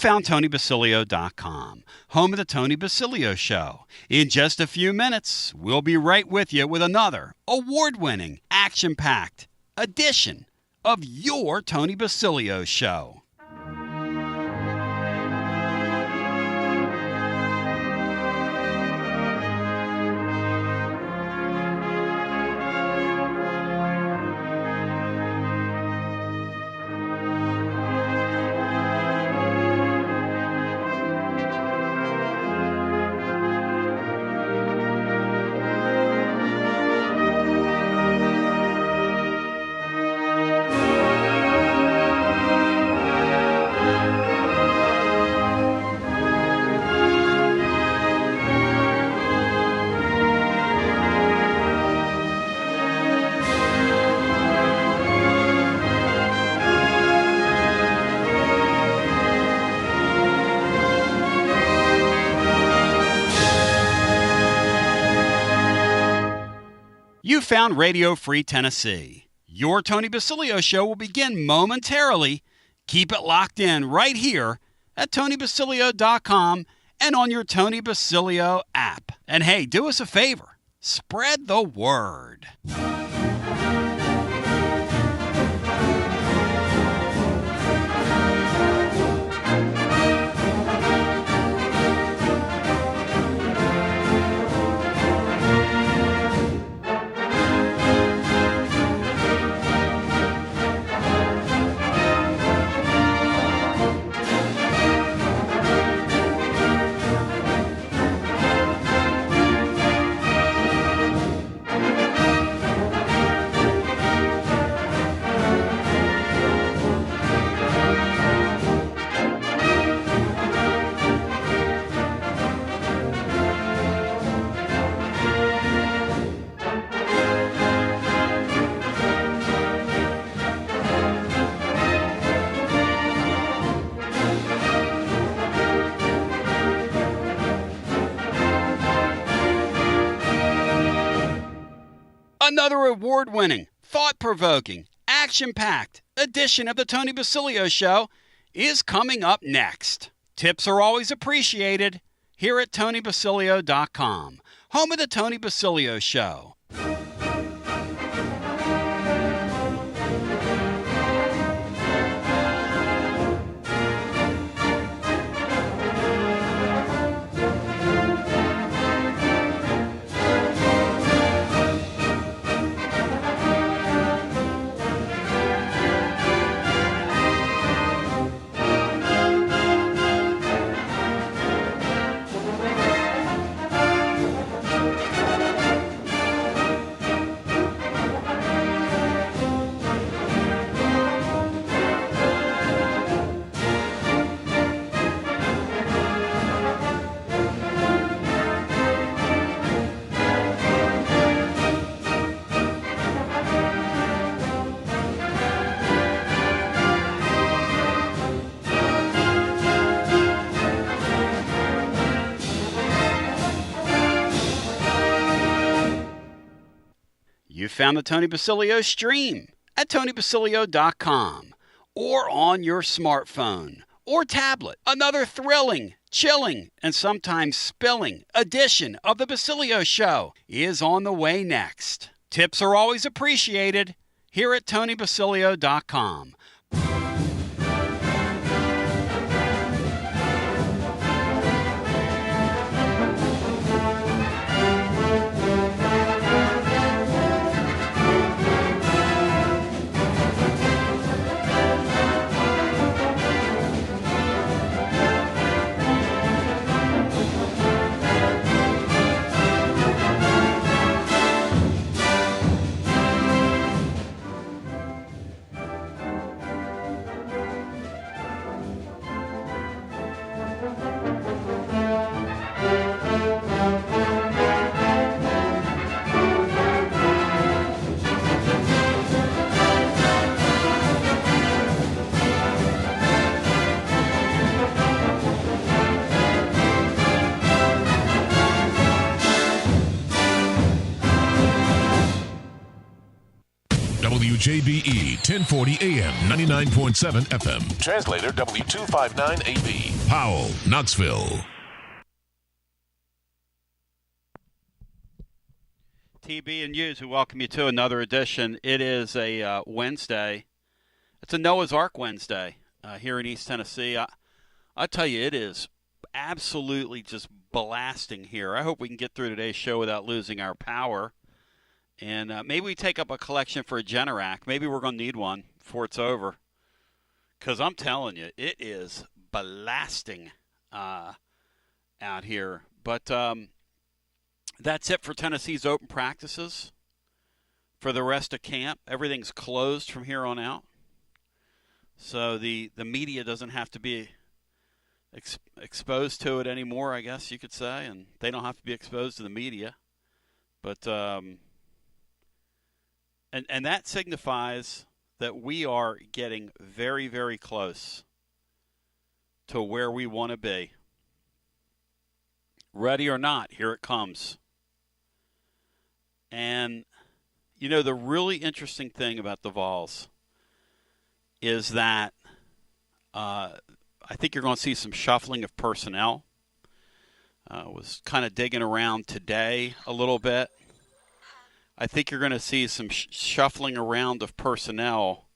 found TonyBasilio.com, home of the Tony Basilio Show. In just a few minutes, we'll be right with you with another award-winning, action-packed edition of your Tony Basilio Show. You found Radio Free Tennessee. Your Tony Basilio Show will begin momentarily. Keep it locked in right here at TonyBasilio.com and on your Tony Basilio app. And hey, do us a favor. Spread the word. Another award-winning, thought-provoking, action-packed edition of the Tony Basilio Show is coming up next. Tips are always appreciated here at TonyBasilio.com, home of the Tony Basilio Show. You found the Tony Basilio stream at TonyBasilio.com or on your smartphone or tablet. Another thrilling, chilling, and sometimes spilling edition of the Basilio Show is on the way next. Tips are always appreciated here at TonyBasilio.com. WJBE 1040 AM, 99.7 FM. Translator W259AB. Powell, Knoxville. TB and Hughes, we welcome you to another edition. It is a Wednesday. It's a Noah's Ark Wednesday here in East Tennessee. I tell you, it is absolutely just blasting here. I hope we can get through today's show without losing our power. And maybe we take up a collection for a Generac. Maybe we're going to need one before it's over. Because I'm telling you, it is blasting out here. But that's it for Tennessee's open practices. For the rest of camp, everything's closed from here on out. So the media doesn't have to be exposed to it anymore, I guess you could say. And they don't have to be exposed to the media. But And that signifies that we are getting very, very close to where we want to be. Ready or not, here it comes. And, you know, the really interesting thing about the Vols is that I think you're going to see some shuffling of personnel. I was kind of digging around today a little bit. I think you're going to see some shuffling around of personnel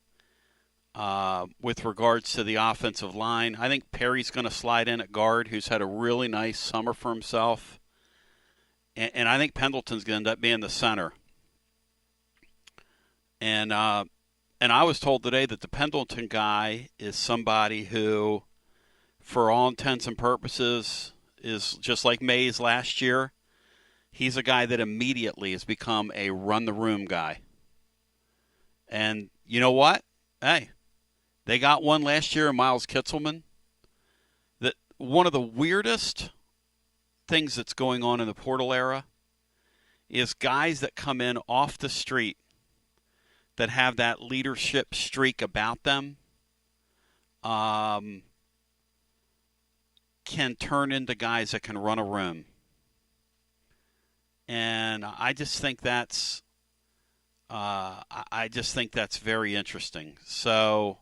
with regards to the offensive line. I think Perry's going to slide in at guard, who's had a really nice summer for himself. And I think Pendleton's going to end up being the center. And I was told today that the Pendleton guy is somebody who, for all intents and purposes, is just like Mays last year. He's a guy that immediately has become a run-the-room guy. And you know what? Hey, they got one last year in Miles Kitzelman. That one of the weirdest things that's going on in the portal era is guys that come in off the street that have that leadership streak about them can turn into guys that can run a room. And I just think that's very interesting. So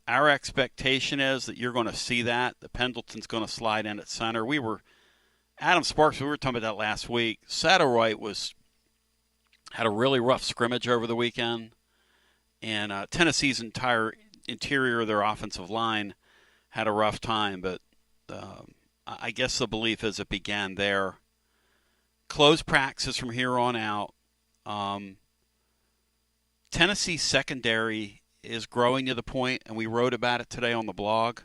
our expectation is that you're going to see that. The Pendleton's going to slide in at center. Adam Sparks, we were talking about that last week. Satterwhite had a really rough scrimmage over the weekend. And Tennessee's entire interior of their offensive line had a rough time. But I guess the belief is it began there. Closed practices from here on out. Tennessee's secondary is growing to the point, and we wrote about it today on the blog,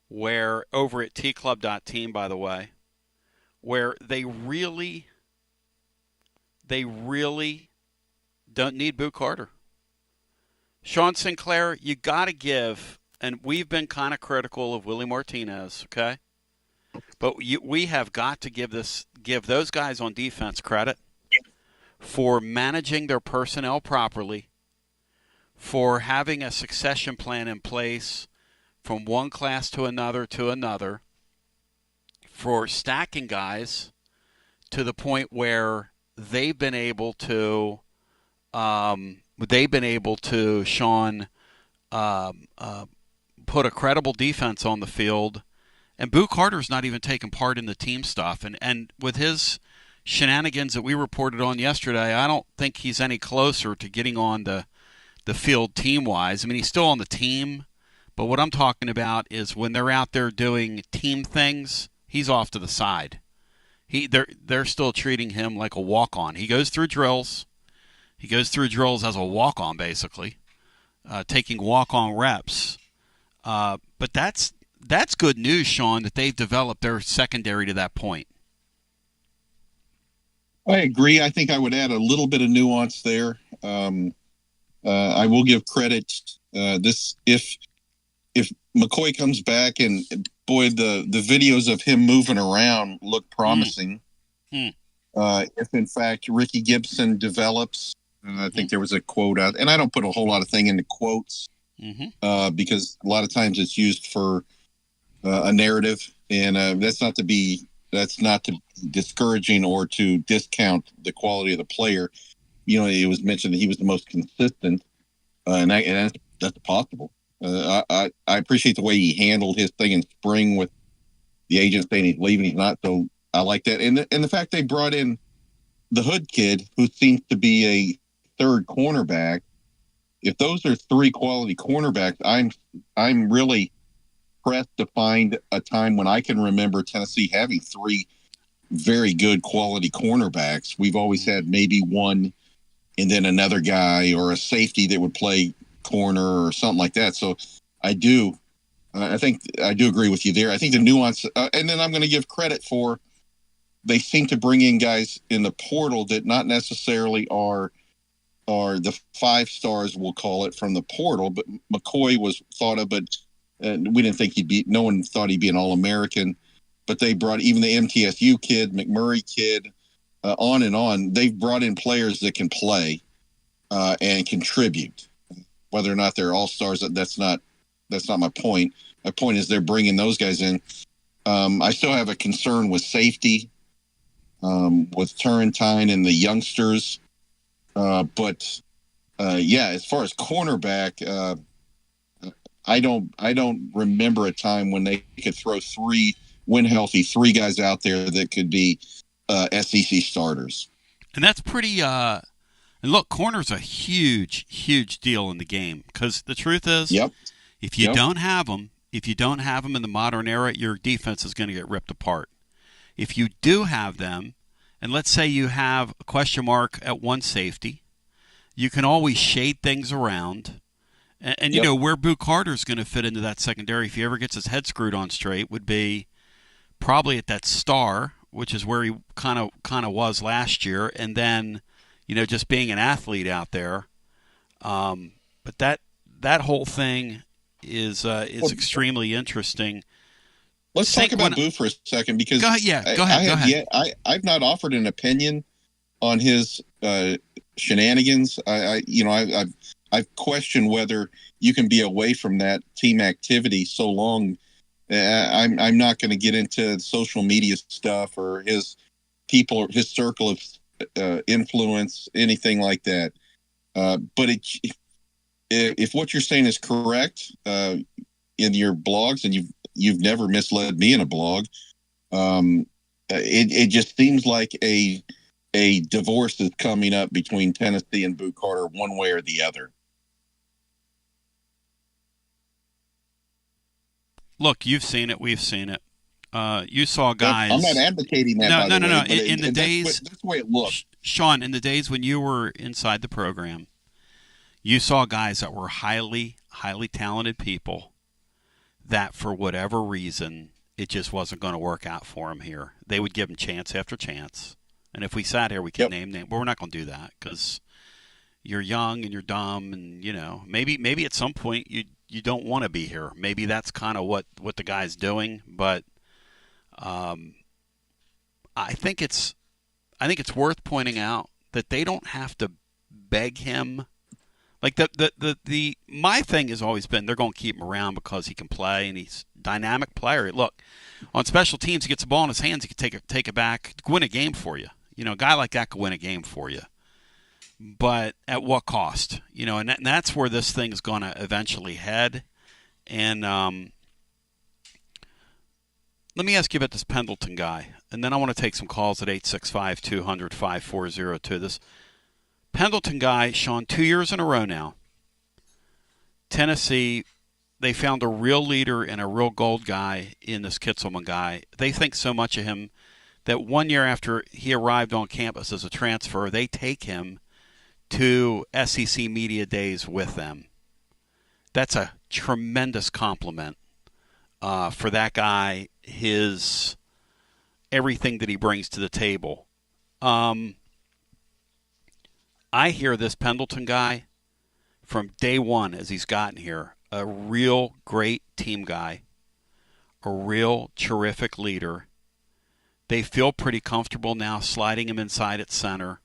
where over at tclub.team, by the way, where they really don't need Boo Carter. Sean Sinclair, you got to give, and we've been kind of critical of Willie Martinez, okay? But we have got to give those guys on defense credit for managing their personnel properly, for having a succession plan in place from one class to another, for stacking guys to the point where they've been able to, Sean, put a credible defense on the field. And Boo Carter's not even taking part in the team stuff. And with his shenanigans that we reported on yesterday, I don't think he's any closer to getting on the field team-wise. I mean, he's still on the team. But what I'm talking about is when they're out there doing team things, he's off to the side. They're still treating him like a walk-on. He goes through drills. He goes through drills as a walk-on, basically, taking walk-on reps. But that's good news, Sean, that they've developed their secondary to that point. I agree. I think I would add a little bit of nuance there. I will give credit. If McCoy comes back and boy, the videos of him moving around look promising. If in fact Ricky Gibson develops, I think there was a quote out, and I don't put a whole lot of thing into quotes because a lot of times it's used for a narrative, and that's not to be discouraging or to discount the quality of the player. it was mentioned that he was the most consistent, and that's possible. I appreciate the way he handled his thing in spring with the agent saying he's leaving, he's not. So I like that, and the fact they brought in the Hood kid, who seems to be a third cornerback. If those are three quality cornerbacks, I'm really pressed to find a time when I can remember Tennessee having three very good quality cornerbacks. We've always had maybe one and then another guy or a safety that would play corner or something like that. So I think I do agree with you there. I think the nuance, and then I'm going to give credit for, they seem to bring in guys in the portal that not necessarily are the 5 stars, we'll call it, from the portal. But McCoy was thought of, but we didn't think no one thought he'd be an All-American. But they brought even the MTSU kid, McMurray kid, on and on. They've brought in players that can play and contribute. Whether or not they're all-stars, that's not my point. My point is they're bringing those guys in. I still have a concern with safety, with Turrentine and the youngsters. But as far as cornerback, I don't remember a time when they could throw when healthy, 3 guys out there that could be SEC starters. And that's pretty. And look, corner's a huge, huge deal in the game, because the truth is, if you don't have them, in the modern era, your defense is going to get ripped apart. If you do have them, and let's say you have a question mark at one safety, you can always shade things around. And you know, where Boo Carter's going to fit into that secondary, if he ever gets his head screwed on straight, would be probably at that star, which is where he kind of was last year, and then, just being an athlete out there. But that whole thing is extremely interesting. Let's talk about Boo for a second, because go ahead. I've not offered an opinion on his shenanigans. I've questioned whether you can be away from that team activity so long. I'm not going to get into social media stuff or his people or his circle of influence, anything like that. But if what you're saying is correct in your blogs, and you've never misled me in a blog, it just seems like a divorce is coming up between Tennessee and Boo Carter, one way or the other. Look, you've seen it. We've seen it. You saw guys. I'm not advocating that. No. In the days, that's the way it looks. Sean, in the days when you were inside the program, you saw guys that were highly, highly talented people that, for whatever reason, it just wasn't going to work out for them here. They would give them chance after chance. And if we sat here, we could name names. But we're not going to do that, because you're young and you're dumb, and maybe at some point you don't want to be here. Maybe that's kind of what the guy's doing. But I think it's worth pointing out that they don't have to beg him. Like my thing has always been, they're going to keep him around because he can play and he's a dynamic player. Look, on special teams, he gets the ball in his hands, he can take it back, win a game for you. A guy like that could win a game for you. But at what cost? And that's where this thing is going to eventually head. And let me ask you about this Pendleton guy, and then I want to take some calls at 865-200-5402. This Pendleton guy, Sean, 2 years in a row now. Tennessee, they found a real leader and a real gold guy in this Kitzelman guy. They think so much of him that 1 year after he arrived on campus as a transfer, they take him to SEC Media Days with them. That's a tremendous compliment for that guy, everything that he brings to the table. I hear this Pendleton guy from day one as he's gotten here, a real great team guy, a real terrific leader. They feel pretty comfortable now sliding him inside at center.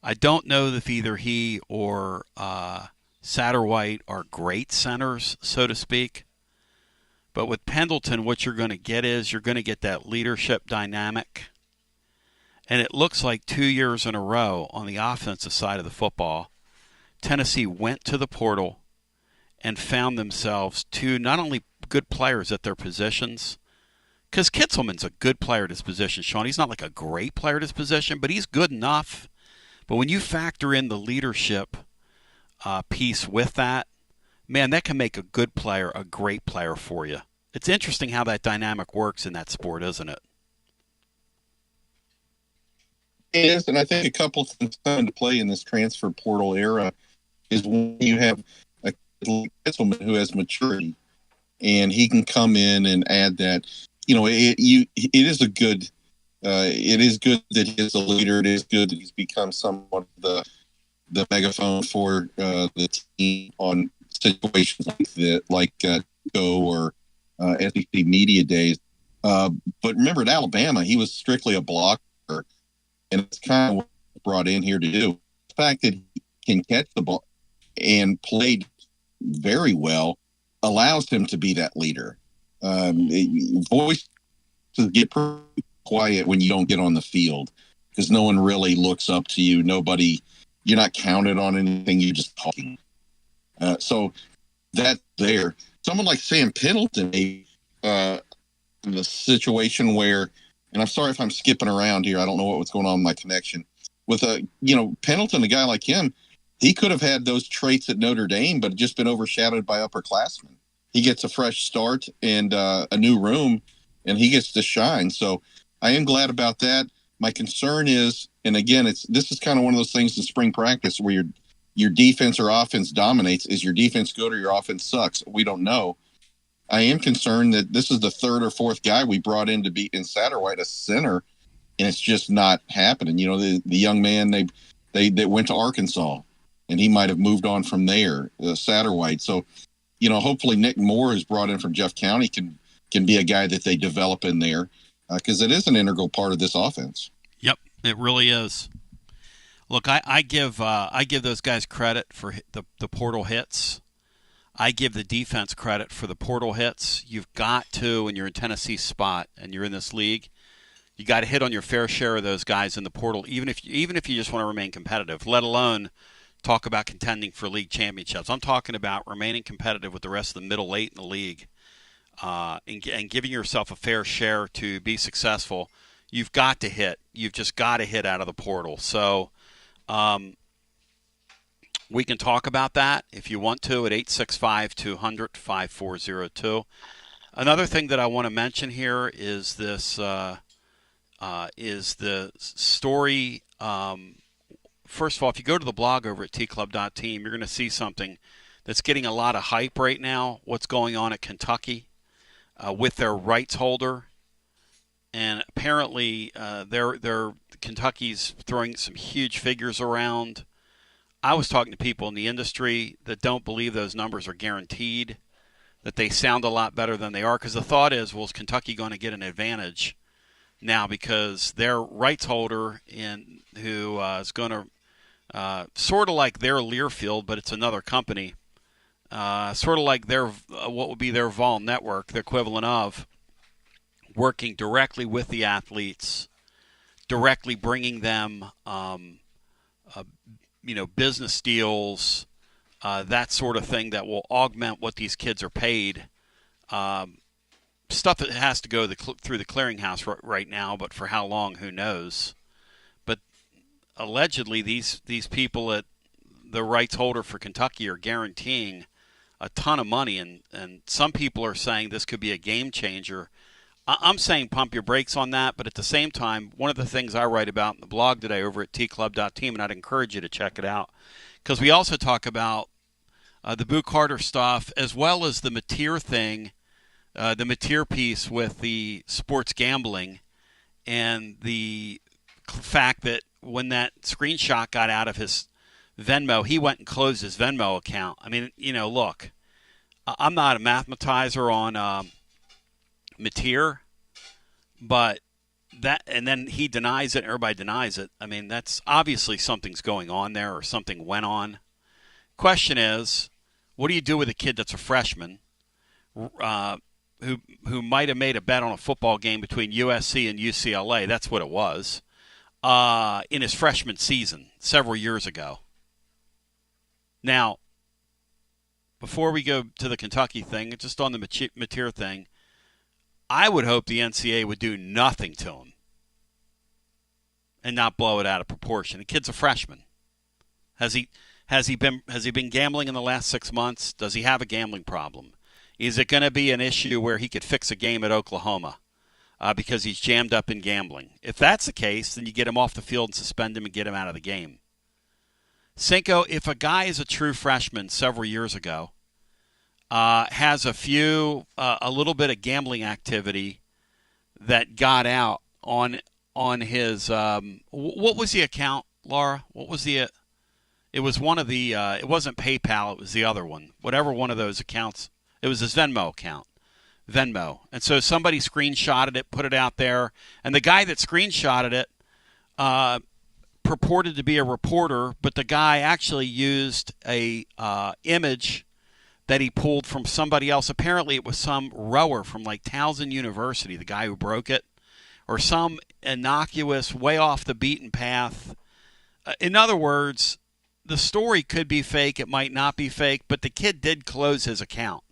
I don't know if either he or Satterwhite are great centers, so to speak. But with Pendleton, what you're going to get is you're going to get that leadership dynamic. And it looks like 2 years in a row on the offensive side of the football, Tennessee went to the portal and found themselves two not only good players at their positions, because Kitzelman's a good player at his position, Sean. He's not like a great player at his position, but he's good enough. But when you factor in the leadership piece with that, man, that can make a good player a great player for you. It's interesting how that dynamic works in that sport, isn't it? It is, and I think a couple of things come into play in this transfer portal era is when you have a Kitzelman who has maturity, and he can come in and add that. It is a good. It is good that he's a leader. It is good that he's become somewhat of the megaphone for the team on situations like Go or SEC media days. But remember, at Alabama, he was strictly a blocker, and it's kind of what he brought in here to do. The fact that he can catch the ball and played very well allows him to be that leader. Voices get pretty quiet when you don't get on the field because no one really looks up to you. You're not counted on anything. You're just talking. So that's there. Someone like Sam Pendleton, in the situation where, and I'm sorry if I'm skipping around here. I don't know what's going on with my connection. With Pendleton, a guy like him, he could have had those traits at Notre Dame, but just been overshadowed by upperclassmen. He gets a fresh start and a new room, and he gets to shine. So I am glad about that. My concern is, and again, this is kind of one of those things in spring practice where your defense or offense dominates. Is your defense good or your offense sucks? We don't know. I am concerned that this is the third or fourth guy we brought in to be in Satterwhite, a center, and it's just not happening. The young man they went to Arkansas, and he might have moved on from there, Satterwhite. So, hopefully Nick Moore, who's brought in from Jeff County, can be a guy that they develop in there because it is an integral part of this offense. Yep, it really is. Look, I give those guys credit for the portal hits. I give the defense credit for the portal hits. You've got to, when you're in Tennessee's spot and you're in this league, you got to hit on your fair share of those guys in the portal, even if you just want to remain competitive, let alone talk about contending for league championships. I'm talking about remaining competitive with the rest of the middle eight in the league and giving yourself a fair share to be successful. You've got to hit. You've just got to hit out of the portal. So we can talk about that if you want to at 865-200-5402. Another thing that I want to mention here is this is the story. First of all, if you go to the blog over at tclub.team, you're going to see something that's getting a lot of hype right now, what's going on at Kentucky with their rights holder. And apparently Kentucky's throwing some huge figures around. I was talking to people in the industry that don't believe those numbers are guaranteed, that they sound a lot better than they are, because the thought is, well, is Kentucky going to get an advantage now because their rights holder who is going to sort of like their Learfield, but it's another company, sort of like their what would be their Vol network, the equivalent of working directly with the athletes, directly bringing them business deals, that sort of thing that will augment what these kids are paid. Stuff that has to go through the clearinghouse right now, but for how long, who knows? But allegedly, these people at the rights holder for Kentucky are guaranteeing a ton of money, and some people are saying this could be a game changer. I'm saying pump your brakes on that, but at the same time, one of the things I write about in the blog today over at tclub.team, and I'd encourage you to check it out, because we also talk about the Boo Carter stuff as well as the Mateer thing, the Mateer piece with the sports gambling and the fact that when that screenshot got out of his Venmo, he went and closed his Venmo account. I mean, look, I'm not a mathematizer on Mateer, but that, and then he denies it, everybody denies it. I mean, that's obviously something's going on there, or something went on. Question is, what do you do with a kid that's a freshman who might have made a bet on a football game between USC and UCLA? That's what it was. in his freshman season several years ago. Now, before we go to the Kentucky thing, just on the Mateer thing, I would hope the NCAA would do nothing to him and not blow it out of proportion. The kid's a freshman. Has he been gambling in the last 6 months? Does he have a gambling problem? Is it going to be an issue where he could fix a game at Oklahoma because he's jammed up in gambling? If that's the case, then you get him off the field and suspend him and get him out of the game. Cinco, if a guy is a true freshman several years ago, has a little bit of gambling activity that got out on his what was the account, Laura? What was the it was one of the it wasn't PayPal, it was the other one. Whatever one of those accounts. It was his Venmo account. Venmo. And so somebody screenshotted it, put it out there, and the guy that screenshotted it purported to be a reporter, but the guy actually used a image that he pulled from somebody else. Apparently it was some rower from like Towson University, the guy who broke it, or some innocuous, way off the beaten path. In other words, the story could be fake, it might not be fake, but the kid did close his account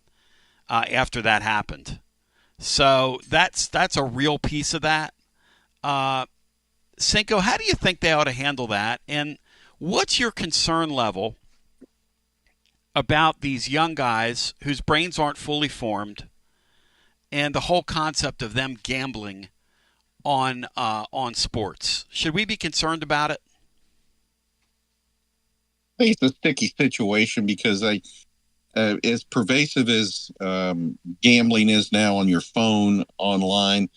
after that happened. So that's a real piece of that. Cinco, how do you think they ought to handle that? And what's your concern level about these young guys whose brains aren't fully formed and the whole concept of them gambling on sports? Should we be concerned about it? I think it's a sticky situation because as pervasive as gambling is now on your phone, online,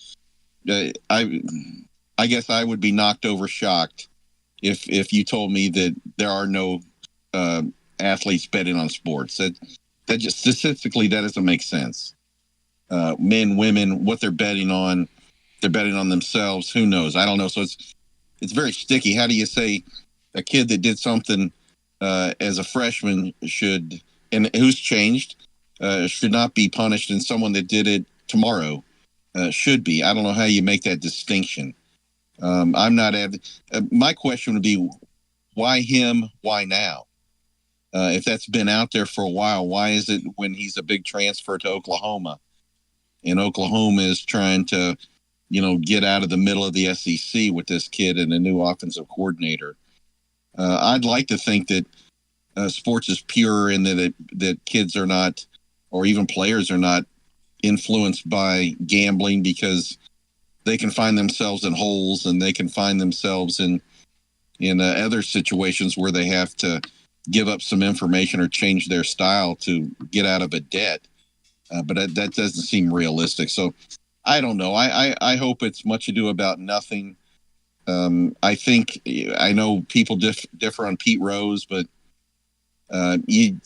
I guess I would be knocked over shocked if you told me that there are no athletes betting on sports. That just statistically, that doesn't make sense. Men, women, what they're betting on themselves. Who knows? I don't know. So it's very sticky. How do you say a kid that did something as a freshman should, and who's changed, should not be punished, and someone that did it tomorrow should be? I don't know how you make that distinction. I'm not my question would be, why him? Why now? If that's been out there for a while, why is it when he's a big transfer to Oklahoma and Oklahoma is trying to, get out of the middle of the SEC with this kid and a new offensive coordinator? I'd like to think that sports is pure and that kids are not, or even players are not influenced by gambling, because they can find themselves in holes and they can find themselves in other situations where they have to give up some information or change their style to get out of a debt. But that doesn't seem realistic. So I don't know. I hope it's much ado about nothing. I know people differ on Pete Rose, but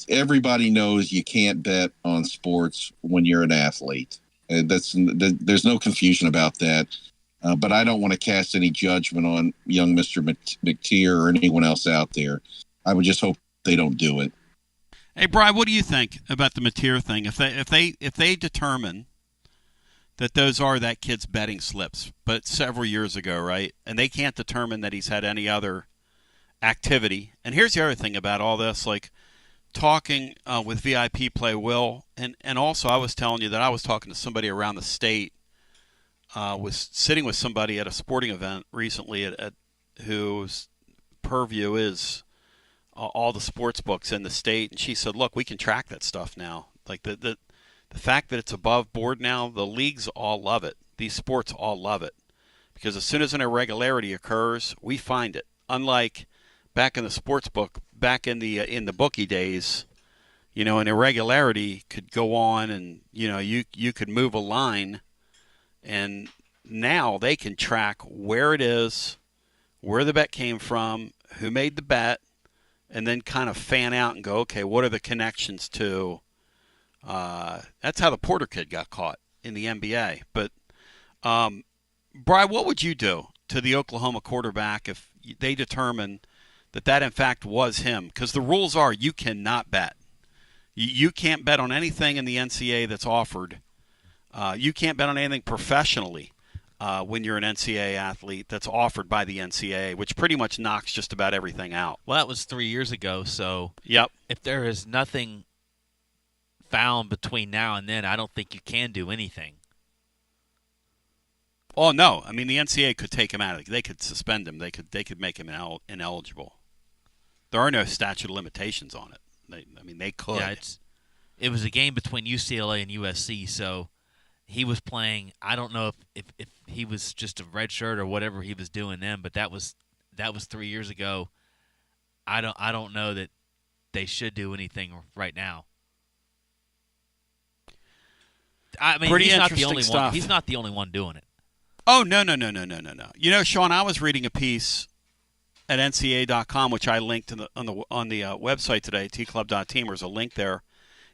everybody knows you can't bet on sports when you're an athlete. There's no confusion about that. But I don't want to cast any judgment on young Mr. McTeer or anyone else out there. I would just hope they don't do it. Hey, Brian, what do you think about the Mateer thing? If they determine that those are that kid's betting slips, but several years ago, right? And they can't determine that he's had any other activity. And here's the other thing about all this, like talking with VIP Play Will, and also I was telling you that I was talking to somebody around the state, was sitting with somebody at a sporting event recently at whose purview is all the sports books in the state, and she said, look, we can track that stuff now. Like the fact that it's above board now, the leagues all love it. These sports all love it, because as soon as an irregularity occurs, we find it. Unlike back in the sports book, back in the bookie days, an irregularity could go on, and you could move a line, and now they can track where it is, where the bet came from, who made the bet, and then kind of fan out and go, okay, what are the connections to? That's how the Porter kid got caught in the NBA. But, Brian, what would you do to the Oklahoma quarterback if they determine that in fact was him? Because the rules are you cannot bet. You can't bet on anything in the NCAA that's offered. You can't bet on anything professionally when you're an NCAA athlete that's offered by the NCAA, which pretty much knocks just about everything out. Well, that was 3 years ago, so Yep. if there is nothing found between now and then, I don't think you can do anything. Oh no! I mean, the NCAA could take him out. They could suspend him. They could make him ineligible. There are no statute of limitations on it. They could. Yeah, it was a game between UCLA and USC, so he was playing. I don't know if he was just a red shirt or whatever he was doing then, but that was 3 years ago. I don't know that they should do anything right now. I mean, Pretty he's not the interesting only stuff. one. He's not the only one doing it. Oh, no. You know, Sean, I was reading a piece at ncaa.com, which I linked on the website today, tclub.team. There's a link there.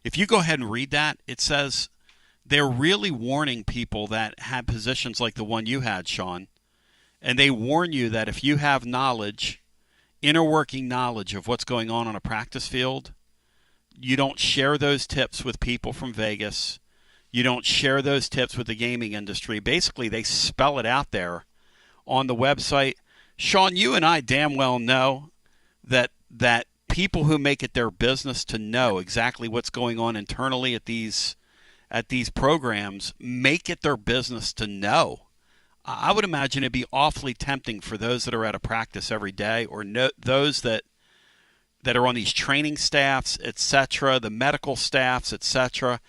If you go ahead and read that, it says they're really warning people that have positions like the one you had, Sean, and they warn you that if you have knowledge, inner working knowledge of what's going on a practice field, you don't share those tips with people from Vegas. You don't share those tips with the gaming industry. Basically, they spell it out there on the website. Sean, you and I damn well know that people who make it their business to know exactly what's going on internally at these programs make it their business to know. I would imagine it'd be awfully tempting for those that are at a practice every day, or those that are on these training staffs, etc., the medical staffs, etc.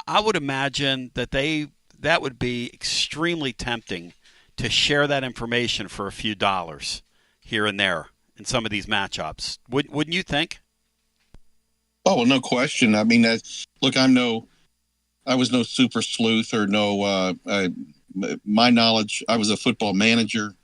I would imagine that would be extremely tempting to share that information for a few dollars here and there in some of these matchups. Wouldn't you think? Oh, well, no question. I mean, look, I was no super sleuth or my knowledge. I was a football manager.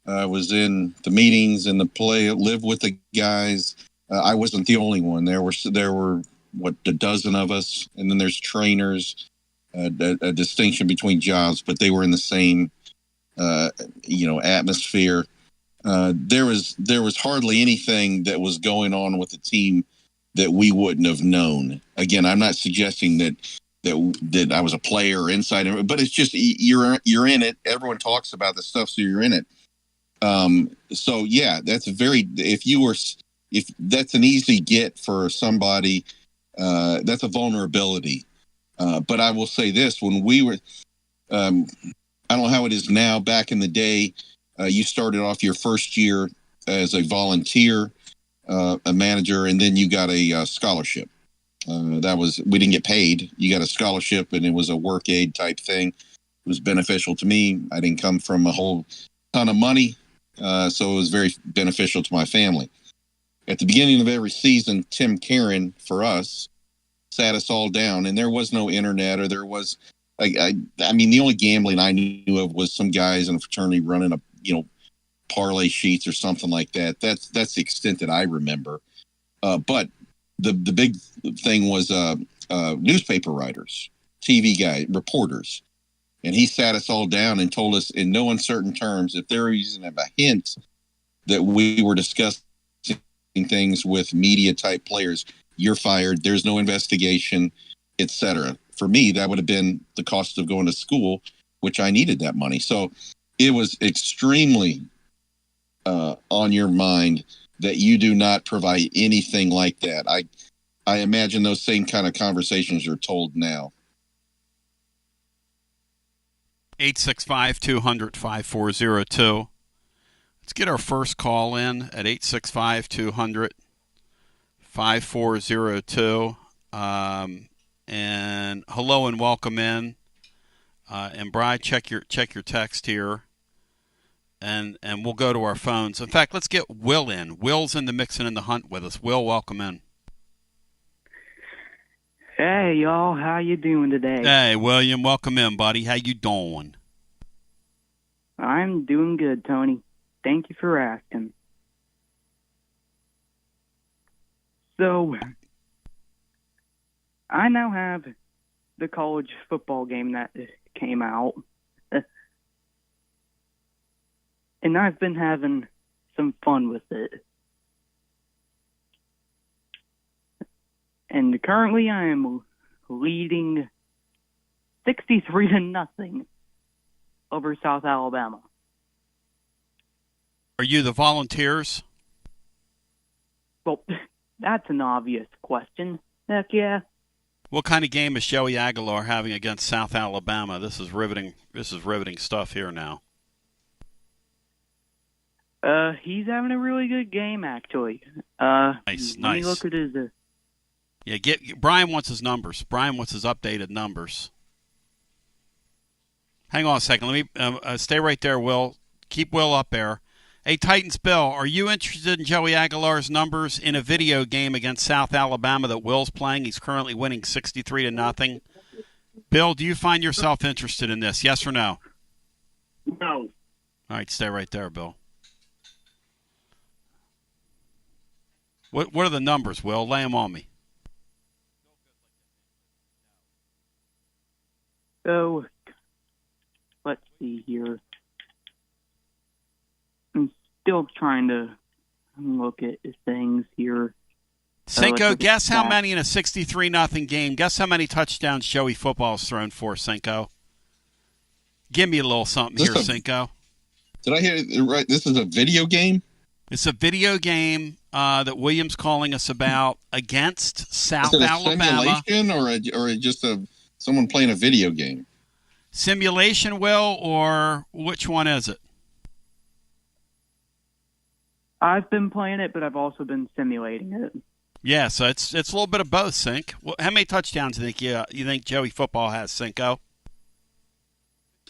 I was in the meetings and the play, lived with the guys. I wasn't the only one. There were a dozen of us, and then there's trainers. A distinction between jobs, but they were in the same, atmosphere. There was hardly anything that was going on with the team that we wouldn't have known. Again, I'm not suggesting that I was a player or insider, but it's just you're in it. Everyone talks about the stuff, so you're in it. So yeah, that's if that's an easy get for somebody. That's a vulnerability. But I will say this: when we were, I don't know how it is now. Back in the day, you started off your first year as a volunteer, a manager, and then you got a scholarship. We didn't get paid. You got a scholarship, and it was a work aid type thing. It was beneficial to me. I didn't come from a whole ton of money, so it was very beneficial to my family. At the beginning of every season, Tim Karen, for us, sat us all down, and there was no internet, or there was, I mean, the only gambling I knew of was some guys in a fraternity running parlay sheets or something like that. That's the extent that I remember. But the big thing was newspaper writers, TV guys, reporters, and he sat us all down and told us in no uncertain terms if there was even a hint that we were discussing things with media type players, you're fired. There's no investigation, etc. For me, that would have been the cost of going to school, which I needed that money. So it was extremely on your mind that you do not provide anything like that. I imagine those same kind of conversations are told now. 865-200-5402. Let's get our first call in at 865-200-5402. And hello and welcome in. And Brian, check your text here. And we'll go to our phones. In fact, let's get Will in. Will's in the mix and in the hunt with us. Will, welcome in. Hey, y'all. How you doing today? Hey, William, welcome in, buddy. How you doing? I'm doing good, Tony. Thank you for asking. So, I now have the college football game that came out. And I've been having some fun with it. And currently I am leading 63-0. over South Alabama. Are you the Volunteers? Well, that's an obvious question. Heck yeah. What kind of game is Joey Aguilar having against South Alabama? This is riveting. This is riveting stuff here now. He's having a really good game, actually. Nice. Let me look at his... Yeah, Brian wants his numbers. Brian wants his updated numbers. Hang on a second. Let me stay right there, Will. Keep Will up there. Hey, Titans Bill, are you interested in Joey Aguilar's numbers in a video game against South Alabama that Will's playing? He's currently winning 63-0. Bill, do you find yourself interested in this? Yes or no? No. All right, stay right there, Bill. What are the numbers, Will? Lay them on me. So, let's see here. I'm still trying to look at things here. Cinco, guess how many in a 63-0 game? Guess how many touchdowns Joey Football's thrown for, Cinco? Give me a little something here, Cinco. Did I hear it right? This is a video game? It's a video game that William's calling us about against South Alabama. Simulation or just someone playing a video game? Simulation, Will, or which one is it? I've been playing it, but I've also been simulating it. Yeah, so it's a little bit of both, Cinco. Well, how many touchdowns do you think Joey Football has, Cinco?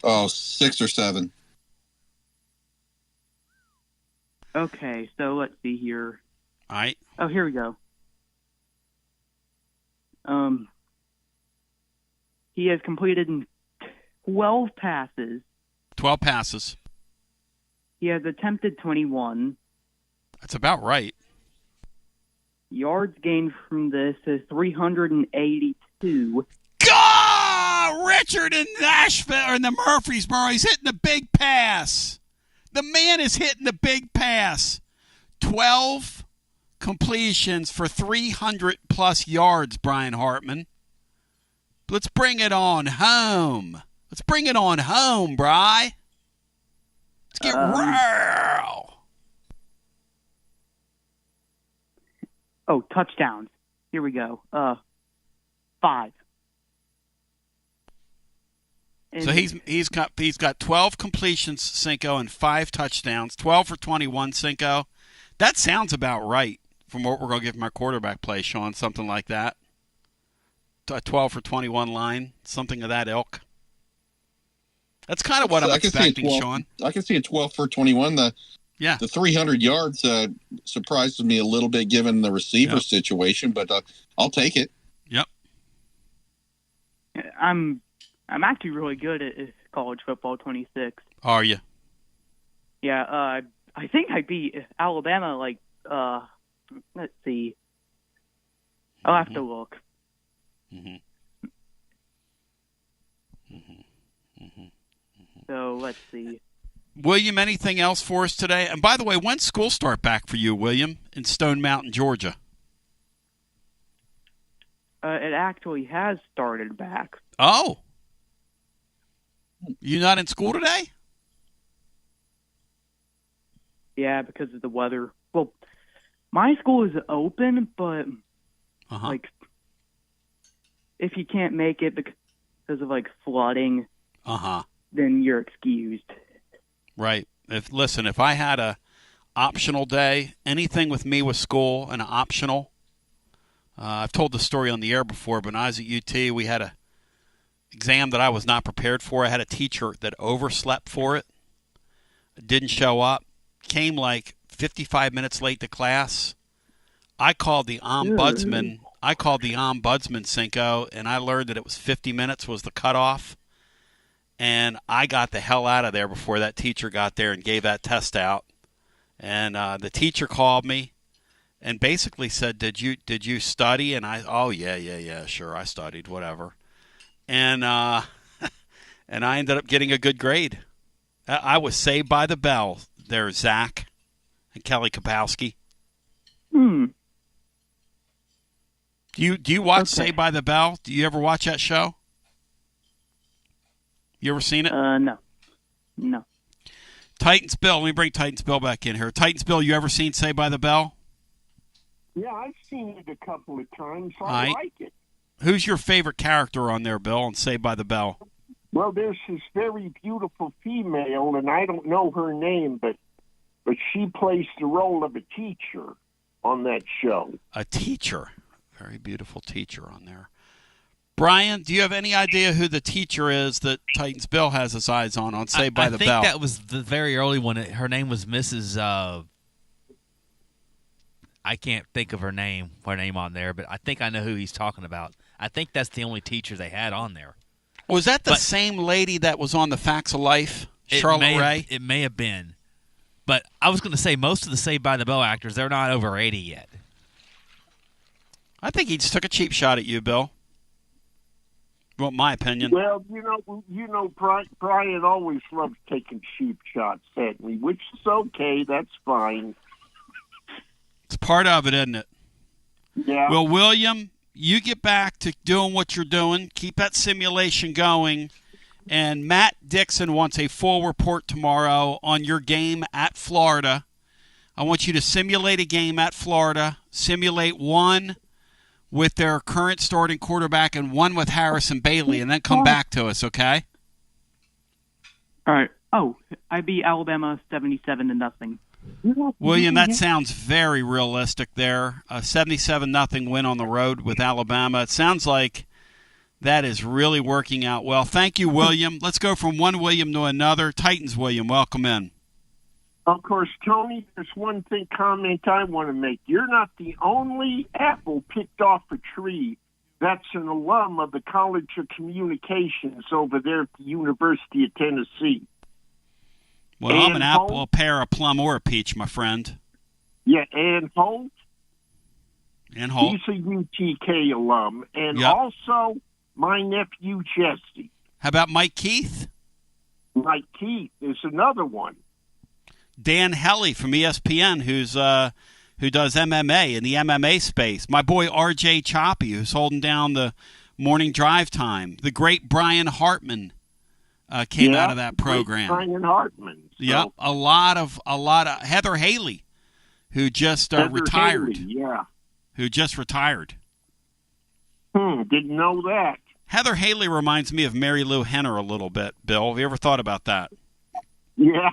Oh, 6 or 7. Okay, so let's see here. All right. Oh, here we go. He has completed 12 passes. 12 passes. He has attempted 21. That's about right. Yards gained from this is 382. God! Richard in Nashville, or in the Murfreesboro, he's hitting the big pass. The man is hitting the big pass. 12 completions for 300-plus yards, Brian Hartman. Let's bring it on home. Let's bring it on home, Bri. Let's get real. Oh, touchdowns. Here we go. 5. And So he's got 12 completions, Cinco, and 5 touchdowns. 12 for 21, Cinco. That sounds about right from what we're going to give my quarterback play, Sean. Something like that. A 12 for 21 line, something of that ilk. That's kind of what I'm expecting, Sean. I can see a 12 for 21. The 300 yards surprises me a little bit given the receiver situation, but I'll take it. Yep. I'm actually really good at college football 26. Are you? Yeah, I think I beat Alabama, let's see. I'll have to look. So, let's see. William, anything else for us today? And by the way, when's school start back for you, William, in Stone Mountain, Georgia? It actually has started back. Oh. You not in school today? Yeah, because of the weather. Well, my school is open, but if you can't make it because of flooding, then you're excused. Right. If I had a optional day, anything with me with school and optional. I've told the story on the air before, but when I was at UT, we had a exam that I was not prepared for. I had a teacher that overslept for it, didn't show up, came 55 minutes late to class. I called the ombudsman. Cinco, and I learned that it was 50 minutes was the cutoff. And I got the hell out of there before that teacher got there and gave that test out. And the teacher called me and basically said, "Did you study?" And yeah, sure, I studied, whatever. And and I ended up getting a good grade. I was saved by the bell there, Zach and Kelly Kapowski. Do you watch Saved by the Bell? Do you ever watch that show? You ever seen it? No. No. Titans Bill, let me bring Titans Bill back in here. Titans Bill, you ever seen Saved by the Bell? Yeah, I've seen it a couple of times. I like it. Who's your favorite character on there, Bill, on Saved by the Bell? Well, there's this very beautiful female, and I don't know her name, but she plays the role of a teacher on that show. A teacher. Very beautiful teacher on there. Brian, do you have any idea who the teacher is that Titans Bill has his eyes on Saved by the Bell? I think that was the very early one. Her name was Mrs. I can't think of her name on there, but I think I know who he's talking about. I think that's the only teacher they had on there. Was that the same lady that was on the Facts of Life, Charlotte Ray? It may have been. But I was going to say most of the Saved by the Bell actors, they're not over 80 yet. I think he just took a cheap shot at you, Bill. You want my opinion? Well, Brian always loves taking cheap shots at me, which is okay. That's fine. It's part of it, isn't it? Yeah. Well, William, you get back to doing what you're doing. Keep that simulation going. And Matt Dixon wants a full report tomorrow on your game at Florida. I want you to simulate a game at Florida. Simulate one with their current starting quarterback and one with Harrison Bailey, and then come back to us, okay? All right. Oh, I beat Alabama 77-0. William, that sounds very realistic there. A 77-0 win on the road with Alabama. It sounds like that is really working out well. Thank you, William. Let's go from one William to another. Titans William, welcome in. Of course, Tony, there's one comment I want to make. You're not the only apple picked off a tree that's an alum of the College of Communications over there at the University of Tennessee. Well, I'm an apple, a pear, a plum, or a peach, my friend. Yeah, and Holt. And Holt. He's a UTK alum. And also my nephew, Jesse. How about Mike Keith? Mike Keith is another one. Dan Helly from ESPN, who does MMA in the MMA space. My boy R.J. Choppy, who's holding down the morning drive time. The great Brian Hartman came out of that program. Brian Hartman. So. Yep, a lot of Heather Haley, who just retired. Haley, who just retired. Didn't know that. Heather Haley reminds me of Mary Lou Henner a little bit. Bill, have you ever thought about that? Yeah.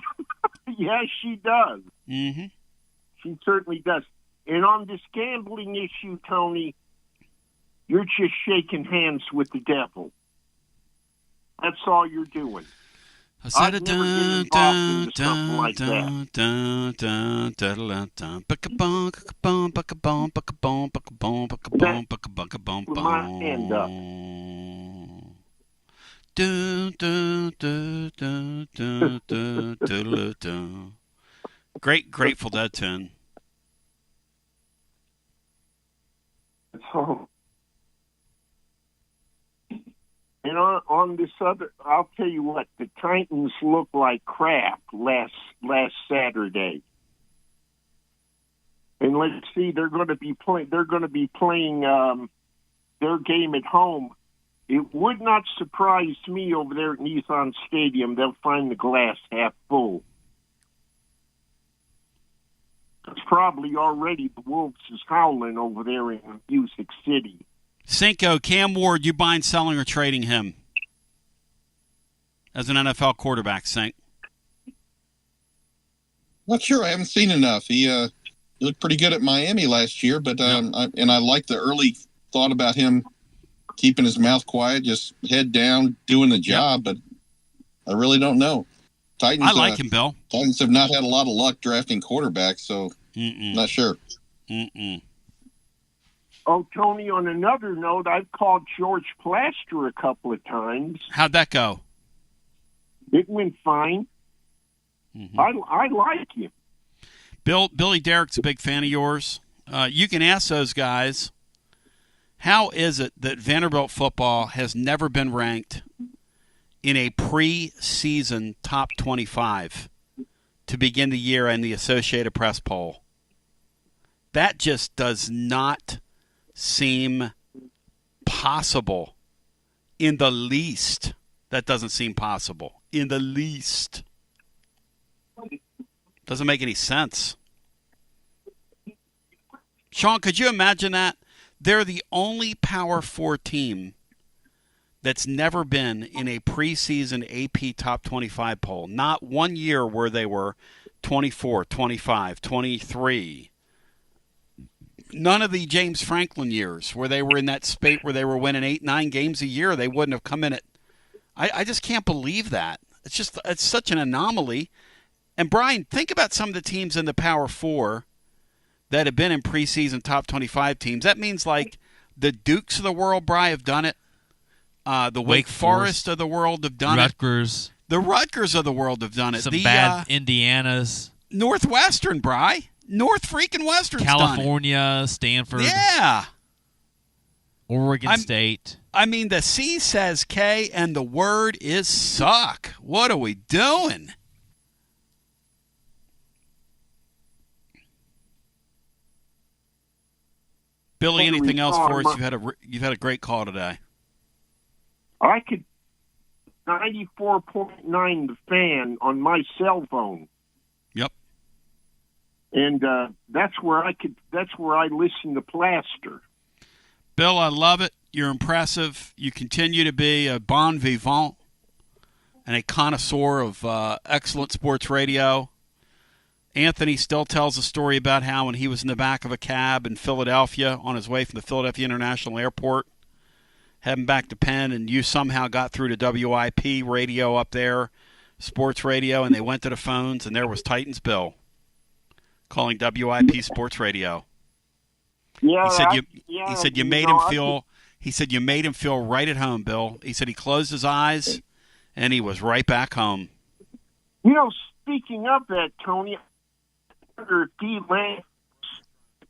Yes, she does. Mm-hmm. She certainly does. And on this gambling issue, Tony, you're just shaking hands with the devil. That's all you're doing. I said I've never been involved into something like that. Put my hand up. Great Grateful Dead tune. So, and on this other, I'll tell you what, the Titans looked like crap last Saturday. And let's see, they're going to be playing their game at home. It would not surprise me over there at Nissan Stadium. They'll find the glass half full. It's probably already the Wolves is howling over there in Music City. Cinco, Cam Ward, you buying, selling, or trading him as an NFL quarterback, Sink? Not sure. I haven't seen enough. He looked pretty good at Miami last year, but I like the early thought about him keeping his mouth quiet, just head down, doing the job, but I really don't know. Titans, I like him, Bill. Titans have not had a lot of luck drafting quarterbacks, so not sure. Oh, Tony, on another note, I've called George Plaster a couple of times. How'd that go? It went fine. I like him. Billy Derrick's a big fan of yours. You can ask those guys, how is it that Vanderbilt football has never been ranked in a preseason top 25 to begin the year in the Associated Press poll? That just does not seem possible in the least. That doesn't seem possible in the least. Doesn't make any sense. Sean, could you imagine that? They're the only Power 4 team that's never been in a preseason AP Top 25 poll. Not one year where they were 24, 25, 23. None of the James Franklin years where they were in that spate where they were winning 8, 9 games a year, they wouldn't have come in at. I just can't believe that. It's such an anomaly. And, Brian, think about some of the teams in the Power 4 that have been in preseason top 25 teams. That means like the Dukes of the world, Brian, have done it. The Wake Forest of the world have done Rutgers. it. The Rutgers of the world have done it. Some bad Indianas. Northwestern, Brian. North freaking Western's California, done it. Stanford. Yeah. Oregon State. I mean, the C says K and the word is suck. What are we doing? Billy, anything else for us? You've had a great call today. I could 94.9 the fan on my cell phone. Yep. And that's where I listen to Plaster. Bill, I love it. You're impressive. You continue to be a bon vivant and a connoisseur of excellent sports radio. Anthony still tells a story about how when he was in the back of a cab in Philadelphia on his way from the Philadelphia International Airport, heading back to Penn, and you somehow got through to WIP radio up there, sports radio, and they went to the phones, and there was Titans Bill calling WIP sports radio. Yeah, he said you made him feel. He said you made him feel right at home, Bill. He said he closed his eyes and he was right back home. You know, speaking of that, Tony, I wonder if D-Land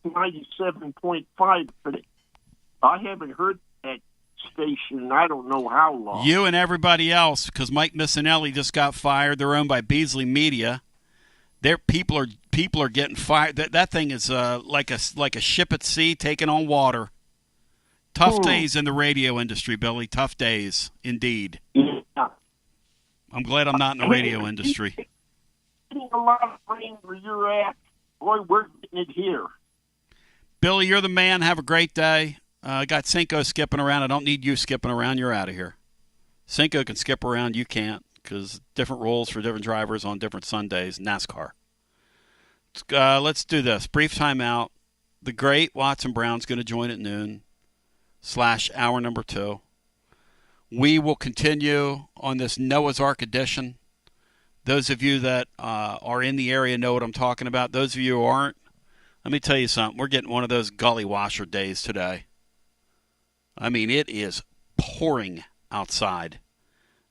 97.5, but I haven't heard that station in I don't know how long. You and everybody else, because Mike Missinelli just got fired. They're owned by Beasley Media. Their people are getting fired. That thing is like a ship at sea taking on water. Tough days in the radio industry, Billy. Tough days, indeed. Yeah. I'm glad I'm not in the radio industry. Getting a lot of rain where you're at. Boy, we're getting it here. Billy, you're the man. Have a great day. Got Cinco skipping around. I don't need you skipping around. You're out of here. Cinco can skip around. You can't, because different rules for different drivers on different Sundays. NASCAR. Let's do this. Brief timeout. The great Watson Brown's going to join at noon / hour number 2. We will continue on this Noah's Ark edition. Those of you that are in the area know what I'm talking about. Those of you who aren't, let me tell you something. We're getting one of those gully washer days today. I mean, it is pouring outside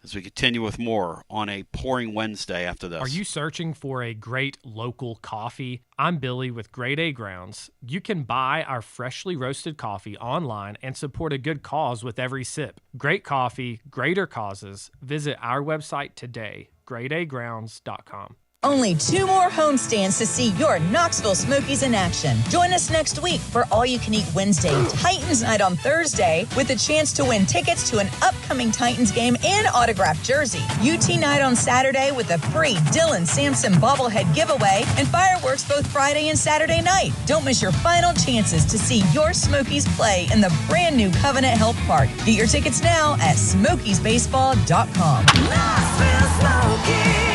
as we continue with more on a pouring Wednesday after this. Are you searching for a great local coffee? I'm Billy with Grade A Grounds. You can buy our freshly roasted coffee online and support a good cause with every sip. Great coffee, greater causes. Visit our website today, gradeagrounds.com. Only 2 more homestands to see your Knoxville Smokies in action. Join us next week for All-You-Can-Eat Wednesday, Titans Night on Thursday, with a chance to win tickets to an upcoming Titans game and autographed jersey. UT Night on Saturday with a free Dylan Sampson bobblehead giveaway, and fireworks both Friday and Saturday night. Don't miss your final chances to see your Smokies play in the brand new Covenant Health Park. Get your tickets now at SmokiesBaseball.com. Knoxville Smokies.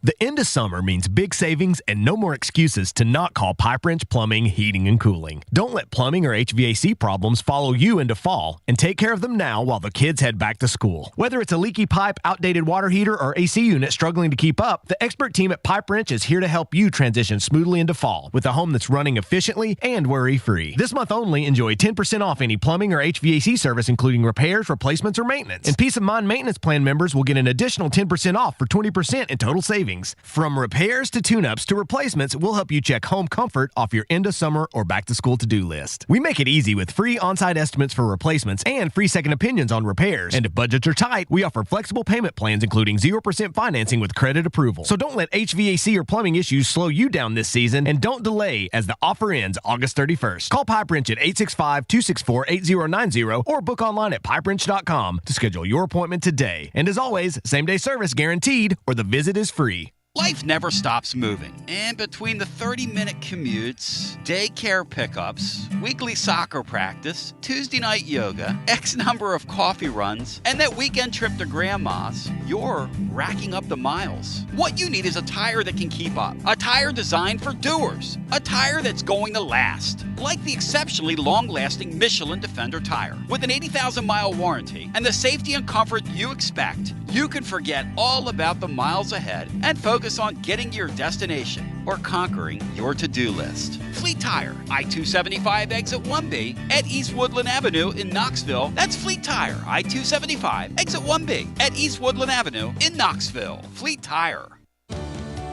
The end of summer means big savings and no more excuses to not call Pipe Wrench Plumbing, Heating, and Cooling. Don't let plumbing or HVAC problems follow you into fall, and take care of them now while the kids head back to school. Whether it's a leaky pipe, outdated water heater, or AC unit struggling to keep up, the expert team at Pipe Wrench is here to help you transition smoothly into fall with a home that's running efficiently and worry-free. This month only, enjoy 10% off any plumbing or HVAC service, including repairs, replacements, or maintenance. And Peace of Mind Maintenance Plan members will get an additional 10% off for 20% in total savings. From repairs to tune-ups to replacements, we'll help you check home comfort off your end of summer or back to school to-do list. We make it easy with free on-site estimates for replacements and free second opinions on repairs. And if budgets are tight, we offer flexible payment plans including 0% financing with credit approval. So don't let HVAC or plumbing issues slow you down this season, and don't delay as the offer ends August 31st. Call Pipe Wrench at 865-264-8090 or book online at pipewrench.com to schedule your appointment today. And as always, same-day service guaranteed or the visit is free. Life never stops moving, and between the 30-minute commutes, daycare pickups, weekly soccer practice, Tuesday night yoga, X number of coffee runs, and that weekend trip to Grandma's, you're racking up the miles. What you need is a tire that can keep up, a tire designed for doers, a tire that's going to last, like the exceptionally long-lasting Michelin Defender tire. With an 80,000-mile warranty and the safety and comfort you expect, you can forget all about the miles ahead and focus on getting to your destination or conquering your to-do list. Fleet Tire, I-275 exit 1B at East Woodland Avenue in Knoxville. That's Fleet Tire, I-275 exit 1B at East Woodland Avenue in Knoxville. Fleet Tire.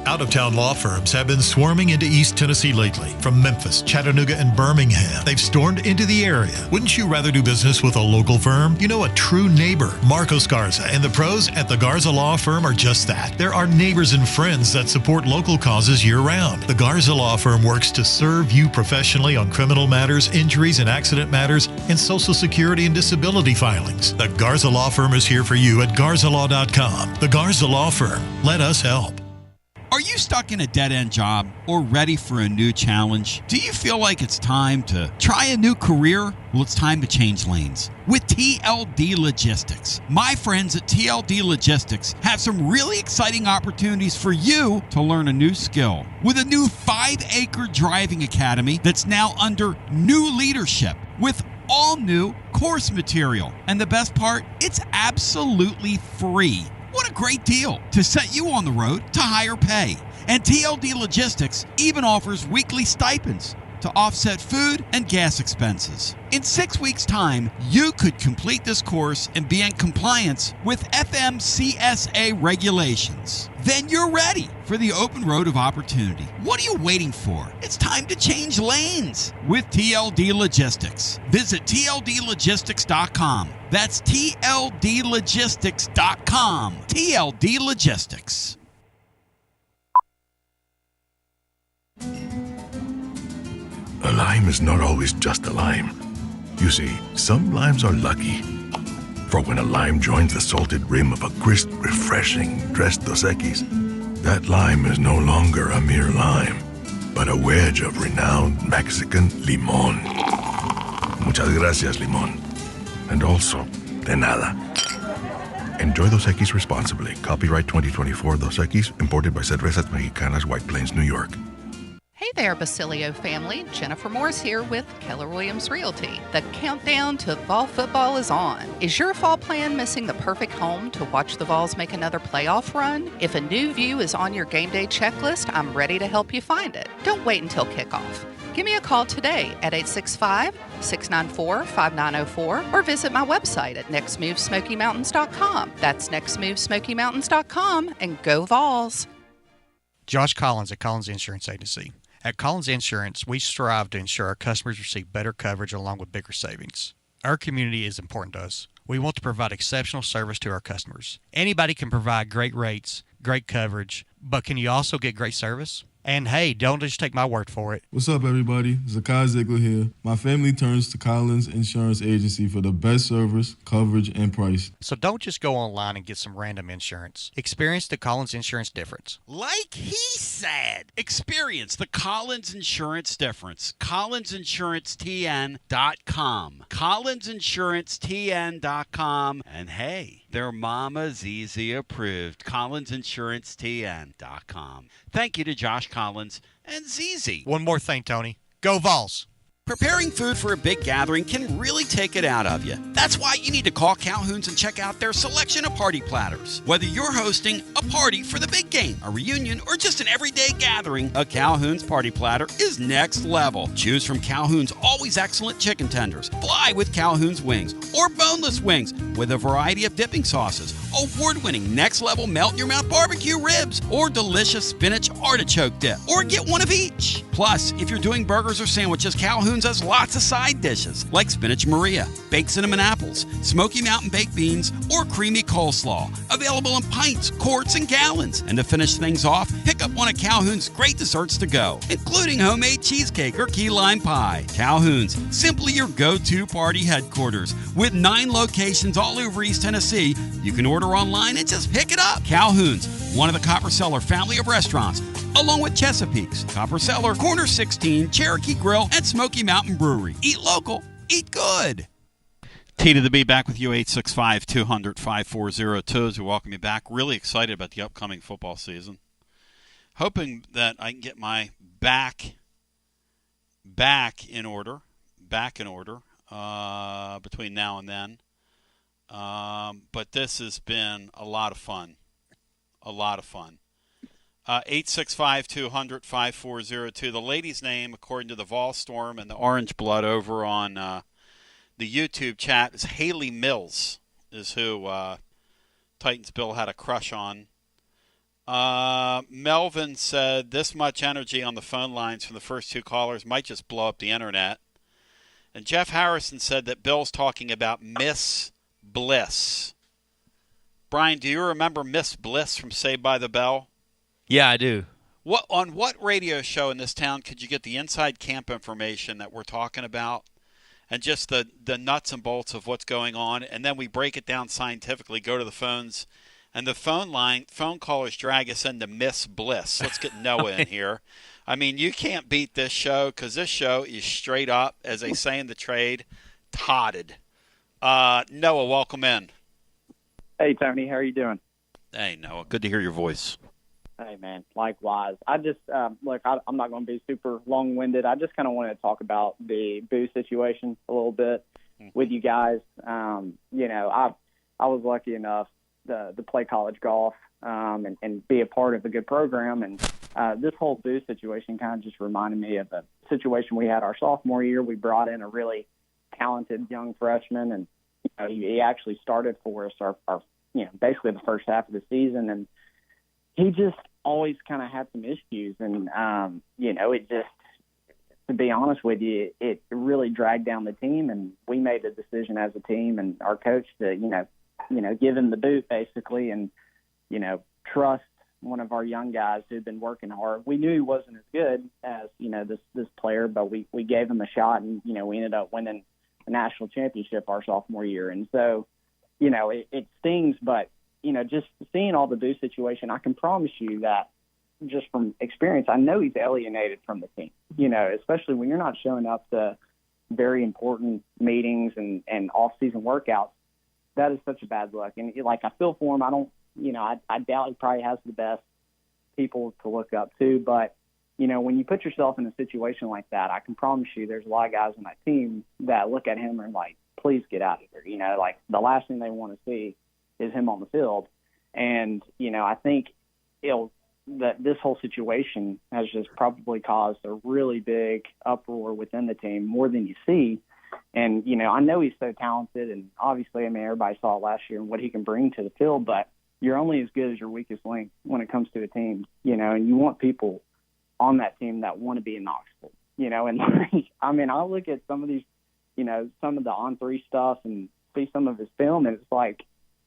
Out-of-town law firms have been swarming into East Tennessee lately. From Memphis, Chattanooga, and Birmingham, they've stormed into the area. Wouldn't you rather do business with a local firm? You know, a true neighbor. Marcos Garza and the pros at the Garza Law Firm are just that. There are neighbors and friends that support local causes year-round. The Garza Law Firm works to serve you professionally on criminal matters, injuries and accident matters, and Social Security and disability filings. The Garza Law Firm is here for you at garzalaw.com. The Garza Law Firm. Let us help. Are you stuck in a dead-end job or ready for a new challenge? Do you feel like it's time to try a new career? Well, it's time to change lanes with TLD Logistics. My friends at TLD Logistics have some really exciting opportunities for you to learn a new skill. With a new 5-acre driving academy that's now under new leadership with all new course material. And the best part, it's absolutely free. What a great deal to set you on the road to higher pay. And TLD Logistics even offers weekly stipends to offset food and gas expenses. In 6 weeks' time, you could complete this course and be in compliance with FMCSA regulations. Then you're ready for the open road of opportunity. What are you waiting for? It's time to change lanes with TLD Logistics. Visit tldlogistics.com. That's tldlogistics.com. TLD Logistics. A lime is not always just a lime. You see, some limes are lucky. For when a lime joins the salted rim of a crisp, refreshing Tres Dos Equis, that lime is no longer a mere lime, but a wedge of renowned Mexican limón. Muchas gracias, limón. And also, de nada. Enjoy Dos Equis responsibly. Copyright 2024 Dos Equis, imported by Cervezas Mexicanas, White Plains, New York. Hey there, Basilio family. Jennifer Morse here with Keller Williams Realty. The countdown to fall football is on. Is your fall plan missing the perfect home to watch the Vols make another playoff run? If a new view is on your game day checklist, I'm ready to help you find it. Don't wait until kickoff. Give me a call today at 865-694-5904 or visit my website at nextmovesmokymountains.com. That's nextmovesmokymountains.com, and go Vols. Josh Collins at Collins Insurance Agency. At Collins Insurance, we strive to ensure our customers receive better coverage along with bigger savings. Our community is important to us. We want to provide exceptional service to our customers. Anybody can provide great rates, great coverage, but can you also get great service? And hey, don't just take my word for it. What's up, everybody? Zakai Ziegler here. My family turns to Collins Insurance Agency for the best service, coverage, and price. So don't just go online and get some random insurance. Experience the Collins Insurance difference. Like he said, experience the Collins Insurance difference. CollinsInsuranceTN.com. CollinsInsuranceTN.com. And hey, their Mama ZZ approved. CollinsInsuranceTN.com. Thank you to Josh Collins and ZZ. One more thing, Tony. Go Vols! Preparing food for a big gathering can really take it out of you. That's why you need to call Calhoun's and check out their selection of party platters. Whether you're hosting a party for the big game, a reunion, or just an everyday gathering, a Calhoun's party platter is next level. Choose from Calhoun's always excellent chicken tenders, fly with Calhoun's wings, or boneless wings with a variety of dipping sauces, award-winning next-level melt-in-your-mouth barbecue ribs, or delicious spinach artichoke dip, or get one of each. Plus, if you're doing burgers or sandwiches, Calhoun's has lots of side dishes like spinach Maria, baked cinnamon apples, Smoky Mountain baked beans, or creamy coleslaw. Available in pints, quarts, and gallons. And to finish things off, pick up one of Calhoun's great desserts to go, including homemade cheesecake or key lime pie. Calhoun's, simply your go-to party headquarters. With 9 locations all over East Tennessee, you can order online and just pick it up. Calhoun's, one of the Copper Cellar family of restaurants, along with Chesapeake's, Copper Cellar, Corner 16, Cherokee Grill, and Smoky Mountain Brewery. Eat local, eat good. T to the B back with you, 865-200-5402 as we welcome you back. Really excited about the upcoming football season. Hoping that I can get my back in order between now and then. But this has been a lot of fun. 865-200-5402. The lady's name, according to the Vol Storm and the Orange Blood over on the YouTube chat, is Haley Mills, is who Titans Bill had a crush on. Melvin said, this much energy on the phone lines from the first 2 callers might just blow up the internet. And Jeff Harrison said that Bill's talking about Miss Bliss. Brian, do you remember Miss Bliss from Saved by the Bell? Yeah, I do. On what radio show in this town could you get the inside camp information that we're talking about and just the nuts and bolts of what's going on, and then we break it down scientifically, go to the phones, and the phone callers drag us into Miss Bliss. Let's get Noah in here. I mean, you can't beat this show because this show is straight up, as they say in the trade, totted. Noah, welcome in. Hey, Tony. How are you doing? Hey, Noah. Good to hear your voice. Hey, man. Likewise. I just, look, I'm not going to be super long-winded. I just kind of wanted to talk about the boo situation a little bit with you guys. I was lucky enough to play college golf and be a part of a good program. And this whole boo situation kind of just reminded me of a situation we had our sophomore year. We brought in a really talented young freshman, and he actually started for us our basically the first half of the season, and he just always kind of had some issues, and it just, to be honest with you, it really dragged down the team, and we made the decision as a team and our coach to give him the boot basically, and trust one of our young guys who'd been working hard. We knew he wasn't as good as this player, but we gave him a shot, and we ended up winning a national championship our sophomore year. And so, it stings, but, just seeing all the boo situation, I can promise you that just from experience, I know he's alienated from the team, especially when you're not showing up to very important meetings and off-season workouts. That is such a bad look. And, I feel for him. I don't, I doubt he probably has the best people to look up to, but when you put yourself in a situation like that, I can promise you there's a lot of guys on that team that look at him and are like, please get out of here. The last thing they want to see is him on the field. And, I think that this whole situation has just probably caused a really big uproar within the team, more than you see. And, I know he's so talented, and obviously, everybody saw it last year and what he can bring to the field, but you're only as good as your weakest link when it comes to a team, and you want people on that team that want to be in Knoxville, and I look at some of these, some of the on-3 stuff and see some of his film, and it's like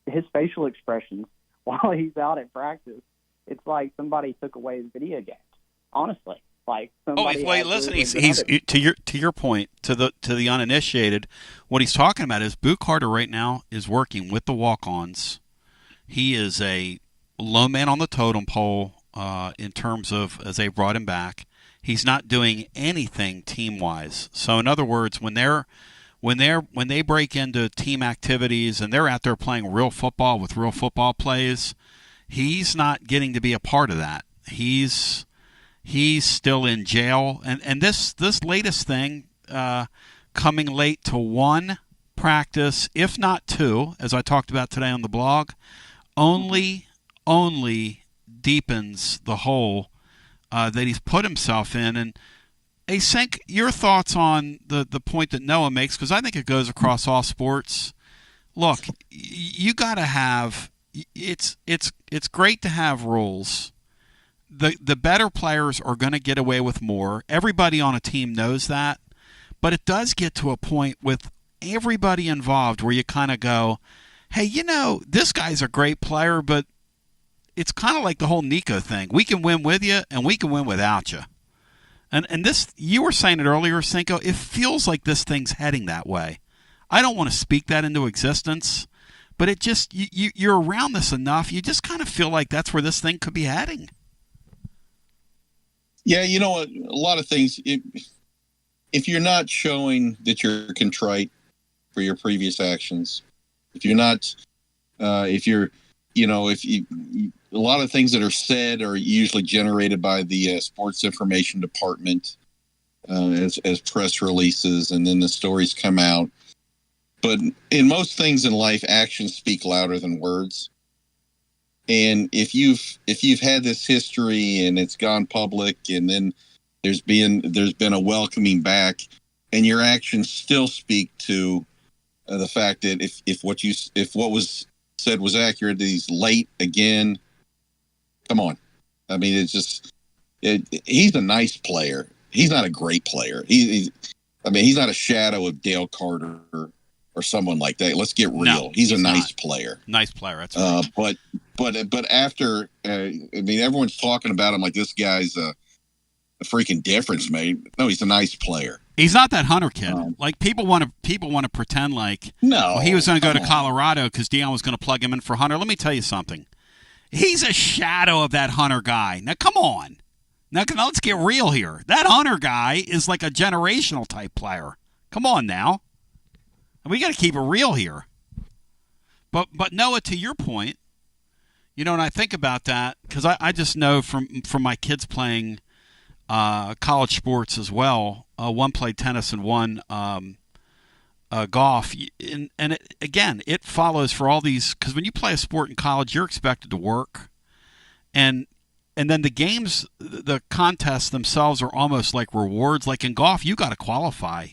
his facial expressions while he's out at practice, it's like somebody took away his video games, honestly. Listen, he's to your point, to the uninitiated, what he's talking about is Boo Carter right now is working with the walk-ons. He is a low man on the totem pole in terms of, as they brought him back. He's not doing anything team-wise. So in other words, when they break into team activities and they're out there playing real football with real football plays, he's not getting to be a part of that. He's still in jail. And this latest thing, coming late to one practice, if not two, as I talked about today on the blog, only deepens the hole that he's put himself in. And hey, Sink, your thoughts on the point that Noah makes, because I think it goes across all sports. Look, you got to have it's great to have rules the better players are going to get away with more. Everybody on a team knows that. But it does get to a point with everybody involved where you kind of go, hey, this guy's a great player, but it's kind of like the whole Nico thing. We can win with you, and we can win without you. And this, you were saying it earlier, Cinco, it feels like this thing's heading that way. I don't want to speak that into existence, but it just, you're around this enough, you just kind of feel like that's where this thing could be heading. Yeah, a lot of things, if you're not showing that you're contrite for your previous actions, if you're not, if a lot of things that are said are usually generated by the sports information department as press releases, and then the stories come out. But in most things in life, actions speak louder than words. And if you've had this history and it's gone public, and then there's been a welcoming back, and your actions still speak to the fact that if what was said was accurate, that he's late again. Come on. I mean, it's just he's a nice player. He's not a great player. He's not a shadow of Dale Carter or someone like that. Let's get real. No, he's a nice player. Nice player. That's right. But after, everyone's talking about him like this guy's a freaking difference, mate. No, he's a nice player. He's not that Hunter kid. Like people want to pretend like he was going to go to Colorado because Deion was going to plug him in for Hunter. Let me tell you something. He's a shadow of that Hunter guy. Now come on. Now let's get real here. That Hunter guy is like a generational type player. Come on now. We got to keep it real here. But Noah, to your point, and I think about that because I just know from my kids playing college sports as well. One played tennis and one golf. And it follows for all these, because when you play a sport in college, you're expected to work. And then the games, the contests themselves are almost like rewards. Like in golf, you got to qualify,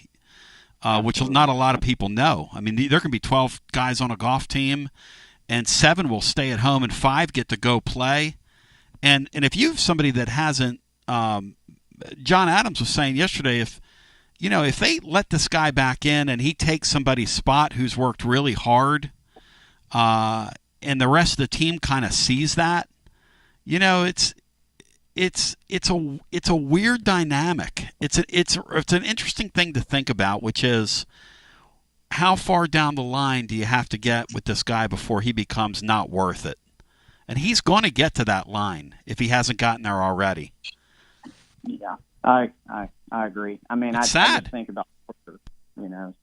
which not a lot of people know. I mean, there can be 12 guys on a golf team, and 7 will stay at home, and 5 get to go play. And if you have somebody that hasn't, John Adams was saying yesterday, if they let this guy back in and he takes somebody's spot who's worked really hard, and the rest of the team kind of sees that, it's a weird dynamic. It's an interesting thing to think about, which is how far down the line do you have to get with this guy before he becomes not worth it? And he's going to get to that line if he hasn't gotten there already. Yeah, I agree. I mean, I just think about culture,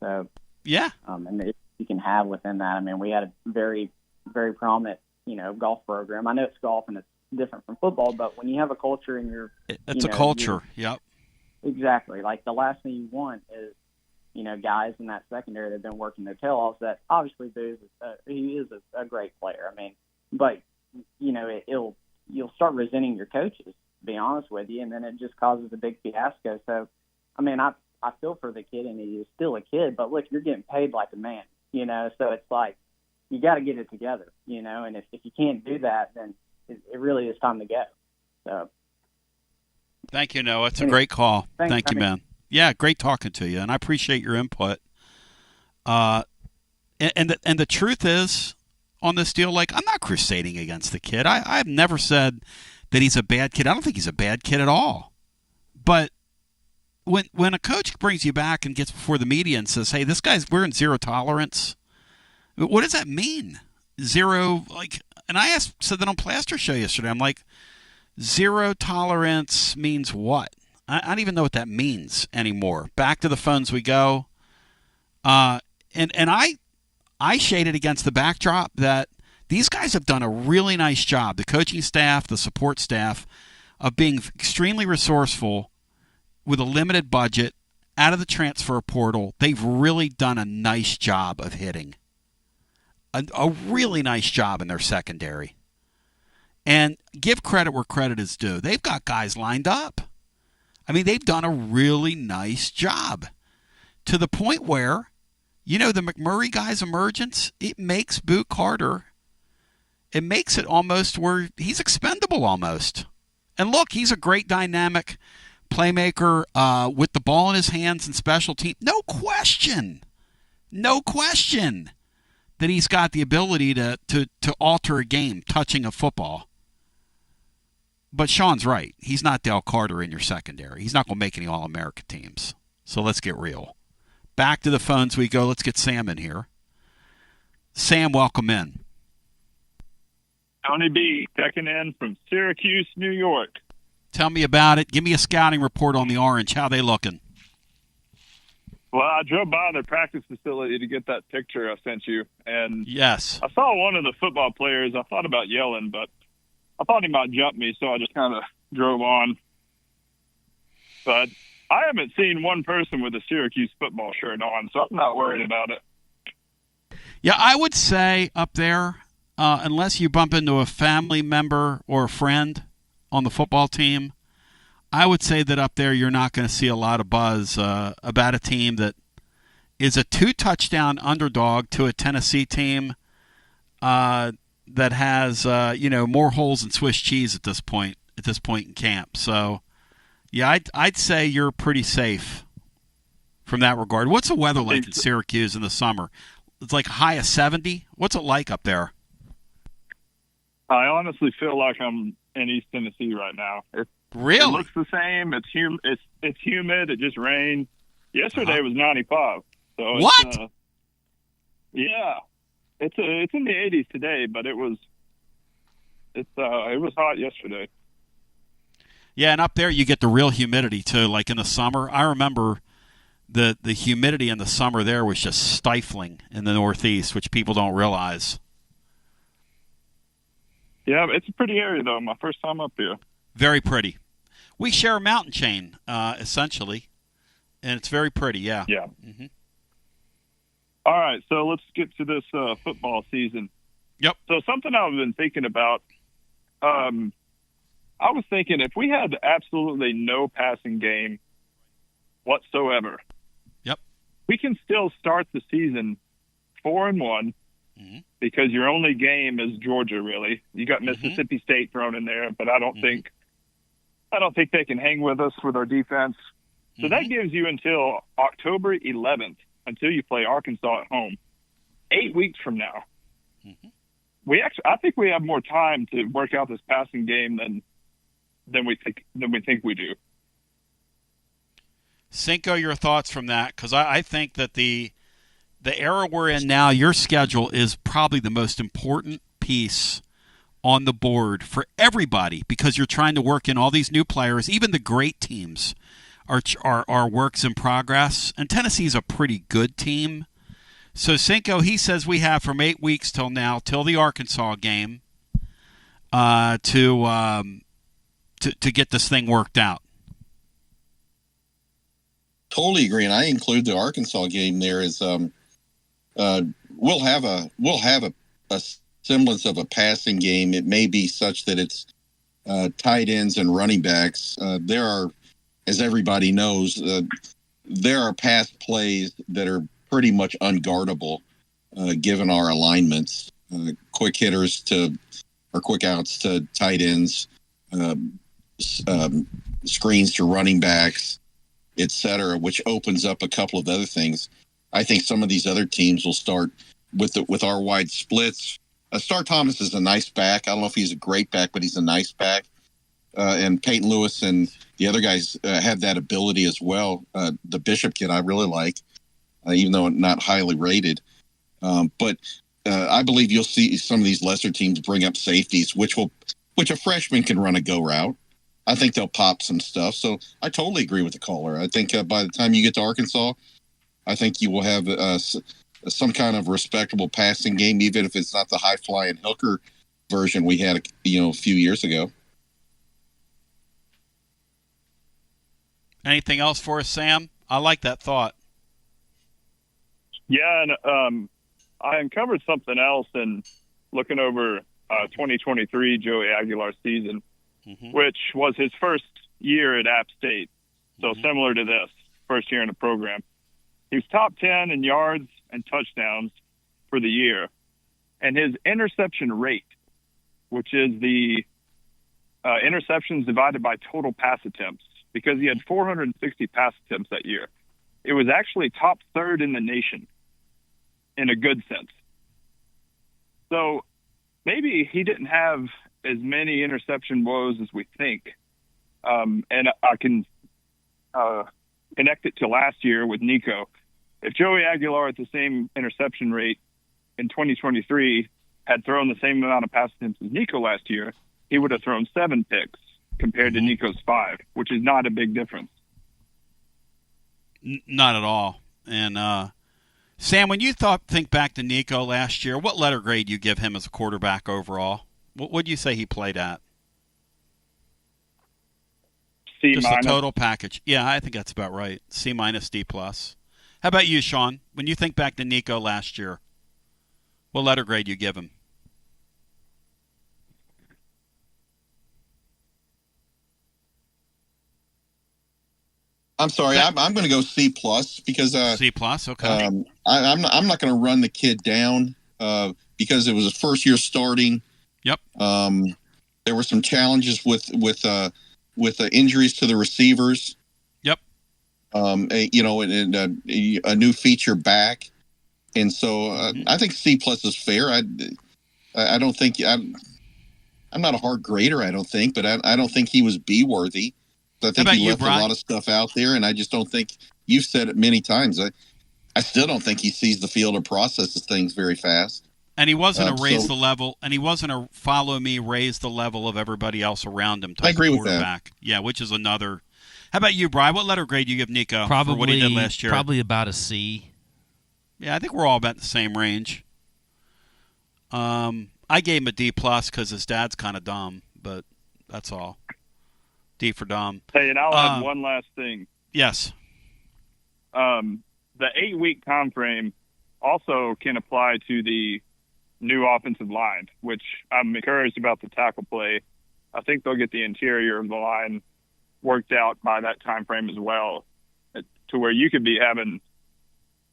so yeah. And if you can have within that. I mean, we had a very, very prominent, golf program. I know it's golf and it's different from football, but when you have a culture and it's a culture. Yep. Exactly. Like the last thing you want is, guys in that secondary that have been working their tail off. That obviously Booz he is a great player. I mean, but you'll start resenting your coaches, to be honest with you, and then it just causes a big fiasco. So, I mean, I feel for the kid, and he is still a kid, but look, you're getting paid like a man, so it's like you got to get it together, and if you can't do that, then it really is time to go. So, thank you, Noah. It's a great call. Thank you, man. Yeah, great talking to you, and I appreciate your input. And the truth is, on this deal, like, I'm not crusading against the kid. I've never said that he's a bad kid. I don't think he's a bad kid at all. But when a coach brings you back and gets before the media and says, hey, we're in zero tolerance, what does that mean? Zero, like, and I said that on Plaster Show yesterday. I'm like, zero tolerance means what? I don't even know what that means anymore. Back to the phones we go. And I shaded against the backdrop that these guys have done a really nice job, the coaching staff, the support staff, of being extremely resourceful with a limited budget out of the transfer portal. They've really done a nice job of hitting. A really nice job in their secondary. And give credit where credit is due. They've got guys lined up. I mean, they've done a really nice job to the point where, the McMurray guy's emergence, it makes Boot Carter, it makes it almost where he's expendable almost. And look, he's a great dynamic playmaker with the ball in his hands and special team. No question that he's got the ability to alter a game touching a football. But Sean's right. He's not Dale Carter in your secondary. He's not going to make any All-American teams. So let's get real. Back to the phones we go. Let's get Sam in here. Sam, welcome in. Tony B, checking in from Syracuse, New York. Tell me about it. Give me a scouting report on the Orange. How they looking? Well, I drove by their practice facility to get that picture I sent you. And yes, I saw one of the football players. I thought about yelling, but I thought he might jump me, so I just kind of drove on. But I haven't seen one person with a Syracuse football shirt on, so I'm not worried about it. Yeah, I would say up there, unless you bump into a family member or a friend on the football team, I would say that up there you're not going to see a lot of buzz about a team that is a 2-touchdown underdog to a Tennessee team that has more holes than Swiss cheese at this point in camp. So, yeah, I'd say you're pretty safe from that regard. What's the weather like in Syracuse in the summer? It's like a high of 70. What's it like up there? I honestly feel like I'm in East Tennessee right now. Really? It looks the same. It's humid. It just rained. Yesterday was 95. So what? Yeah, it's in the 80s today, but it was hot yesterday. Yeah, and up there you get the real humidity too. Like in the summer, I remember the humidity in the summer there was just stifling in the Northeast, which people don't realize. Yeah, it's a pretty area though. My first time up here. Very pretty. We share a mountain chain, essentially, and it's very pretty. Yeah. Yeah. Mm-hmm. All right, so let's get to this football season. Yep. So something I've been thinking about. I was thinking if we had absolutely no passing game whatsoever, yep, we can still start the season 4-1 because your only game is Georgia. Really, you got Mississippi State thrown in there, but I don't think they can hang with us with our defense. So that gives you until October 11th until you play Arkansas at home. 8 weeks from now. I think we have more time to work out this passing game than we think we do. Cinco, your thoughts from that? Because I think that the era we're in now, your schedule is probably the most important piece on the board for everybody because you're trying to work in all these new players. Even the great teams are works in progress, and Tennessee's a pretty good team. So Cinco, he says we have from 8 weeks till now, till the Arkansas game, to get this thing worked out. Totally agree, and I include the Arkansas game there as we'll have a semblance of a passing game. It may be such that it's tight ends and running backs. There are, as everybody knows, there are pass plays that are pretty much unguardable given our alignments. Quick hitters or quick outs to tight ends, screens to running backs, etc., which opens up a couple of other things. I think some of these other teams will start with our wide splits. Star Thomas is a nice back. I don't know if he's a great back, but he's a nice back. And Peyton Lewis and the other guys have that ability as well. The Bishop kid I really like, even though not highly rated. But I believe you'll see some of these lesser teams bring up safeties, which a freshman can run a go route. I think they'll pop some stuff. So I totally agree with the caller. I think by the time you get to Arkansas, I think you will have some kind of respectable passing game, even if it's not the high-flying hooker version we had a few years ago. Anything else for us, Sam? I like that thought. Yeah, and I uncovered something else in looking over 2023 Joey Aguilar's season, which was his first year at App State. So similar to this, first year in the program. He was top 10 in yards and touchdowns for the year. And his interception rate, which is the interceptions divided by total pass attempts, because he had 460 pass attempts that year. It was actually top third in the nation in a good sense. So maybe he didn't have as many interception woes as we think. And I can connect it to last year with Nico. If Joey Aguilar at the same interception rate in 2023 had thrown the same amount of pass attempts as Nico last year, he would have thrown 7 picks compared to Nico's 5, which is not a big difference. Not at all. And Sam, when you think back to Nico last year, what letter grade you give him as a quarterback overall? What would you say he played at? C-. Just the total package. Yeah, I think that's about right. C-, D+. How about you, Sean? When you think back to Nico last year, what letter grade you give him? I'm sorry. I'm going to go C+ because C+. Okay. I'm not going to run the kid down because it was his first year starting. Yep. There were some challenges with injuries to the receivers. Yep. And a new feature back, and so I think C+ is fair. I don't think I'm not a hard grader. I don't think, but I don't think he was B worthy. I think he left a lot of stuff out there, and I just don't think, you've said it many times, I still don't think he sees the field or processes things very fast. And he wasn't a raise the level, and he wasn't a follow me, raise the level of everybody else around him type I agree of with quarterback. Yeah, which is another. How about you, Brian? What letter grade do you give Nico Probably, for what he did last year? Probably about a C. Yeah, I think we're all about the same range. I gave him a D+ because his dad's kind of dumb, but that's all. D for dumb. Hey, and I'll add one last thing. Yes. The 8-week time frame also can apply to the new offensive line, which I'm encouraged about the tackle play. I think they'll get the interior of the line worked out by that time frame as well, to where you could be having.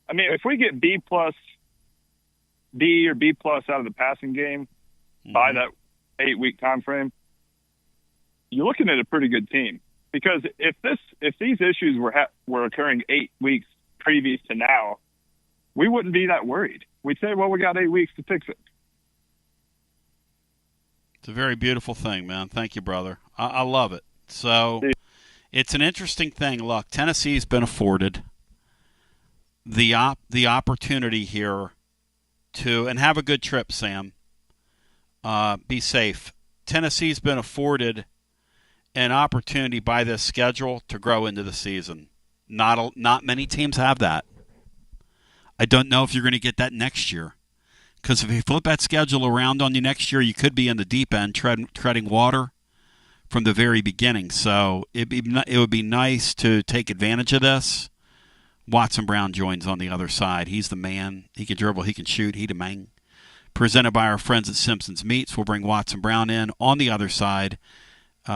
I mean, if we get B or B+ out of the passing game by that 8-week time frame, you're looking at a pretty good team. Because if these issues were occurring 8 weeks previous to now, we wouldn't be that worried. We'd say, well, we got 8 weeks to fix it. It's a very beautiful thing, man. Thank you, brother. I love it. So it's an interesting thing. Look, Tennessee's been afforded the opportunity here to, and have a good trip, Sam. Be safe. Tennessee's been afforded an opportunity by this schedule to grow into the season. Not many teams have that. I don't know if you're going to get that next year, because if you flip that schedule around on you next year, you could be in the deep end treading water from the very beginning. So it would be nice to take advantage of this. Watson Brown joins on the other side. He's the man. He can dribble. He can shoot. He the man. Presented by our friends at Simpson's Meats. We'll bring Watson Brown in on the other side.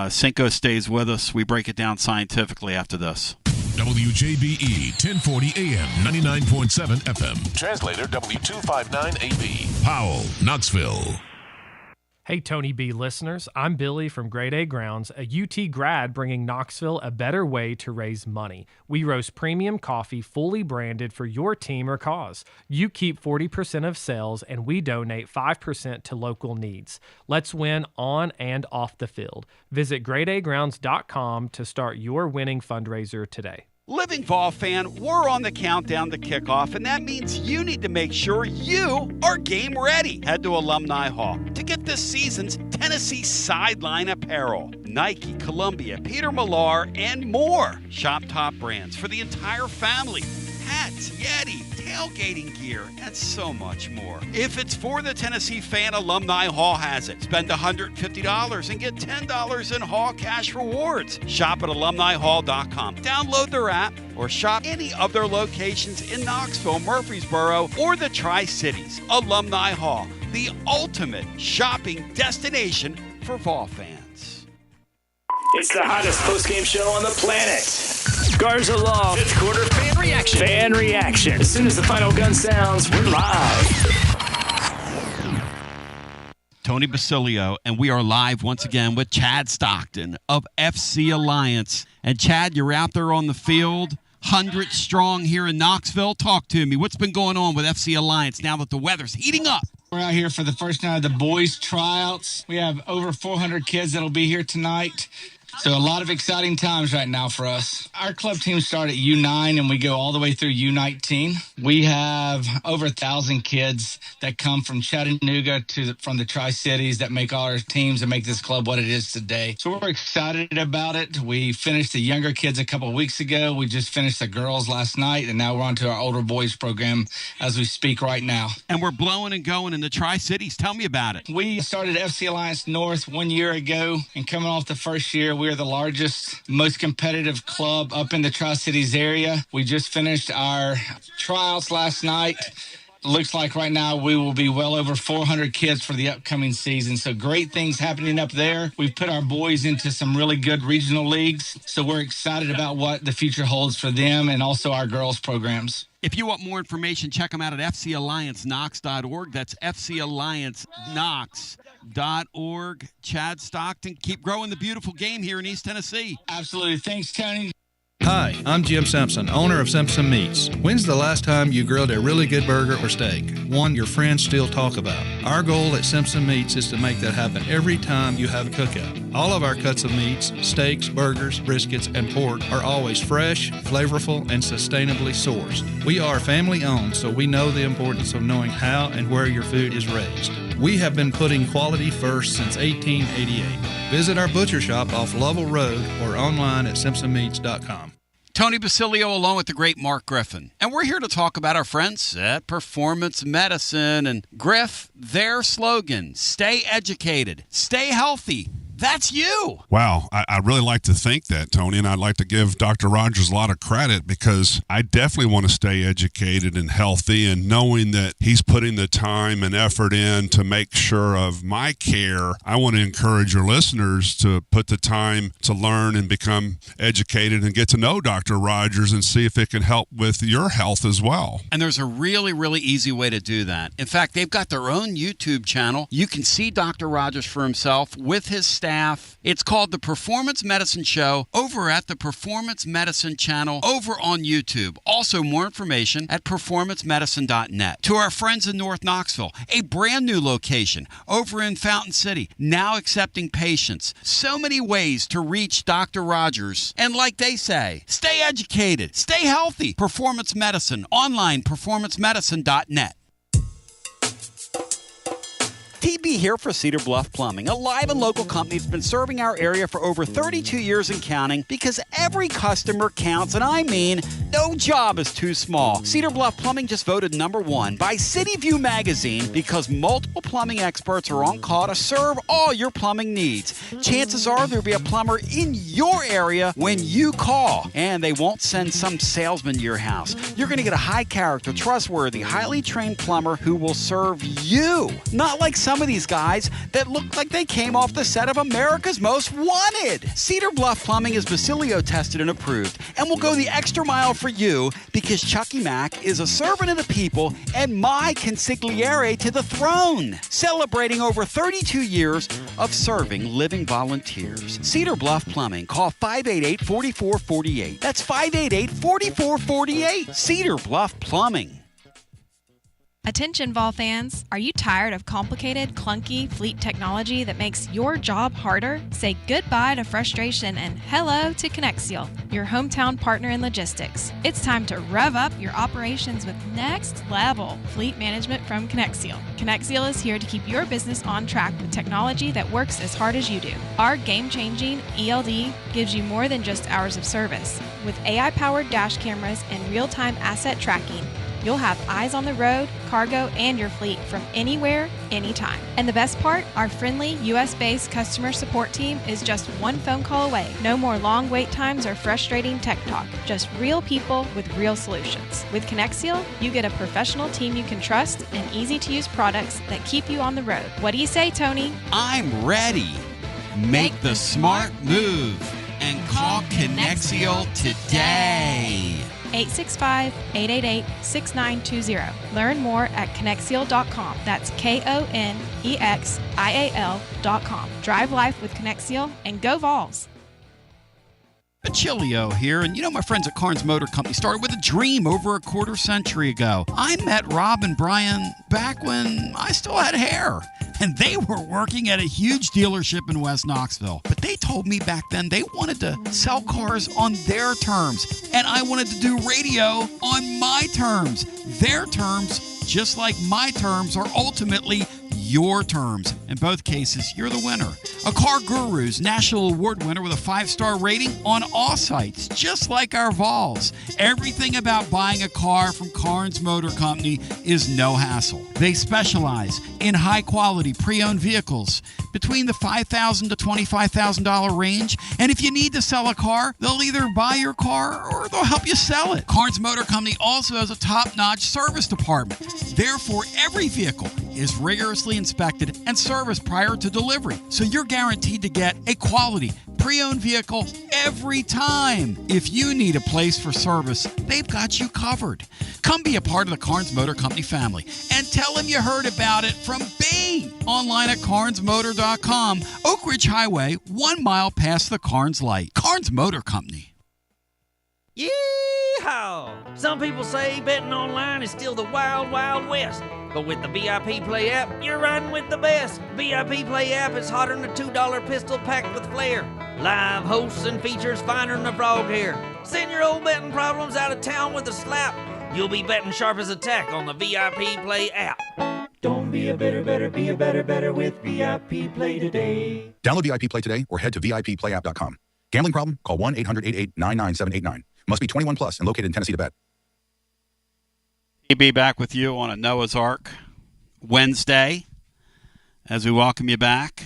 Cinco stays with us. We break it down scientifically after this. WJBE 1040 AM 99.7 FM. Translator W259AB. Powell, Knoxville. Hey, Tony B listeners, I'm Billy from Grade A Grounds, a UT grad bringing Knoxville a better way to raise money. We roast premium coffee fully branded for your team or cause. You keep 40% of sales, and we donate 5% to local needs. Let's win on and off the field. Visit gradeagrounds.com to start your winning fundraiser today. Living Vol fan, we're on the countdown to kickoff, and that means you need to make sure you are game ready. Head to Alumni Hall to get this season's Tennessee sideline apparel. Nike, Columbia, Peter Millar, and more. Shop top brands for the entire family. Hats, Yeti, tailgating gear, and so much more. If it's for the Tennessee fan, Alumni Hall has it. Spend $150 and get $10 in Hall cash rewards. Shop at alumnihall.com. Download their app or shop any of their locations in Knoxville, Murfreesboro, or the Tri-Cities. Alumni Hall, the ultimate shopping destination for Vol fans. It's the hottest post-game show on the planet. Garza Law. Fifth quarter fan reaction. Fan reaction. As soon as the final gun sounds, we're live. Tony Basilio, and we are live once again with Chad Stockton of FC Alliance. And Chad, you're out there on the field, 100 strong here in Knoxville. Talk to me. What's been going on with FC Alliance now that the weather's heating up? We're out here for the first night of the boys' tryouts. We have over 400 kids that'll be here tonight. So a lot of exciting times right now for us. Our club team started at U9 and we go all the way through U19. We have over 1,000 kids that come from Chattanooga from the Tri-Cities that make all our teams and make this club what it is today. So we're excited about it. We finished the younger kids a couple of weeks ago. We just finished the girls last night, and now we're on to our older boys program as we speak right now. And we're blowing and going in the Tri-Cities. Tell me about it. We started FC Alliance North 1 year ago, and coming off the first year, we are the largest, most competitive club up in the Tri-Cities area. We just finished our tryouts last night. Looks like right now we will be well over 400 kids for the upcoming season. So great things happening up there. We've put our boys into some really good regional leagues. So we're excited about what the future holds for them and also our girls programs. If you want more information, check them out at fcallianceknox.org. That's fcallianceknox.org. Chad Stockton, keep growing the beautiful game here in East Tennessee. Absolutely. Thanks, Tony. Hi, I'm Jim Simpson, owner of Simpson Meats. When's the last time you grilled a really good burger or steak? One your friends still talk about. Our goal at Simpson Meats is to make that happen every time you have a cookout. All of our cuts of meats, steaks, burgers, briskets, and pork are always fresh, flavorful, and sustainably sourced. We are family owned, so we know the importance of knowing how and where your food is raised. We have been putting quality first since 1888. Visit our butcher shop off Lovell Road or online at simpsonmeats.com. Tony Basilio along with the great Mark Griffin. And we're here to talk about our friends at Performance Medicine. And Griff, their slogan, stay educated, stay healthy. That's you. Wow. I really like to think that, Tony, and I'd like to give Dr. Rogers a lot of credit because I definitely want to stay educated and healthy, and knowing that he's putting the time and effort in to make sure of my care. I want to encourage your listeners to put the time to learn and become educated and get to know Dr. Rogers and see if it can help with your health as well. And there's a really, really easy way to do that. In fact, they've got their own YouTube channel. You can see Dr. Rogers for himself with his staff. It's called The Performance Medicine Show over at the Performance Medicine channel over on YouTube. Also, more information at performancemedicine.net. To our friends in North Knoxville, a brand new location over in Fountain City, now accepting patients. So many ways to reach Dr. Rogers. And like they say, stay educated, stay healthy. Performance Medicine, online, performancemedicine.net. TB here for Cedar Bluff Plumbing, a live and local company that's been serving our area for over 32 years and counting because every customer counts, and I mean no job is too small. Cedar Bluff Plumbing just voted #1 by City View magazine because multiple plumbing experts are on call to serve all your plumbing needs. Chances are there'll be a plumber in your area when you call, and they won't send some salesman to your house. You're going to get a high character, trustworthy, highly trained plumber who will serve you. Not like some of these guys that look like they came off the set of America's Most Wanted. Cedar Bluff Plumbing is Basilio tested and approved and will go the extra mile for you because Chucky Mack is a servant of the people and my consigliere to the throne, celebrating over 32 years of serving living volunteers. Cedar Bluff Plumbing. Call 588-4448. That's 588-4448. Cedar Bluff Plumbing. Attention Vol fans, are you tired of complicated, clunky fleet technology that makes your job harder? Say goodbye to frustration and hello to Connexial, your hometown partner in logistics. It's time to rev up your operations with next level fleet management from Connexial. Connexial is here to keep your business on track with technology that works as hard as you do. Our game-changing ELD gives you more than just hours of service. With AI-powered dash cameras and real-time asset tracking, you'll have eyes on the road, cargo, and your fleet from anywhere, anytime. And the best part, our friendly US-based customer support team is just one phone call away. No more long wait times or frustrating tech talk. Just real people with real solutions. With Connexial, you get a professional team you can trust and easy-to-use products that keep you on the road. What do you say, Tony? I'm ready. Make the smart move and call Connexial today. 865-888-6920. Learn more at ConnectSeal.com. That's KONEXIAL.com. Drive life with ConnectSeal and go Vols. Basilio here, and my friends at Carnes Motor Company started with a dream over a quarter century ago. I met Rob and Brian back when I still had hair, and they were working at a huge dealership in West Knoxville. But they told me back then they wanted to sell cars on their terms, and I wanted to do radio on my terms. Their terms, just like my terms, are ultimately your terms. In both cases, you're the winner. A Car Guru's National Award winner with a 5-star rating on all sites, just like our Vols. Everything about buying a car from Carnes Motor Company is no hassle. They specialize in high-quality pre-owned vehicles between the $5,000 to $25,000 range. And if you need to sell a car, they'll either buy your car or they'll help you sell it. Carnes Motor Company also has a top-notch service department. Therefore, every vehicle is rigorously inspected and serviced prior to delivery. So you're guaranteed to get a quality pre-owned vehicle every time. If you need a place for service, they've got you covered. Come be a part of the Carnes Motor Company family and tell them you heard about it from me. Online at carnesmotor.com, Oak Ridge Highway, 1 mile past the Carnes light. Carnes Motor Company. Yeehaw! Some people say betting online is still the wild, wild west. But with the VIP Play app, you're riding with the best. VIP Play app is hotter than a $2 pistol packed with flair. Live hosts and features finer than a frog hair. Send your old betting problems out of town with a slap. You'll be betting sharp as a tack on the VIP Play app. Don't be a better, be a better with VIP Play today. Download VIP Play today or head to VIPPlayApp.com. Gambling problem? Call 1-800-88-99789. Must be 21 plus and located in Tennessee to bet. Be back with you on a Noah's Ark Wednesday as we welcome you back.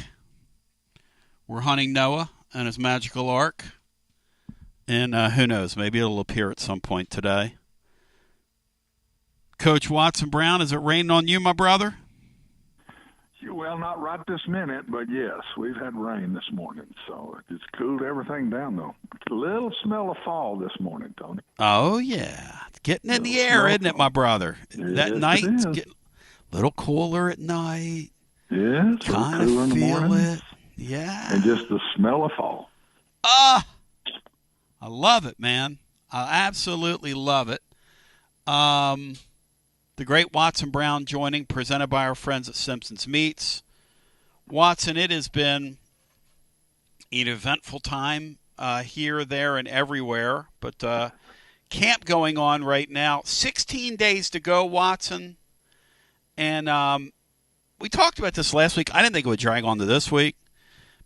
We're hunting Noah and his magical ark, and who knows, maybe it'll appear at some point today. Coach Watson Brown, is it raining on you, my brother? Well, not right this minute, but yes, we've had rain this morning, so it's cooled everything down, though. A little smell of fall this morning, Tony. Oh, yeah. It's getting in the air, isn't it, my brother? That night, it's getting a little cooler at night. Yeah, it's kind of feel it. Yeah. And just the smell of fall. I love it, man. I absolutely love it. The great Watson Brown joining, presented by our friends at Simpson's Meats. Watson, it has been an eventful time here, there, and everywhere. But camp going on right now. 16 days to go, Watson. And we talked about this last week. I didn't think it would drag on to this week.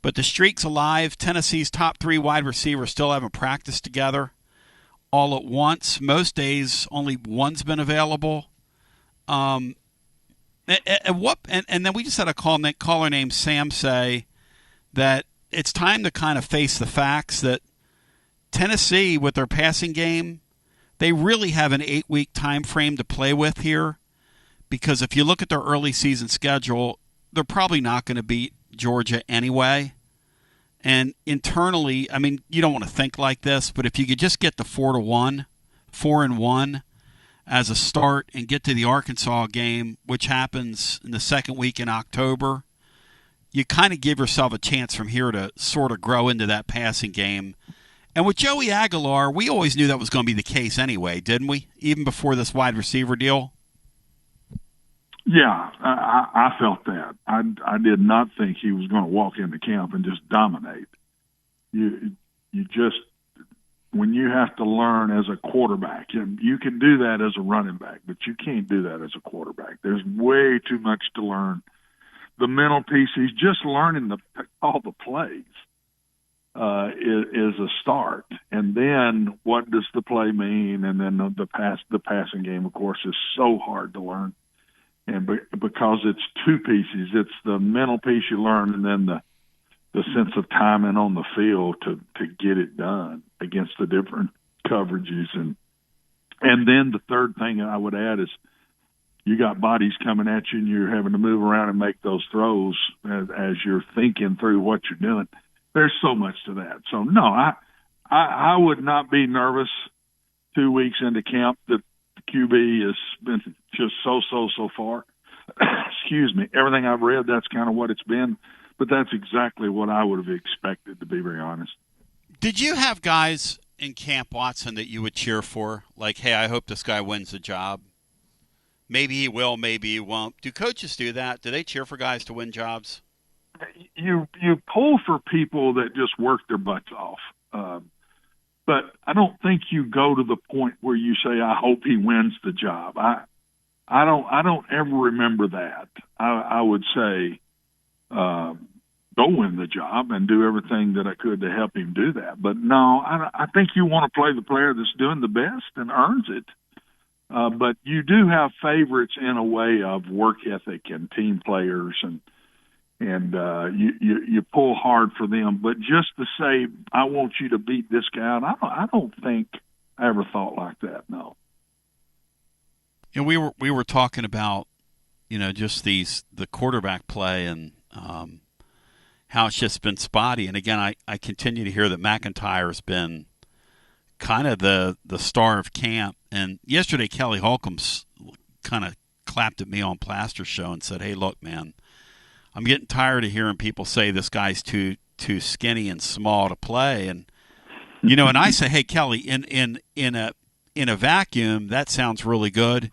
But the streak's alive. Tennessee's top 3 wide receivers still haven't practiced together all at once. Most days, only one's been available. And then we just had a caller named Sam say that it's time to kind of face the facts that Tennessee, with their passing game, they really have an 8-week time frame to play with here, because if you look at their early season schedule, they're probably not going to beat Georgia anyway. And internally, I mean, you don't want to think like this, but if you could just get the 4-1 as a start and get to the Arkansas game, which happens in the second week in October, you kind of give yourself a chance from here to sort of grow into that passing game. And with Joey Aguilar, we always knew that was going to be the case anyway, didn't we? Even before this wide receiver deal? Yeah, I felt that. I did not think he was going to walk into camp and just dominate. You just, when you have to learn as a quarterback, you can do that as a running back, but you can't do that as a quarterback. There's way too much to learn. The mental piece, he's just learning all the plays is a start. And then what does the play mean? And then the passing game, of course, is so hard to learn. And because it's two pieces, it's the mental piece you learn, and then the sense of timing on the field to get it done against the different coverages. And then the third thing I would add is you got bodies coming at you, and you're having to move around and make those throws as you're thinking through what you're doing. There's so much to that. So, no, I would not be nervous 2 weeks into camp that the QB has been just so far. Excuse me. Everything I've read, that's kind of what it's been. But that's exactly what I would have expected, to be very honest. Did you have guys in Camp Watson that you would cheer for? Like, hey, I hope this guy wins the job. Maybe he will, maybe he won't. Do coaches do that? Do they cheer for guys to win jobs? You pull for people that just work their butts off. But I don't think you go to the point where you say, I hope he wins the job. I don't ever remember that. I would say, go win the job and do everything that I could to help him do that. But no, I think you want to play the player that's doing the best and earns it. But you do have favorites in a way of work ethic and team players, and you pull hard for them. But just to say, I want you to beat this guy out, I don't think I ever thought like that. No. You know, we were talking about, you know, just the quarterback play and how it's just been spotty. And again, I continue to hear that McIntyre has been kind of the star of camp. And yesterday, Kelly Holcomb's kind of clapped at me on Plaster Show and said, "Hey, look, man, I'm getting tired of hearing people say this guy's too skinny and small to play." And you know, and I say, "Hey, Kelly, in a vacuum, that sounds really good."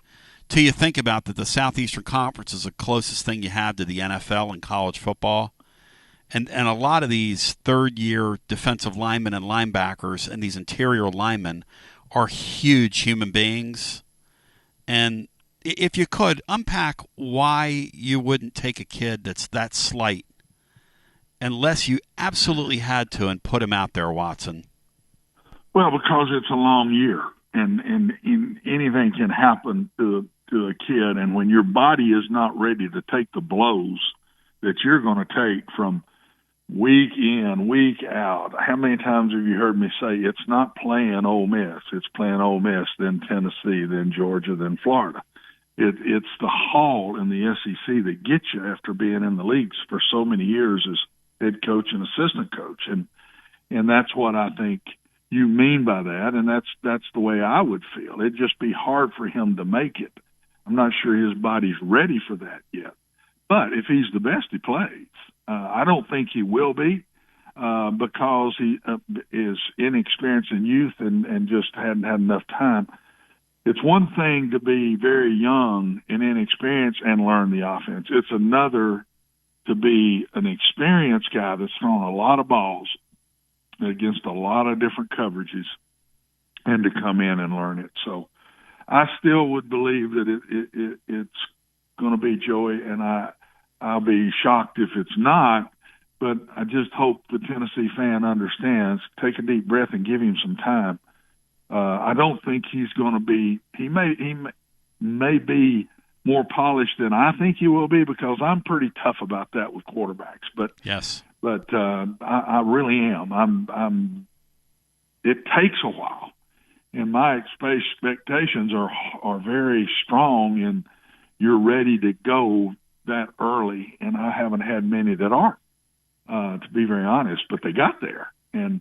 Till you think about that, the Southeastern Conference is the closest thing you have to the NFL and college football. And a lot of these third-year defensive linemen and linebackers and these interior linemen are huge human beings. And if you could, unpack why you wouldn't take a kid that's that slight unless you absolutely had to and put him out there, Watson. Well, because it's a long year, and anything can happen to a kid. And when your body is not ready to take the blows that you're going to take from week in, week out. How many times have you heard me say it's not playing Ole Miss, it's playing Ole Miss, then Tennessee, then Georgia, then Florida. It's the haul in the SEC that gets you after being in the leagues for so many years as head coach and assistant coach. And that's what I think you mean by that, and that's the way I would feel. It'd just be hard for him to make it. I'm not sure his body's ready for that yet. But if he's the best, he plays. I don't think he will be because he is inexperienced in youth and just hadn't had enough time. It's one thing to be very young and inexperienced and learn the offense. It's another to be an experienced guy that's thrown a lot of balls against a lot of different coverages and to come in and learn it. So I still would believe that it's going to be Joey, and I'll be shocked if it's not, but I just hope the Tennessee fan understands, take a deep breath and give him some time. I don't think he's going to be – he may be more polished than I think he will be because I'm pretty tough about that with quarterbacks. But yes, but I really am. It takes a while, and my expectations are very strong, and you're ready to go that early, and I haven't had many that aren't, to be very honest, but they got there. And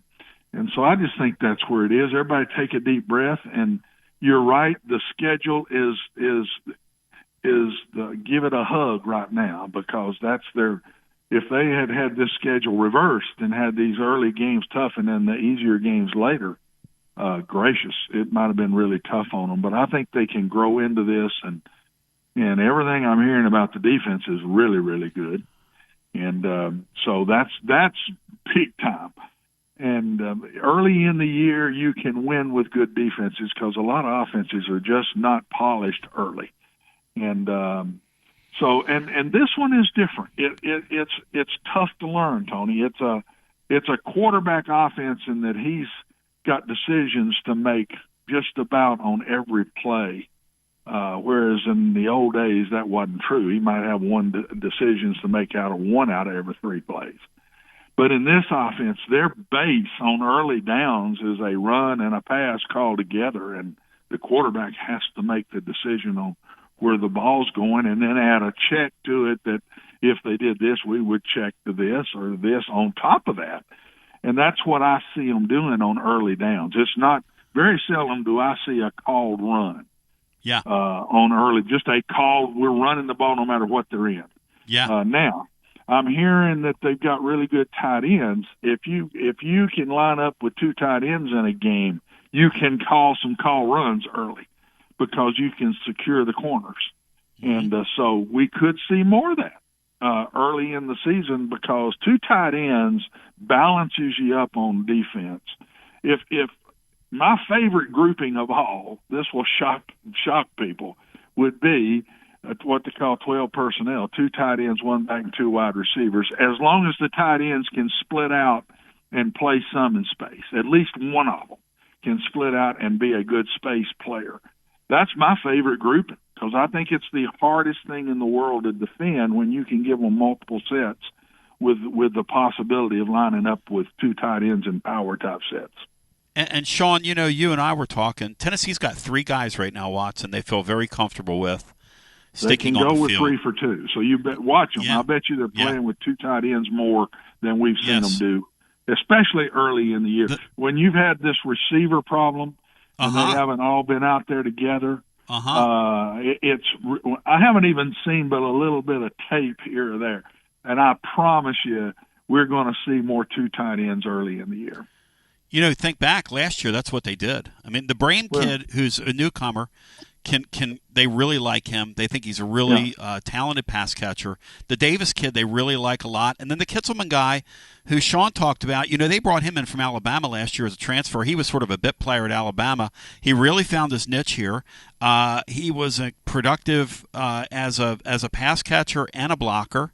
so I just think that's where it is. Everybody take a deep breath, and you're right, the schedule is give it a hug right now because that's their – if they had this schedule reversed and had these early games tough and then the easier games later, gracious, it might have been really tough on them. But I think they can grow into this, and everything I'm hearing about the defense is really, really good. And so that's peak time. And early in the year, you can win with good defenses because a lot of offenses are just not polished early. And so this one is different. It's tough to learn, Tony. It's a quarterback offense in that he's got decisions to make just about on every play. Whereas in the old days, that wasn't true. He might have decisions to make out of one out of every three plays. But in this offense, their base on early downs is a run and a pass called together, and the quarterback has to make the decision on where the ball's going and then add a check to it that if they did this, we would check to this or this on top of that. And that's what I see them doing on early downs. It's not very seldom do I see a called run. Yeah. On early, just a called, we're running the ball no matter what they're in. Yeah. Now, I'm hearing that they've got really good tight ends. If you can line up with 2 tight ends in a game, you can call some call runs early because you can secure the corners. And so we could see more of that early in the season because 2 tight ends balances you up on defense. If my favorite grouping of all, this will shock people, would be what they call 12 personnel, 2 tight ends, 1 back, and 2 wide receivers, as long as the tight ends can split out and play some in space. At least one of them can split out and be a good space player. That's my favorite grouping because I think it's the hardest thing in the world to defend when you can give them multiple sets with the possibility of lining up with 2 tight ends in power type sets. And Sean, you know, you and I were talking. Tennessee's got 3 guys right now, Watson, they feel very comfortable with sticking on the field. They can go with 3 for 2. So you watch them. I bet you they're playing with 2 tight ends more than we've seen them do, especially early in the year. When you've had this receiver problem and they haven't all been out there together, I haven't even seen but a little bit of tape here or there. And I promise you we're going to see more 2 tight ends early in the year. You know, think back last year, that's what they did. I mean, the Brame kid, who's a newcomer, they really like him. They think he's a really talented pass catcher. The Davis kid, they really like a lot. And then the Kitzelman guy, who Sean talked about, you know, they brought him in from Alabama last year as a transfer. He was sort of a bit player at Alabama. He really found his niche here. He was productive as a pass catcher and a blocker.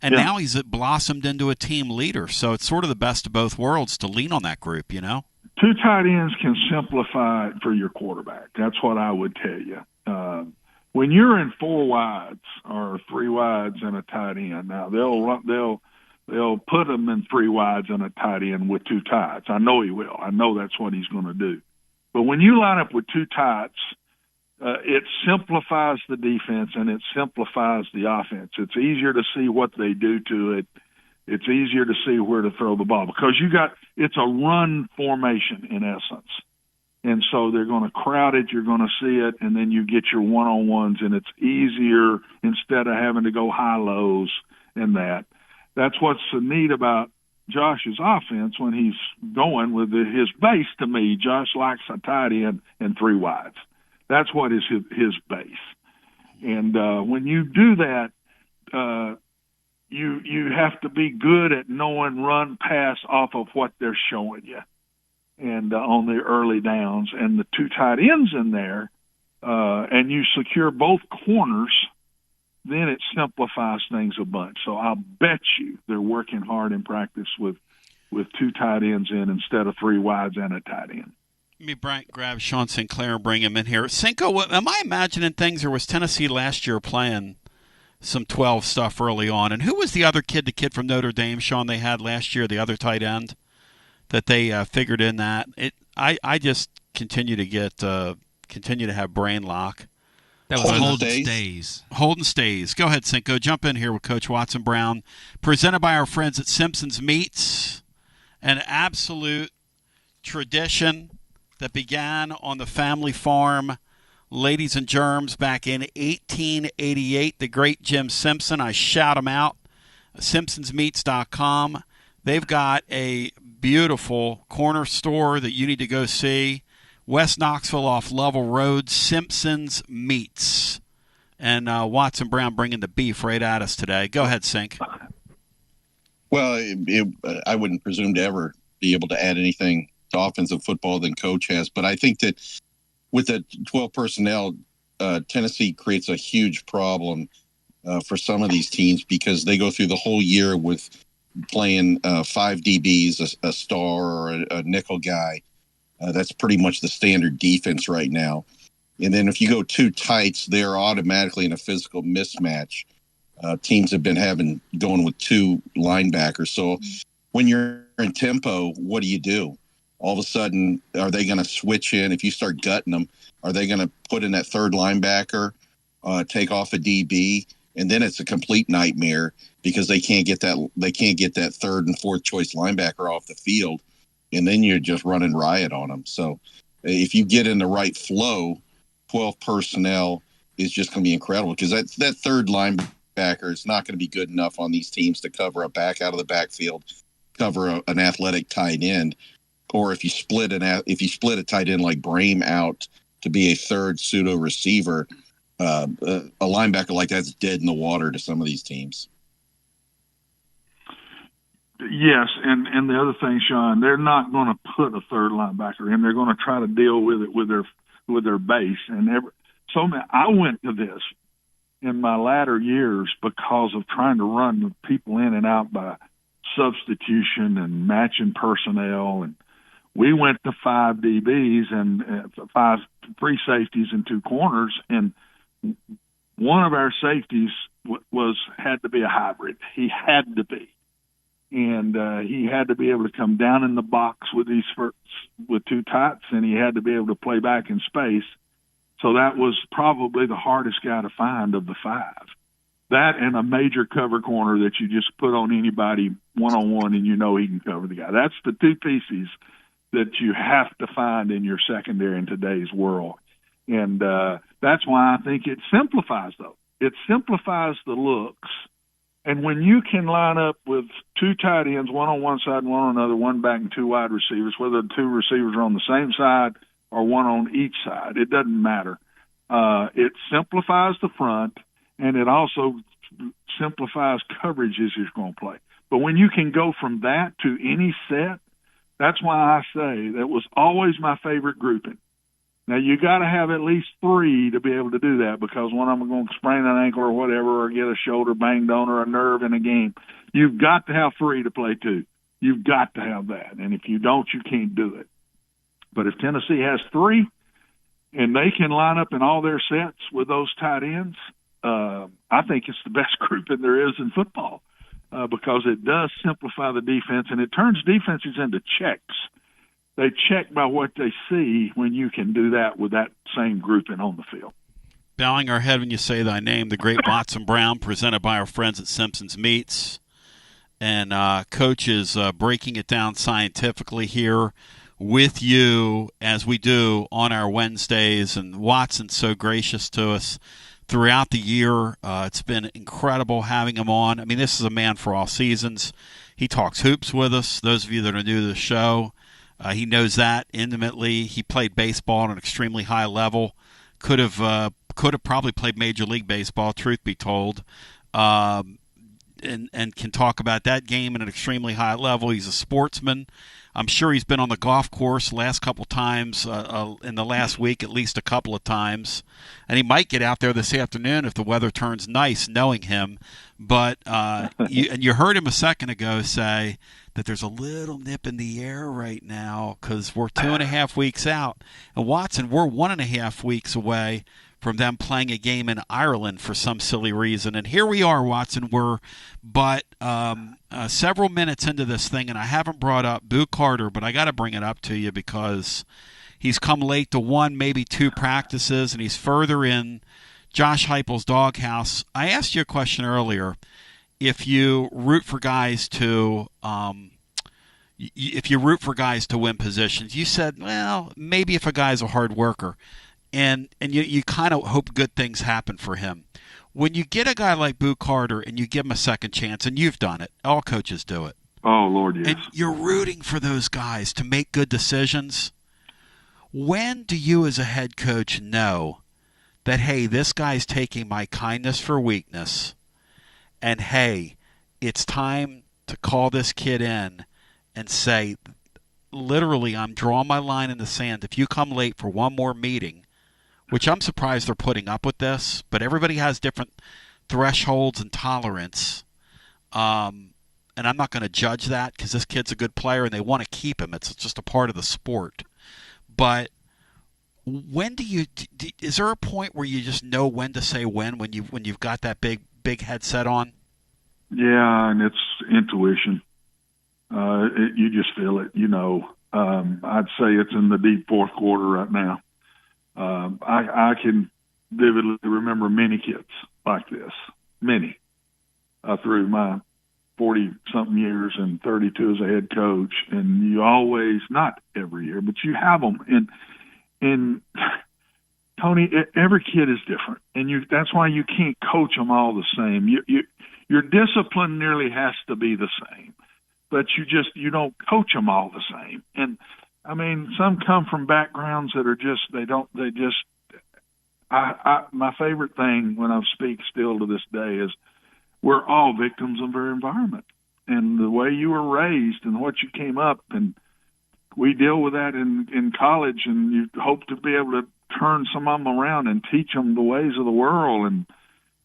And now he's blossomed into a team leader. So it's sort of the best of both worlds to lean on that group, you know? 2 tight ends can simplify it for your quarterback. That's what I would tell you. When you're in 4 wides or 3 wides and a tight end, now they'll put him in 3 wides and a tight end with 2 tights. I know he will. I know that's what he's going to do. But when you line up with 2 tights, it simplifies the defense and it simplifies the offense. It's easier to see what they do to it. It's easier to see where to throw the ball because it's a run formation in essence. And so they're going to crowd it, you're going to see it, and then you get your one-on-ones, and it's easier instead of having to go high-lows and that. That's what's so neat about Josh's offense when he's going with his base to me. Josh likes a tight end and 3 wides. That's what is his base. And when you do that, you have to be good at knowing run pass off of what they're showing you, and on the early downs and the 2 tight ends in there, and you secure both corners, then it simplifies things a bunch. So I'll bet you they're working hard in practice with 2 tight ends in instead of 3 wides and a tight end. Let me grab Sean Sinclair and bring him in here. Cinco, am I imagining things, or was Tennessee last year playing some 12 stuff early on? And who was the other kid, the kid from Notre Dame, Sean, they had last year, the other tight end that they figured in that? I just continue to have brain lock. That was Holden Stays. Holden Stays. Go ahead, Cinco. Jump in here with Coach Watson Brown. Presented by our friends at Simpson's Meats, an absolute tradition that began on the family farm, Ladies and Germs, back in 1888. The great Jim Simpson. I shout him out. SimpsonsMeats.com. They've got a beautiful corner store that you need to go see. West Knoxville off Level Road, Simpson's Meats. And Watson Brown bringing the beef right at us today. Go ahead, Sink. Well, I wouldn't presume to ever be able to add anything to offensive football than Coach has. But I think that with the 12 personnel, Tennessee creates a huge problem for some of these teams because they go through the whole year with playing 5 DBs, a star, or a nickel guy. That's pretty much the standard defense right now. And then if you go 2 tights, they're automatically in a physical mismatch. Teams have been going with 2 linebackers. So when you're in tempo, what do? All of a sudden, are they going to switch in? If you start gutting them, are they going to put in that 3rd linebacker, take off a DB, and then it's a complete nightmare because they can't get that 3rd and 4th choice linebacker off the field, and then you're just running riot on them. So If you get in the right flow, 12 personnel is just going to be incredible, because that third linebacker is not going to be good enough on these teams to cover a back out of the backfield, cover an athletic tight end, or if you split a tight end like Brame out to be a third pseudo receiver, a linebacker like that's dead in the water to some of these teams. Yes, and the other thing, Sean, they're not going to put a third linebacker in. They're going to try to deal with it with their base. And I went to this in my latter years because of trying to run the people in and out by substitution and matching personnel. And we went to 5 DBs and 3 safeties and 2 corners, and one of our safeties had to be a hybrid. He had to be. And he had to be able to come down in the box with 2 tights, and he had to be able to play back in space. So that was probably the hardest guy to find of the 5. That and a major cover corner that you just put on anybody one-on-one and you know he can cover the guy. That's the 2 pieces that you have to find in your secondary in today's world. And that's why I think it simplifies, though. It simplifies the looks. And when you can line up with 2 tight ends, one on one side and one on another, one back and 2 wide receivers, whether the 2 receivers are on the same side or one on each side, it doesn't matter. It simplifies the front, and it also simplifies coverage as you're going to play. But when you can go from that to any set, that's why I say that was always my favorite grouping. Now, you got to have at least 3 to be able to do that, because one of them going to sprain an ankle or whatever, or get a shoulder banged on or a nerve in a game. You've got to have 3 to play 2. You've got to have that. And if you don't, you can't do it. But if Tennessee has 3 and they can line up in all their sets with those tight ends, I think it's the best grouping there is in football, because it does simplify the defense, and it turns defenses into checks. They check by what they see when you can do that with that same grouping on the field. Bowing our head when you say thy name, the great Watson Brown, presented by our friends at Simpson's Meats. And Coach is breaking it down scientifically here with you, as we do on our Wednesdays. And Watson's so gracious to us throughout the year. It's been incredible having him on. I mean, this is a man for all seasons. He talks hoops with us. Those of you that are new to the show, he knows that intimately. He played baseball at an extremely high level. Could have probably played Major League Baseball, truth be told, and can talk about that game at an extremely high level. He's a sportsman. I'm sure he's been on the golf course last couple times in the last week, at least a couple of times. And he might get out there this afternoon if the weather turns nice, knowing him. But you heard him a second ago say that there's a little nip in the air right now because we're 2.5 weeks out. And Watson, we're 1.5 weeks away from them playing a game in Ireland for some silly reason. And here we are, Watson. We're but several minutes into this thing, and I haven't brought up Boo Carter, but I got to bring it up to you because he's come late to 1, maybe 2 practices, and he's further in Josh Heupel's doghouse. I asked you a question earlier. If you root for guys to win positions, you said, well, maybe if a guy's a hard worker. And you kind of hope good things happen for him. When you get a guy like Boo Carter and you give him a second chance, and you've done it, all coaches do it. Oh, Lord, yes. And you're rooting for those guys to make good decisions. When do you as a head coach know that, hey, this guy's taking my kindness for weakness, and, hey, it's time to call this kid in and say, literally, I'm drawing my line in the sand. If you come late for one more meeting, which I'm surprised they're putting up with this, but everybody has different thresholds and tolerance. And I'm not going to judge that because this kid's a good player and they want to keep him. It's just a part of the sport. But when is there a point where you just know when to say when you've got that big headset on? Yeah, and it's intuition. You just feel it, I'd say it's in the deep fourth quarter right now. I can vividly remember many kids like this, many, through my 40-something years and 32 as a head coach. And you always, not every year, but you have them. and Tony, every kid is different, and that's why you can't coach them all the same. Your discipline nearly has to be the same, but you don't coach them all the same. And I mean, some come from backgrounds that are my favorite thing when I speak still to this day is we're all victims of our environment and the way you were raised and what you came up, and we deal with that in college, and you hope to be able to turn some of them around and teach them the ways of the world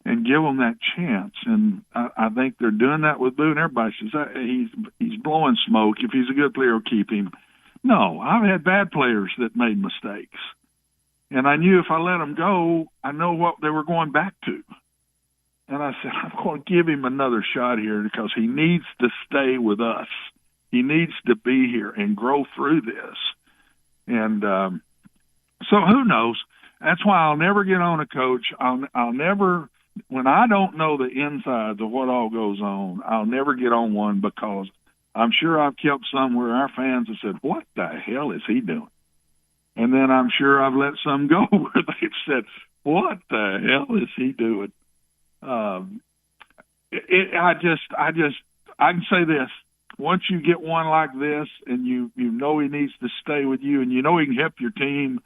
and give them that chance. And I think they're doing that with Boone. Everybody says he's blowing smoke. If he's a good player, we'll keep him. No, I've had bad players that made mistakes. And I knew if I let them go, I know what they were going back to. And I said, I'm going to give him another shot here because he needs to stay with us. He needs to be here and grow through this. And so who knows? That's why I'll never get on a coach. I'll never, when I don't know the insides of what all goes on, I'll never get on one, because I'm sure I've kept some where our fans have said, what the hell is he doing? And then I'm sure I've let some go where they've said, what the hell is he doing? I can say this. Once you get one like this and you know he needs to stay with you and you know he can help your team,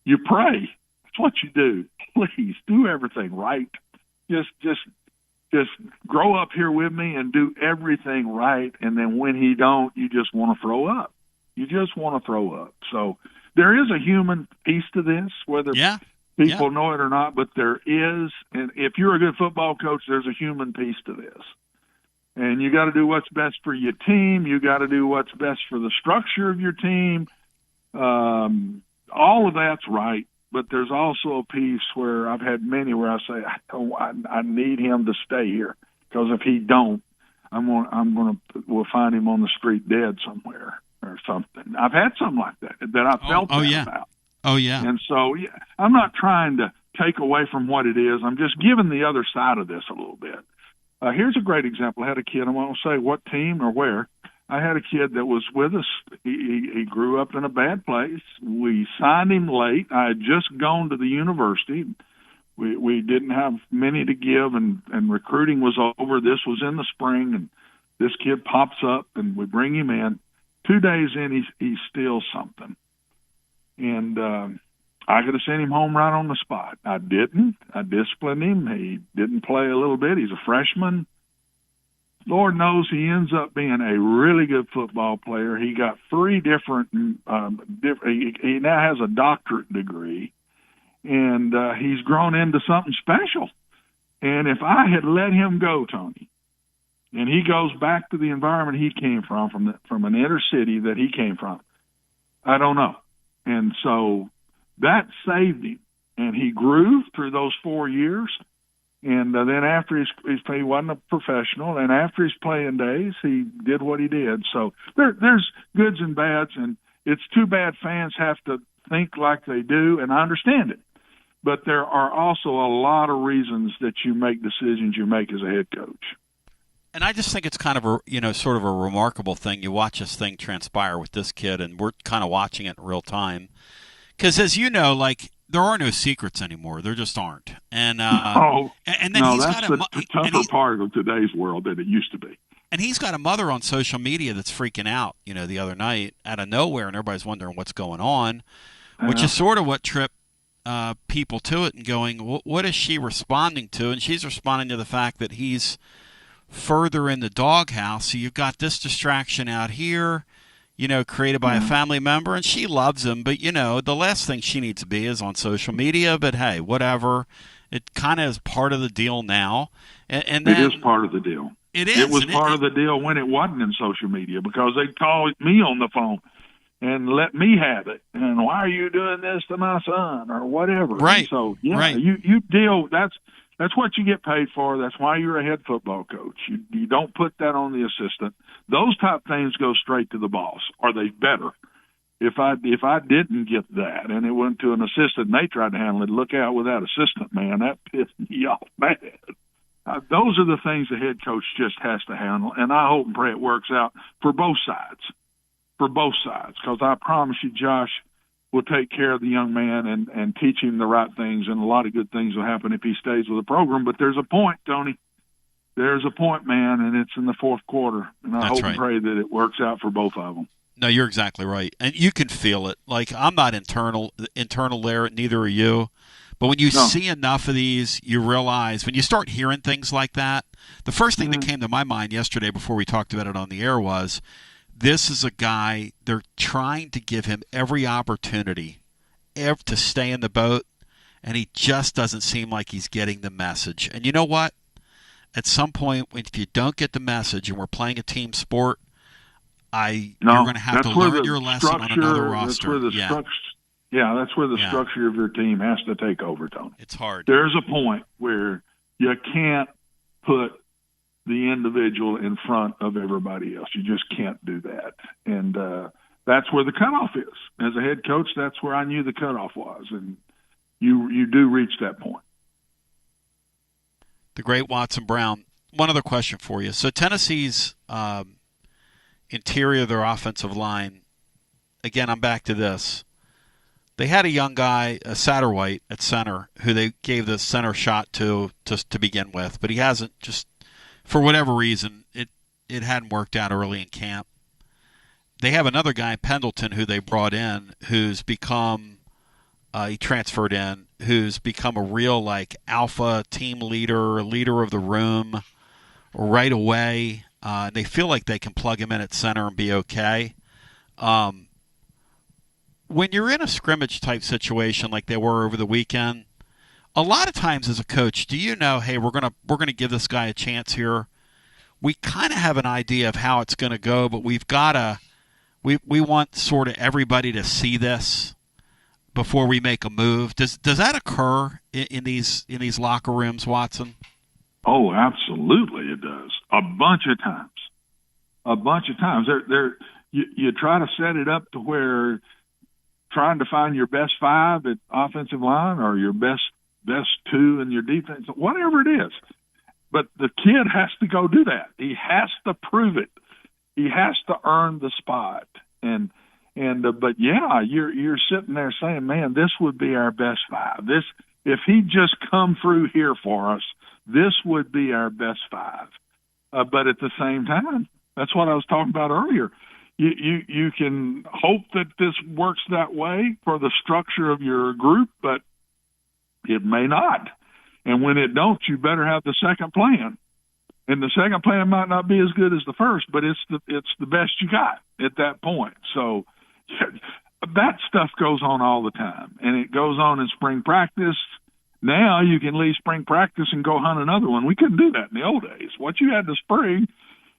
you pray. That's what you do. Please do everything right. Just grow up here with me and do everything right. And then when he don't, you just want to throw up. You just want to throw up. So there is a human piece to this, whether people know it or not, but there is. And if you're a good football coach, there's a human piece to this. And you got to do what's best for your team. You got to do what's best for the structure of your team. All of that's right. But there's also a piece where I've had many where I say, I need him to stay here, because if he don't, we'll find him on the street dead somewhere or something. I've had something like that I felt about. Oh yeah. And so I'm not trying to take away from what it is. I'm just giving the other side of this a little bit. Here's a great example. I had a kid, I won't say what team or where. I had a kid that was with us. He grew up in a bad place. We signed him late. I had just gone to the university. We didn't have many to give, and recruiting was over. This was in the spring, and this kid pops up, and we bring him in. 2 days in, he steals something. And I could have sent him home right on the spot. I didn't. I disciplined him. He didn't play a little bit. He's a freshman. Lord knows he ends up being a really good football player. He got 3 different he now has a doctorate degree, and he's grown into something special. And if I had let him go, Tony, and he goes back to the environment he came from an inner city that he came from, I don't know. And so that saved him, and he grew through those 4 years. And then after he wasn't a professional, and after his playing days, he did what he did. So there's goods and bads, and it's too bad fans have to think like they do, and I understand it. But there are also a lot of reasons that you make decisions you make as a head coach. And I just think it's kind of sort of a remarkable thing. You watch this thing transpire with this kid, and we're kind of watching it in real time. Because as you know, there are no secrets anymore. There just aren't. And and then he's that's got the tougher part of today's world than it used to be. And he's got a mother on social media that's freaking out, the other night out of nowhere, and everybody's wondering what's going on, which is sort of what tripped people to it and going, what is she responding to? And she's responding to the fact that he's further in the doghouse. So you've got this distraction out here, created by a family member, and she loves him. But, the last thing she needs to be is on social media. But, hey, whatever. It kind of is part of the deal now. And then, it is part of the deal. It is. It was part of the deal when it wasn't in social media, because they'd call me on the phone and let me have it. And why are you doing this to my son or whatever? Right. And so, right. you deal. That's what you get paid for. That's why you're a head football coach. You don't put that on the assistant. Those type things go straight to the boss, or they better. If I didn't get that and it went to an assistant and they tried to handle it, look out with that assistant, man. That pissed me off bad. Those are the things the head coach just has to handle, and I hope and pray it works out for both sides. For both sides, because I promise you, Josh, will take care of the young man and teach him the right things, and a lot of good things will happen if he stays with the program. But there's a point, Tony. There's a point, man, and it's in the fourth quarter. And I hope and pray that it works out for both of them. No, you're exactly right. And you can feel it. Like, I'm not internal there, neither are you. But when you see enough of these, you realize, when you start hearing things like that, the first thing that came to my mind yesterday before we talked about it on the air was, this is a guy, they're trying to give him every opportunity to stay in the boat, and he just doesn't seem like he's getting the message. And you know what? At some point, if you don't get the message and we're playing a team sport, you're going to have to learn your lesson on another roster. That's where the structure of your team has to take over, Tony. It's hard. There's a point where you can't put the individual in front of everybody else. You just can't do that. And that's where the cutoff is. As a head coach, that's where I knew the cutoff was. And you do reach that point. The great Watson Brown. One other question for you. So Tennessee's interior, their offensive line, again, I'm back to this. They had a young guy, a Satterwhite at center, who they gave the center shot to begin with, but he hasn't, just for whatever reason, it hadn't worked out early in camp. They have another guy, Pendleton, who they brought in, who's become he transferred in, who's become a real alpha team leader of the room right away. They feel like they can plug him in at center and be okay. When you're in a scrimmage type situation like they were over the weekend, a lot of times as a coach, do you know, hey, we're gonna give this guy a chance here? We kind of have an idea of how it's going to go, but we want sort of everybody to see this before we make a move. Does that occur in these locker rooms, Watson? Oh, absolutely, it does. A bunch of times. You try to set it up to where trying to find your best five at offensive line or your best two in your defense, whatever it is. But the kid has to go do that. He has to prove it. He has to earn the spot. But you're sitting there saying, man, this would be our best five. If he just come through here for us, this would be our best five. But at the same time, that's what I was talking about earlier. You can hope that this works that way for the structure of your group, but it may not. And when it don't, you better have the second plan. And the second plan might not be as good as the first, but it's the best you got at that point. So that stuff goes on all the time, and it goes on in spring practice. Now you can leave spring practice and go hunt another one. We couldn't do that in the old days. What you had to spring,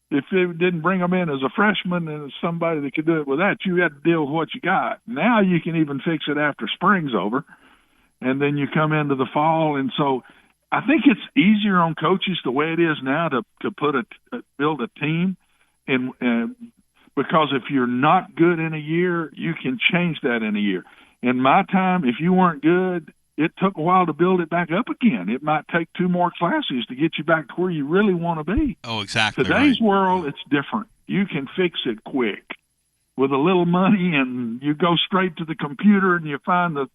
if they didn't bring them in as a freshman and somebody that could do it with that, you had to deal with what you got. Now you can even fix it after spring's over, and then you come into the fall. And so I think it's easier on coaches the way it is now to build a team, and because if you're not good in a year, you can change that in a year. In my time, if you weren't good, it took a while to build it back up again. It might take 2 more classes to get you back to where you really want to be. Oh, exactly. Today's world, it's different. You can fix it quick with a little money, and you go straight to the computer and you find the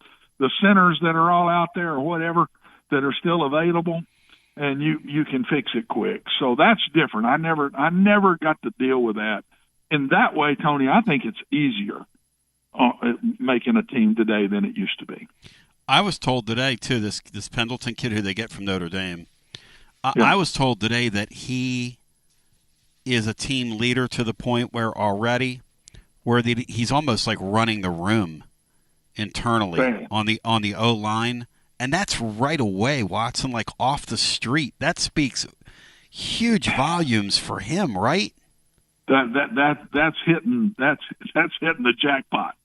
centers that are all out there or whatever that are still available, and you can fix it quick. So that's different. I never got to deal with that. In that way, Tony, I think it's easier making a team today than it used to be. I was told today, too, this Pendleton kid who they get from Notre Dame, I was told today that he is a team leader to the point where he's almost like running the room internally on the O-line. And that's right away, Watson, like off the street. That speaks huge volumes for him, right? That's hitting the jackpot.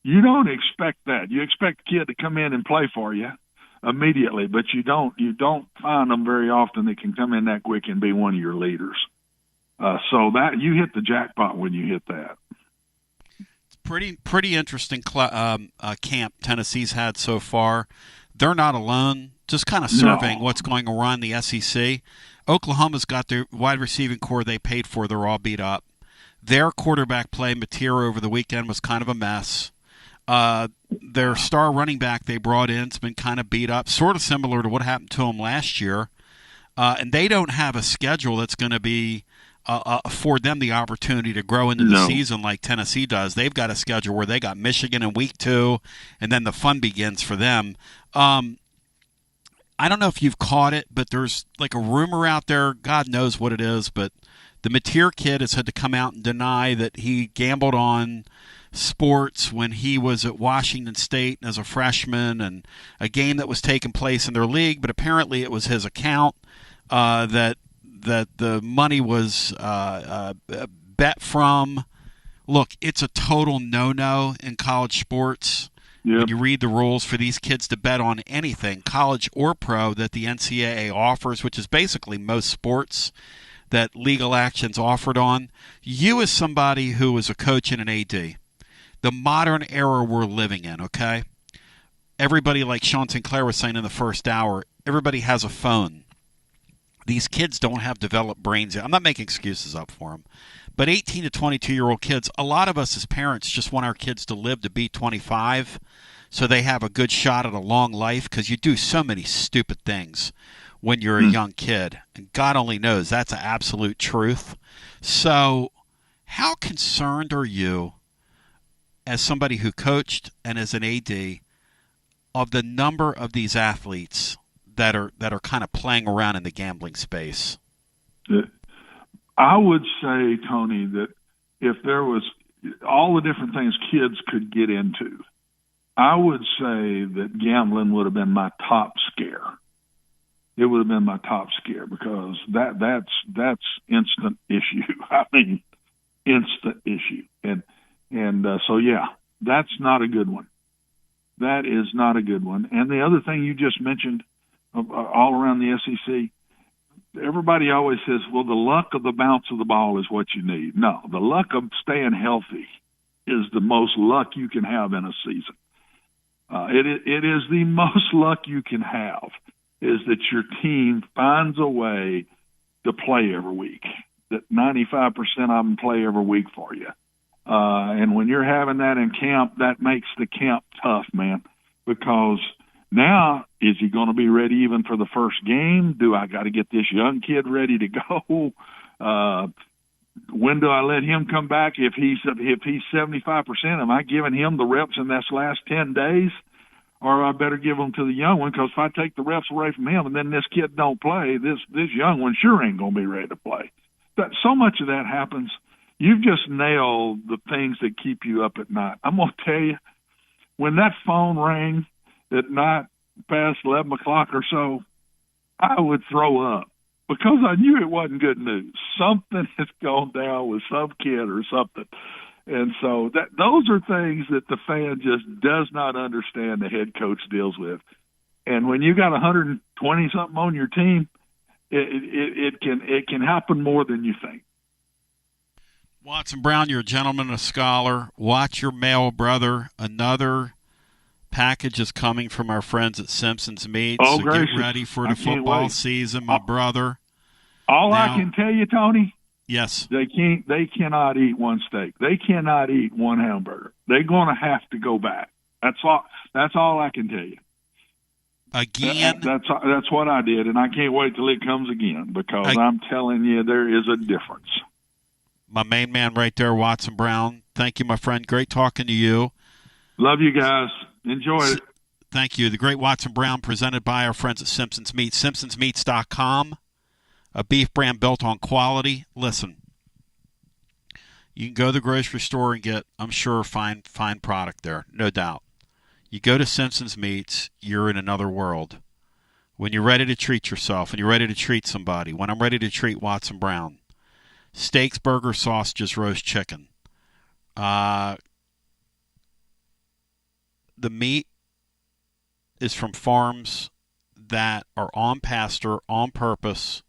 You don't expect that. You expect the kid to come in and play for you immediately, but you don't find them very often that can come in that quick and be one of your leaders. So that you hit the jackpot when you hit that. It's pretty interesting camp Tennessee's had so far. They're not alone. Just kind of surveying what's going on in the SEC. Oklahoma's got their wide receiving core they paid for. They're all beat up. Their quarterback play, Mateer, over the weekend was kind of a mess. Their star running back they brought in has been kind of beat up, sort of similar to what happened to him last year. And they don't have a schedule that's going to be afford them the opportunity to grow into the season like Tennessee does. They've got a schedule where they got Michigan in week 2, and then the fun begins for them. I don't know if you've caught it, but there's like a rumor out there, God knows what it is, but the Mateer kid has had to come out and deny that he gambled on sports when he was at Washington State as a freshman and a game that was taking place in their league, but apparently it was his account that the money was bet from. Look, it's a total no-no in college sports. Yep. When you read the rules for these kids to bet on anything, college or pro, that the NCAA offers, which is basically most sports that legal action's offered on. You as somebody who is a coach and an AD, the modern era we're living in, okay? Everybody, like Sean Sinclair was saying in the first hour, everybody has a phone. These kids don't have developed brains yet. I'm not making excuses up for them. But 18 to 22-year-old kids, a lot of us as parents just want our kids to live to be 25 so they have a good shot at a long life, because you do so many stupid things when you're a young kid. And God only knows that's an absolute truth. So how concerned are you, as somebody who coached and as an AD, of the number of these athletes that are kind of playing around in the gambling space? I would say, Tony, that if there was all the different things kids could get into, I would say that gambling would have been my top scare. It would have been my top scare, because that's instant issue. I mean, instant issue. So yeah, that's not a good one. That is not a good one. And the other thing you just mentioned, all around the SEC, everybody always says, well, the luck of the bounce of the ball is what you need. No, the luck of staying healthy is the most luck you can have in a season. It is the most luck you can have, is that your team finds a way to play every week, that 95% of them play every week for you. And when you're having that in camp, that makes the camp tough, man, because now, is he going to be ready even for the first game? Do I got to get this young kid ready to go? When do I let him come back? If he's 75%, am I giving him the reps in this last 10 days? Or I better give them to the young one, because if I take the reps away from him and then this kid don't play, this young one sure ain't going to be ready to play. But so much of that happens. You've just nailed the things that keep you up at night. I'm going to tell you, when that phone rang at night past 11 o'clock or so, I would throw up, because I knew it wasn't good news. Something has gone down with some kid or something. And so those are things that the fan just does not understand the head coach deals with. And when you got 120-something on your team, it can happen more than you think. Watson Brown, you're a gentleman, a scholar. Watch your mail, brother. Another package is coming from our friends at Simpson's Meats. Oh, so gracious. Get ready for the football season, my brother. All I can tell you, Tony, yes, they cannot eat one steak. They cannot eat one hamburger. They're going to have to go back. That's all I can tell you. Again, that's what I did, and I can't wait till it comes again, because I'm telling you, there is a difference. My main man right there, Watson Brown. Thank you, my friend. Great talking to you. Love you guys. Enjoy it. Thank you. The great Watson Brown, presented by our friends at Simpson's Meats. SimpsonsMeats.com, a beef brand built on quality. Listen, you can go to the grocery store and get, I'm sure, fine product there, no doubt. You go to Simpson's Meats, you're in another world. When you're ready to treat yourself and you're ready to treat somebody, when I'm ready to treat Watson Brown, steaks, burger, sausages, roast chicken. The meat is from farms that are on pasture, on purpose,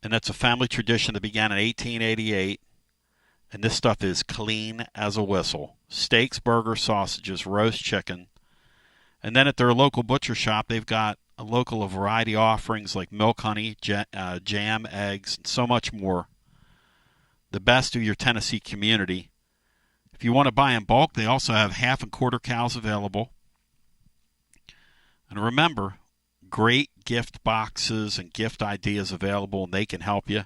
and that's a family tradition that began in 1888, and this stuff is clean as a whistle. Steaks, burgers, sausages, roast chicken. And then at their local butcher shop, they've got a local variety offerings like milk, honey, jam, eggs, and so much more. The best of your Tennessee community If you want to buy in bulk, they also have half and quarter cows available. And remember, great gift boxes and gift ideas available, and they can help you.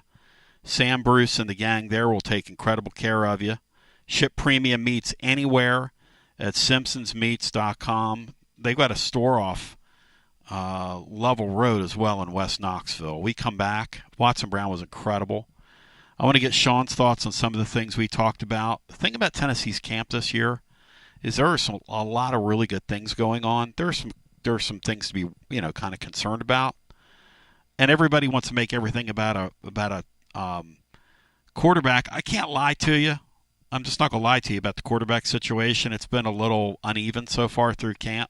Sam Bruce and the gang there will take incredible care of you. Ship premium meats anywhere at simpsonsmeats.com. They've got a store off Level Road as well in West Knoxville. We come back. Watson Brown was incredible. I want to get Sean's thoughts on some of the things we talked about. The thing about Tennessee's camp this year is there are a lot of really good things going on. There are some things to be, kind of concerned about. And everybody wants to make everything about a quarterback. I can't lie to you. I'm just not going to lie to you about the quarterback situation. It's been a little uneven so far through camp.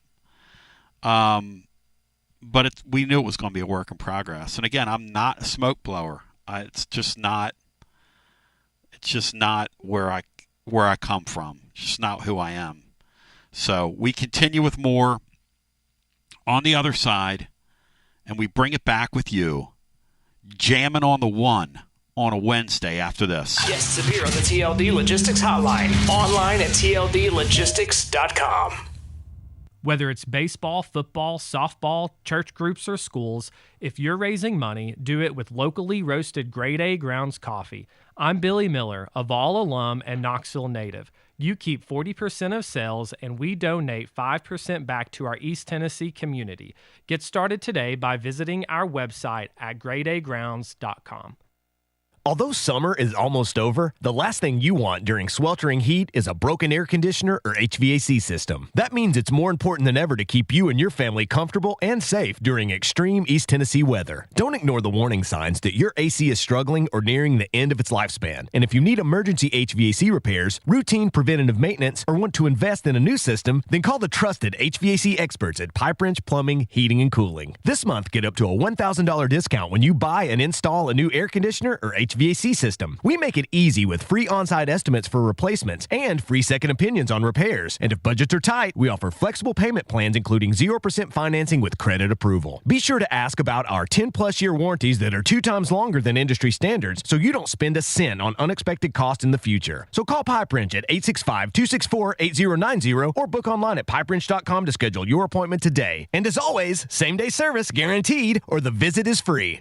But we knew it was going to be a work in progress. And again, I'm not a smoke blower. It's just not where I come from. It's just not who I am. So we continue with more on the other side, and we bring it back with you, jamming on the one on a Wednesday after this. Guests appear on the TLD Logistics Hotline, online at tldlogistics.com. Whether it's baseball, football, softball, church groups, or schools, if you're raising money, do it with locally roasted Grade A Grounds coffee. I'm Billy Miller, a Vol alum and Knoxville native. You keep 40% of sales, and we donate 5% back to our East Tennessee community. Get started today by visiting our website at gradeagrounds.com. Although summer is almost over, the last thing you want during sweltering heat is a broken air conditioner or HVAC system. That means it's more important than ever to keep you and your family comfortable and safe during extreme East Tennessee weather. Don't ignore the warning signs that your AC is struggling or nearing the end of its lifespan. And if you need emergency HVAC repairs, routine preventative maintenance, or want to invest in a new system, then call the trusted HVAC experts at Pipe Wrench Plumbing, Heating, and Cooling. This month, get up to a $1,000 discount when you buy and install a new air conditioner or HVAC system. We make it easy with free on-site estimates for replacements and free second opinions on repairs. And if budgets are tight, we offer flexible payment plans including 0% financing with credit approval. Be sure to ask about our 10-plus year warranties that are 2 times longer than industry standards so you don't spend a cent on unexpected costs in the future. So call Pipe Wrench at 865-264-8090 or book online at pipewrench.com to schedule your appointment today. And as always, same-day service guaranteed or the visit is free.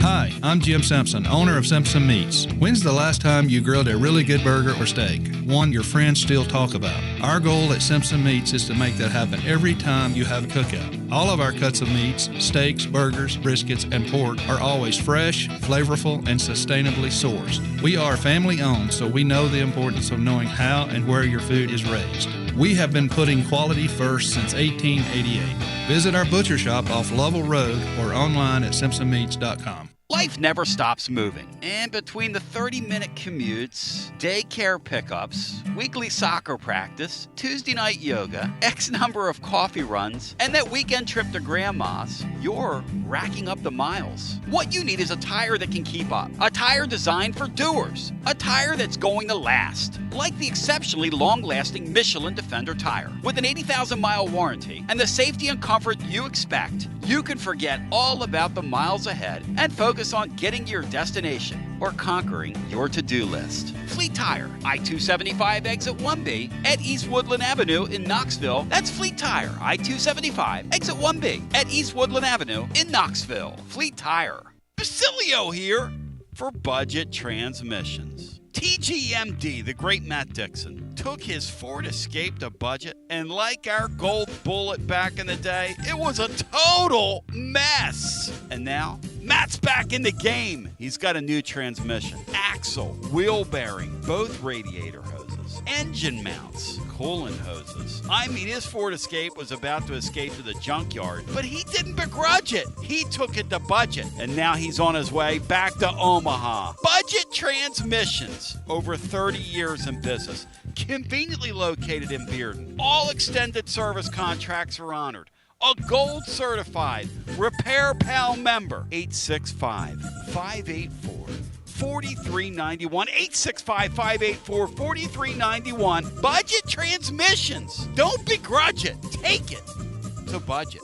Hi, I'm Jim Simpson, owner of Simpson Meats. When's the last time you grilled a really good burger or steak? One your friends still talk about. Our goal at Simpson Meats is to make that happen every time you have a cookout. All of our cuts of meats, steaks, burgers, briskets, and pork are always fresh, flavorful, and sustainably sourced. We are family owned, so we know the importance of knowing how and where your food is raised. We have been putting quality first since 1888. Visit our butcher shop off Lovell Road or online at simpsonmeats.com. Life never stops moving, and between the 30-minute commutes, daycare pickups, weekly soccer practice, Tuesday night yoga, X number of coffee runs, and that weekend trip to Grandma's, you're racking up the miles. What you need is a tire that can keep up, a tire designed for doers, a tire that's going to last, like the exceptionally long-lasting Michelin Defender tire. With an 80,000-mile warranty and the safety and comfort you expect, you can forget all about the miles ahead and focus on getting to your destination or conquering your to-do list. Fleet Tire, I-275 exit 1B at East Woodland Avenue in Knoxville. That's Fleet Tire, I-275 exit 1B at East Woodland Avenue in Knoxville. Fleet Tire. Basilio here for Budget Transmissions. TGMD, the great Matt Dixon, took his Ford Escape to budget, and like our gold bullet back in the day, it was a total mess. And now, Matt's back in the game. He's got a new transmission, axle, wheel bearing, both radiator hoses, engine mounts, coolant hoses. I mean, his Ford Escape was about to escape to the junkyard, but he didn't begrudge it. He took it to budget, and now he's on his way back to Omaha. Budget Transmissions, over 30 years in business, conveniently located in Bearden. All extended service contracts are honored. A gold certified Repair Pal member. 865-584-4391. 865-584-4391. Budget Transmissions. Don't begrudge it. Take it to budget.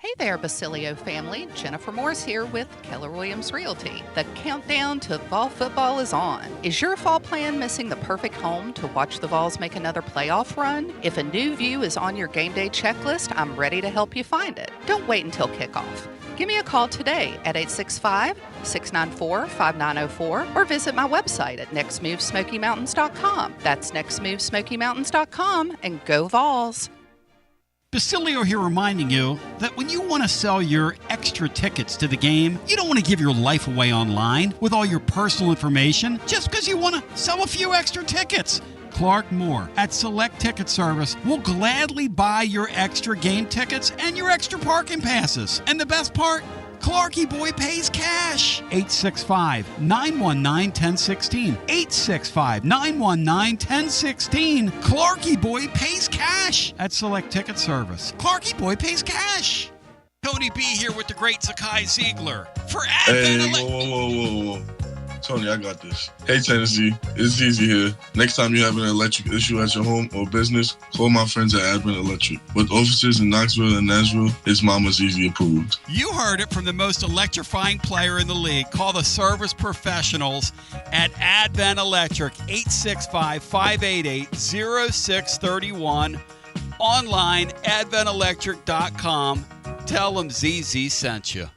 Hey there, Basilio family. Jennifer Morris here with Keller Williams Realty. The countdown to fall football is on. Is your fall plan missing the perfect home to watch the Vols make another playoff run? If a new view is on your game day checklist, I'm ready to help you find it. Don't wait until kickoff. Give me a call today at 865-694-5904 or visit my website at nextmovesmokymountains.com. That's nextmovesmokymountains.com, and go Vols. Basilio here reminding you that when you want to sell your extra tickets to the game, you don't want to give your life away online with all your personal information just because you want to sell a few extra tickets. Clark Moore at Select Ticket Service will gladly buy your extra game tickets and your extra parking passes. And the best part? Clarky Boy pays cash. 865-919-1016. 865-919-1016. Clarky Boy pays cash at Select Ticket Service. Clarky Boy pays cash. Tony B here with the great Zakai Ziegler for Advent. Hey, whoa. Tony, I got this. Hey, Tennessee, it's Easy here. Next time you have an electric issue at your home or business, call my friends at Advent Electric. With offices in Knoxville and Nashville, it's Mama's Easy approved. You heard it from the most electrifying player in the league. Call the service professionals at Advent Electric, 865-588-0631. Online, adventelectric.com. Tell them ZZ sent you.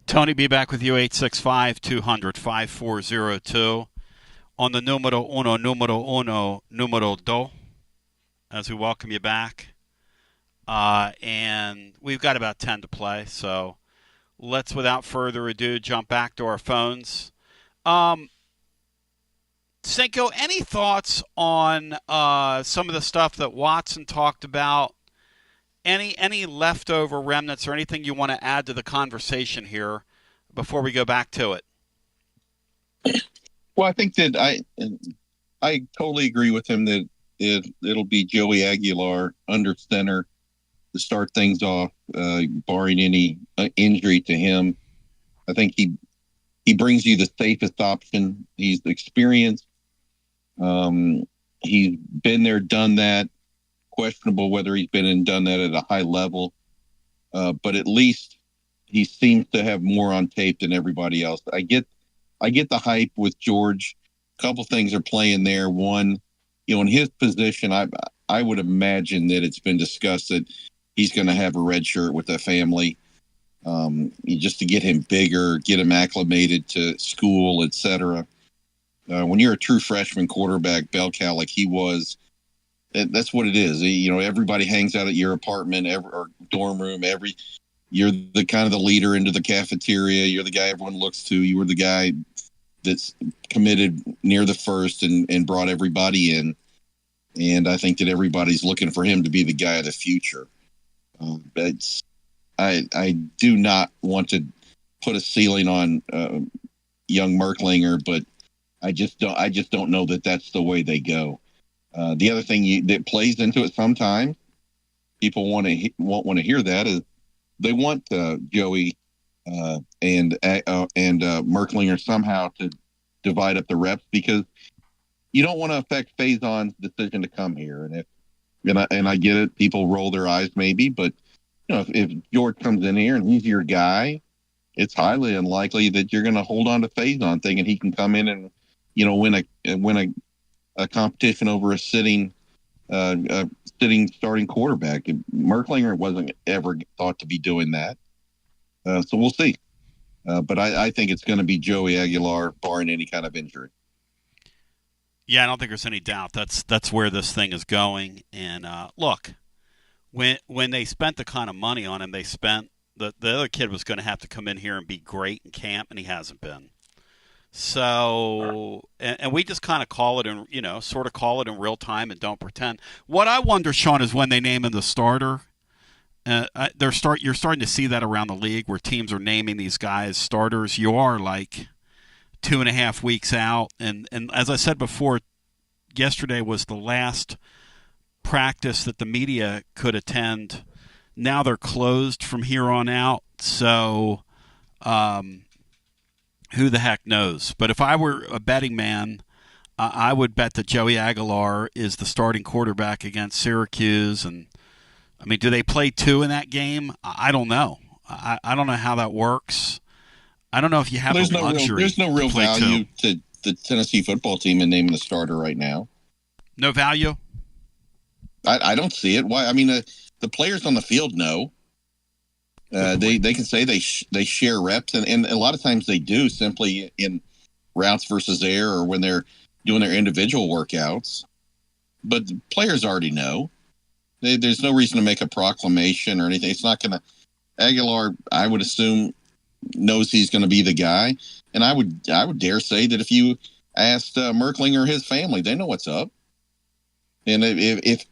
Tony B back with you, 865-200-5402 on the numero dos, as we welcome you back. And we've got about 10 to play, so let's, without further ado, jump back to our phones. Cinco, any thoughts on some of the stuff that Watson talked about? Any leftover remnants or anything you want to add to the conversation here before we go back to it? Well, I think that I totally agree with him that it'll be Joey Aguilar under center to start things off, barring any injury to him. I think he brings you the safest option. He's experienced. He's been there, done that. Questionable whether he's been and done that at a high level, but at least he seems to have more on tape than everybody else. I get the hype with George. A couple things are playing there. One, in his position, I would imagine that it's been discussed that he's going to have a red shirt with the family, just to get him bigger, get him acclimated to school, etc. When you're a true freshman quarterback, bell cow like he was. That's what it is. Everybody hangs out at your apartment or dorm room. You're the kind of the leader into the cafeteria. You're the guy everyone looks to. You were the guy that's committed near the first and brought everybody in. And I think that everybody's looking for him to be the guy of the future. I do not want to put a ceiling on young Merklinger, but I just don't know that that's the way they go. The other thing that plays into it sometimes, people won't want to hear that, is they want Joey and Merklinger somehow to divide up the reps, because you don't want to affect Faison's decision to come here. And I get it, people roll their eyes maybe, but if George comes in here and he's your guy, it's highly unlikely that you're going to hold on to Faison thinking he can come in and win a competition over a sitting starting quarterback. Merklinger wasn't ever thought to be doing that. So we'll see. But I think it's going to be Joey Aguilar, barring any kind of injury. Yeah, I don't think there's any doubt. That's where this thing is going. And look, when they spent the kind of money on him, they spent the other kid was going to have to come in here and be great in camp, and he hasn't been. So, and we just kind of call it in, sort of call it in real time and don't pretend. What I wonder, Sean, is when they name him the starter. You're starting to see that around the league where teams are naming these guys starters. You are like 2.5 weeks out, and as I said before, yesterday was the last practice that the media could attend. Now they're closed from here on out. So, who the heck knows? But if I were a betting man, I would bet that Joey Aguilar is the starting quarterback against Syracuse. And, I mean, do they play 2 in that game? I don't know. I don't know how that works. I don't know if you have the luxury. There's no real to play value 2. to the Tennessee football team in naming the starter right now. No value? I don't see it. Why? I mean, the players on the field know. They can say they share reps, and a lot of times they do simply in routes versus air or when they're doing their individual workouts. But the players already know. There's no reason to make a proclamation or anything. It's not going to. Aguilar, I would assume, knows he's going to be the guy, and I would dare say that if you asked Merkling or his family, they know what's up. And if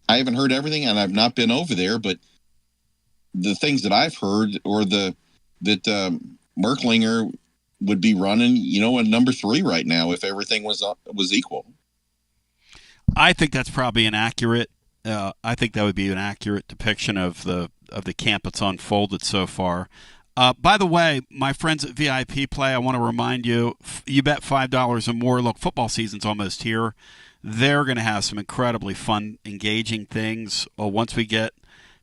I haven't heard everything, and I've not been over there, but the things that I've heard, or that Merklinger would be running, a number 3 right now if everything was equal. I think that's probably inaccurate. I think that would be an accurate depiction of the camp that's unfolded so far. By the way, my friends at VIP Play, I want to remind you, you bet $5 or more. Look, football season's almost here. They're going to have some incredibly fun, engaging things once we get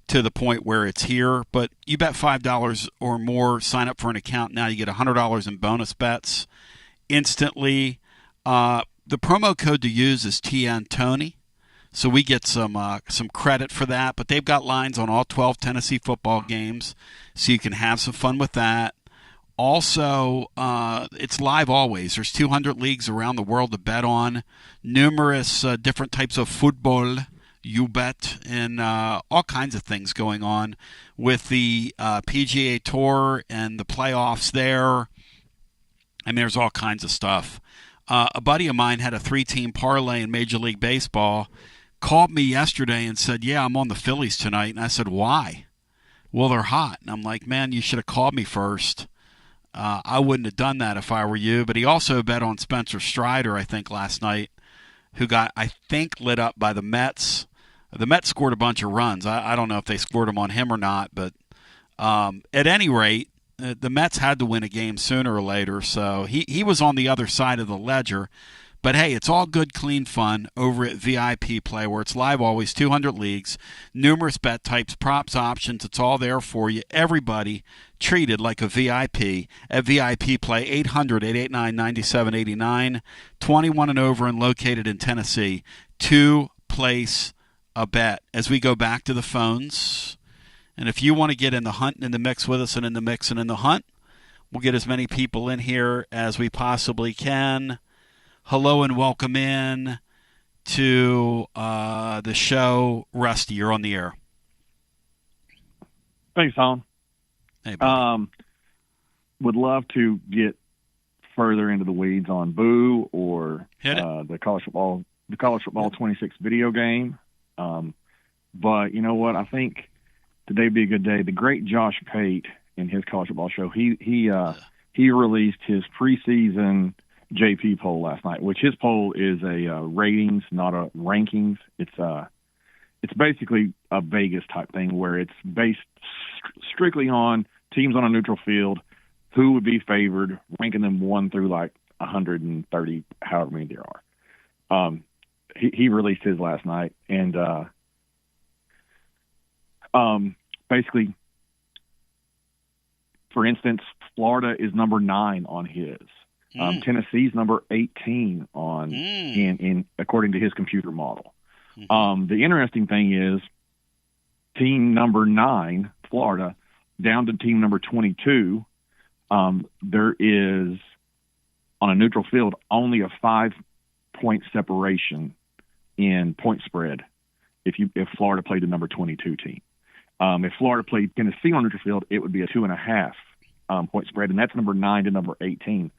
to the point where it's here. But you bet $5 or more, sign up for an account now. You get $100 in bonus bets instantly. The promo code to use is TNTony. So we get some credit for that. But they've got lines on all 12 Tennessee football games, so you can have some fun with that. Also, it's live always. There's 200 leagues around the world to bet on, numerous different types of football, you bet, and all kinds of things going on with the PGA Tour and the playoffs there. I mean, there's all kinds of stuff. A buddy of mine had a 3-team parlay in Major League Baseball, called me yesterday and said, yeah, I'm on the Phillies tonight. And I said, why? Well, they're hot. And I'm like, man, you should have called me first. I wouldn't have done that if I were you. But he also bet on Spencer Strider, I think, last night, who got, I think, lit up by the Mets. The Mets scored a bunch of runs. I don't know if they scored them on him or not. But at any rate, the Mets had to win a game sooner or later. So he was on the other side of the ledger. But, hey, it's all good, clean fun over at VIP Play, where it's live always, 200 leagues, numerous bet types, props, options. It's all there for you. Everybody treated like a VIP at VIP Play, 800-889-9789, 21 and over and located in Tennessee, to place a bet. As we go back to the phones, and if you want to get in the hunt and in the mix with us and in the mix and in the hunt, we'll get as many people in here as we possibly can. Hello and welcome in to the show. Rusty, you're on the air. Thanks, Tom. Hey, buddy. Would love to get further into the weeds on Boo or the college football 26 video game. But you know what? I think today would be a good day. The great Josh Pate in his college football show, he released his preseason JP poll last night, which his poll is a ratings, not a rankings. It's basically a Vegas type thing where it's based strictly on teams on a neutral field, who would be favored, ranking them 1 through like 130, however many there are. He released his last night, and basically, for instance, Florida is number 9 on his. Tennessee's number 18 on in according to his computer model. The interesting thing is team number 9, Florida, down to team number 22. There is, on a neutral field, only a 5-point separation in point spread if Florida played the number 22 team. If Florida played Tennessee on neutral field, it would be a 2.5 point spread, and that's number 9 to number 18.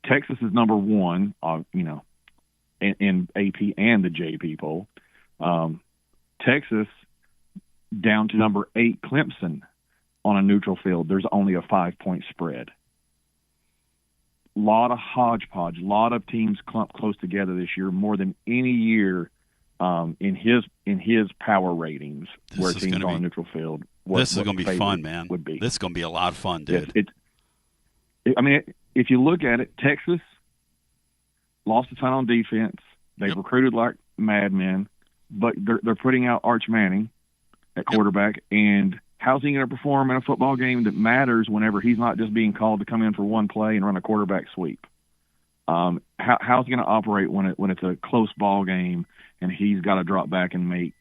Texas is number 1, in AP and the JP poll. Texas down to number 8, Clemson, on a neutral field. There's only a 5-point spread. Lot of hodgepodge. A lot of teams clumped close together this year, more than any year in his power ratings, where teams on a neutral field. This is going to be fun, man. This is going to be a lot of fun, dude. I mean, if you look at it, Texas, lost a ton on defense. They've recruited like madmen, but they're putting out Arch Manning at quarterback. And how's he going to perform in a football game that matters whenever he's not just being called to come in for one play and run a quarterback sweep? How's he going to operate when it's a close ball game and he's got to drop back and make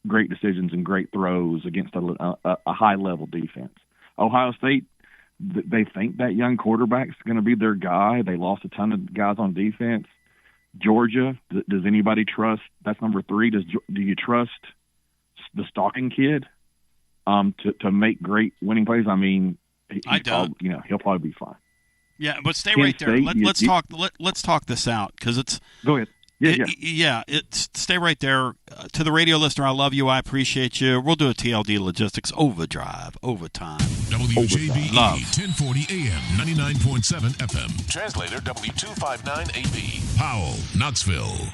great decisions and great throws against a high-level defense? Ohio State, they think that young quarterback's going to be their guy. They lost a ton of guys on defense. Georgia, does anybody trust? That's number 3. Do you trust the stalking kid to make great winning plays? I mean, I don't. He'll probably be fine. Yeah, but stay right there. Let's talk. Let's talk this out because it's. Go ahead. Yeah. Stay right there. To the radio listener, I love you. I appreciate you. We'll do a TLD Logistics Overdrive overtime. WJBE 1040 AM 99.7 FM. Translator W259AB. Powell, Knoxville.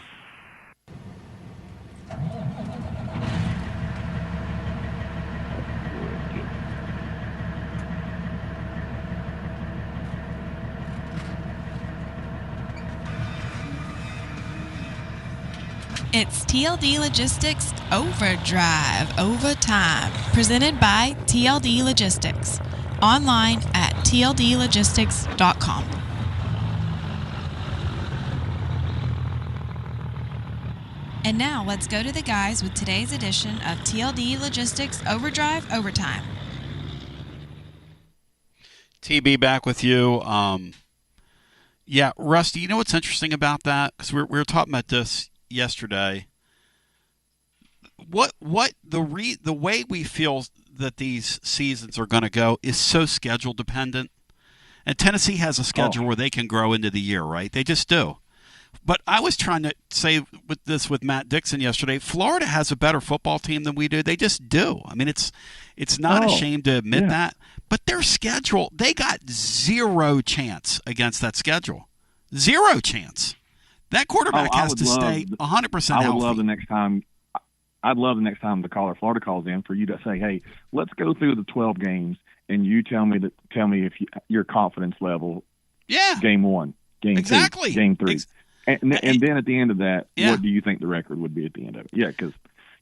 It's TLD Logistics Overdrive Overtime, presented by TLD Logistics. Online at tldlogistics.com. And now let's go to the guys with today's edition of TLD Logistics Overdrive Overtime. TB back with you. Yeah, Rusty, you know what's interesting about that? Because we were talking about this yesterday. The way we feel that these seasons are going to go is so schedule dependent. And Tennessee has a schedule where they can grow into the year, right? They just do. But I was trying to say with Matt Dixon yesterday, Florida has a better football team than we do. They just do. I mean, it's not a shame to admit that. But their schedule, they got zero chance against that schedule. Zero chance. That quarterback has to stay 100% healthy. I would love the next time. I'd love the next time the caller Florida calls in for you to say, "Hey, let's go through the 12 games, and you tell me if your confidence level, game 1, game 2, game 3, and then at the end of that, what do you think the record would be at the end of it?" Yeah, because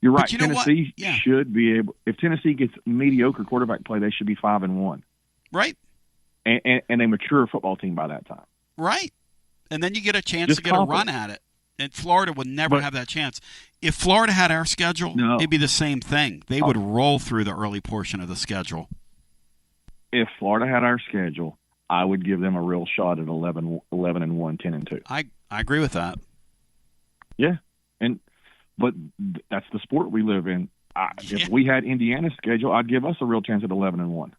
you're right. Tennessee should be able. If Tennessee gets mediocre quarterback play, they should be 5-1. Right. And a mature football team by that time. Right. And then you get a chance to get a run at it. And Florida would never have that chance. If Florida had our schedule, it'd be the same thing. They would roll through the early portion of the schedule. If Florida had our schedule, I would give them a real shot at 11-1, 10-2. I agree with that. Yeah. But that's the sport we live in. If we had Indiana's schedule, I'd give us a real chance at 11-1.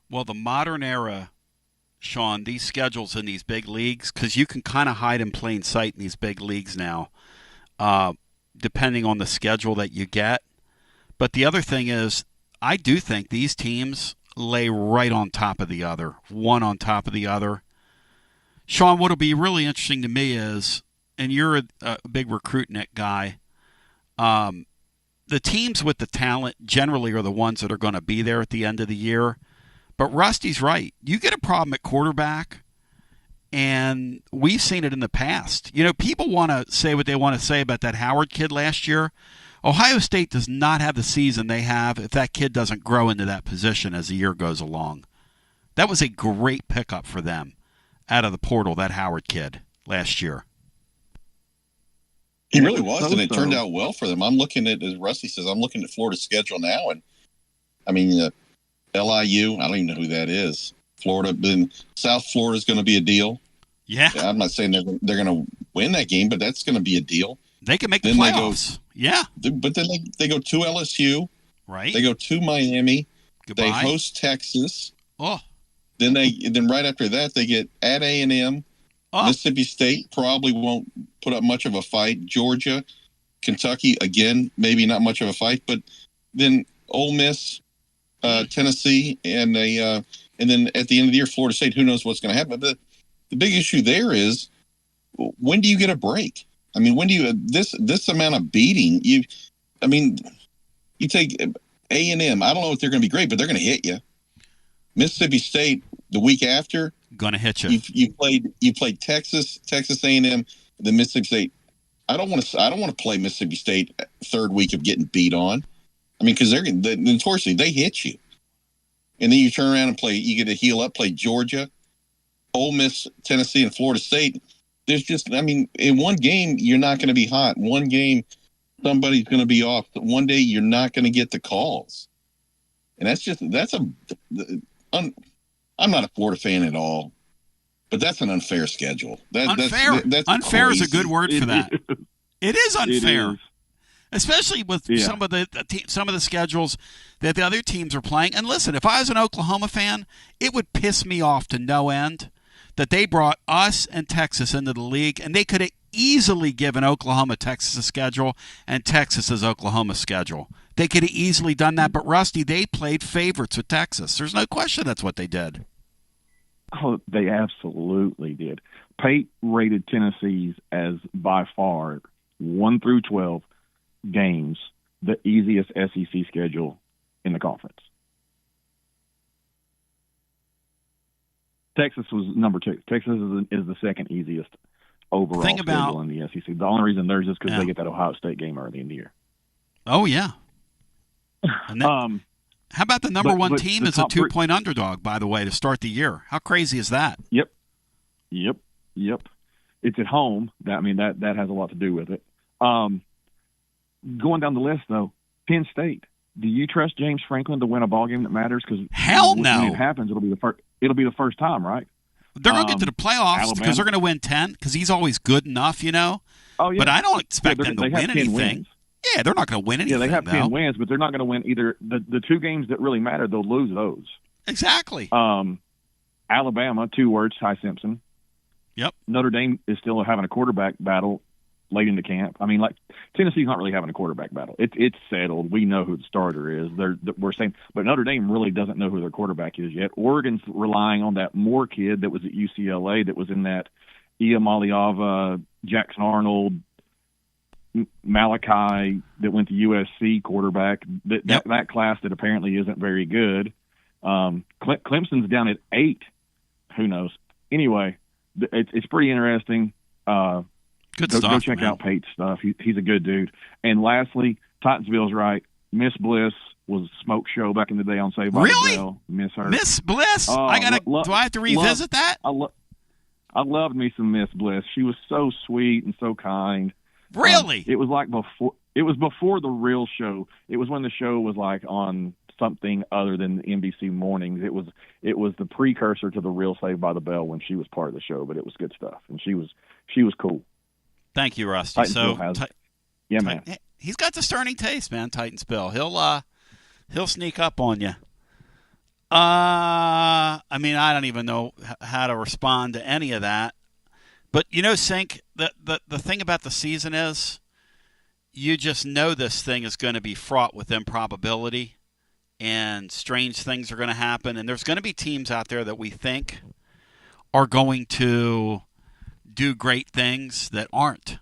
Well, the modern era, Sean, these schedules in these big leagues, because you can kind of hide in plain sight in these big leagues now, depending on the schedule that you get. But the other thing is, I do think these teams lay right on top of the other, one on top of the other. Sean, what'll be really interesting to me is, and you're a big recruitnet guy, the teams with the talent generally are the ones that are going to be there at the end of the year. But Rusty's right. You get a problem at quarterback, and we've seen it in the past. You know, people want to say what they want to say about that Howard kid last year. Ohio State does not have the season they have if that kid doesn't grow into that position as the year goes along. That was a great pickup for them out of the portal, that Howard kid last year. He really was, and it turned out well for them. I'm looking at, as Rusty says, I'm looking at Florida's schedule now, and I mean, LIU, I don't even know who that is. Florida, then South Florida is going to be a deal. Yeah. I'm not saying they're going to win that game, but that's going to be a deal. They can make the playoffs. But then they go to LSU. Right. They go to Miami. Goodbye. They host Texas. Oh. Then right after that they get at A&M. Mississippi State probably won't put up much of a fight. Georgia, Kentucky, again, maybe not much of a fight. But then Ole Miss, Tennessee, and then at the end of the year, Florida State. Who knows what's going to happen? But the big issue there is, when do you get a break? I mean, when do you this amount of beating? You take A&M. I don't know if they're going to be great, but they're going to hit you. Mississippi State the week after, Going to hit you. You played Texas A&M, then Mississippi State. I don't want to play Mississippi State third week of getting beat on. I mean, because notoriously they hit you, and then you turn around and play. You get to heal up, play Georgia, Ole Miss, Tennessee, and Florida State. There's just, I mean, in one game you're not going to be hot. One game somebody's going to be off. One day you're not going to get the calls, and I'm not a Florida fan at all, but that's an unfair schedule. Unfair. That's unfair crazy. is a good word for that. It is unfair. It is. Especially with some of the schedules that the other teams are playing. And listen, if I was an Oklahoma fan, it would piss me off to no end that they brought us and Texas into the league, and they could have easily given Oklahoma Texas' schedule and Texas' Oklahoma schedule. They could have easily done that, but Rusty, they played favorites with Texas. There's no question that's what they did. Oh, they absolutely did. Pate rated Tennessee's as by far 1 through 12 games the easiest SEC schedule in the conference. Texas was number 2. Texas is the second easiest overall schedule in the SEC. The only reason theirs is because they get that Ohio State game early in the year. Oh, yeah. And how about the number one team is a 2-point underdog, by the way, to start the year? How crazy is that? Yep. It's at home. That has a lot to do with it. Going down the list, though, Penn State. Do you trust James Franklin to win a ball game that matters? Because hell no. When it happens, it'll be the first time, right? They're going to get to the playoffs because they're going to win 10 because he's always good enough, you know. Oh yeah. But I don't expect them to win anything. Wins. Yeah, they're not going to win anything. Yeah, they have 10 wins, but they're not going to win either. The 2 games that really matter, they'll lose those. Exactly. Alabama, 2 words, Ty Simpson. Yep. Notre Dame is still having a quarterback battle late into camp. I mean, like Tennessee's not really having a quarterback battle. It's settled. We know who the starter is. We're saying, but Notre Dame really doesn't know who their quarterback is yet. Oregon's relying on that Moore kid that was at UCLA that was in that Iamaleava, Jackson Arnold, Malachi that went to USC quarterback. That class that apparently isn't very good. Clemson's down at 8. Who knows? Anyway, it's pretty interesting. Good stuff. Go check out Pate's stuff. He's a good dude. And lastly, Titonsville's right. Miss Bliss was a smoke show back in the day on Saved by the Bell. Miss her. Miss Bliss? Do I have to revisit that? I loved me some Miss Bliss. She was so sweet and so kind. Really? It was like before. It was before the real show. It was when the show was like on something other than NBC mornings. It was the precursor to the real Saved by the Bell when she was part of the show. But it was good stuff, and she was cool. Thank you, Rusty. Man. He's got the starting taste, man. Titans Bill. He'll sneak up on you. I mean, I don't even know how to respond to any of that. But Sink, the thing about the season is, you just know this thing is going to be fraught with improbability, and strange things are going to happen, and there's going to be teams out there that we think are going to do great things that aren't.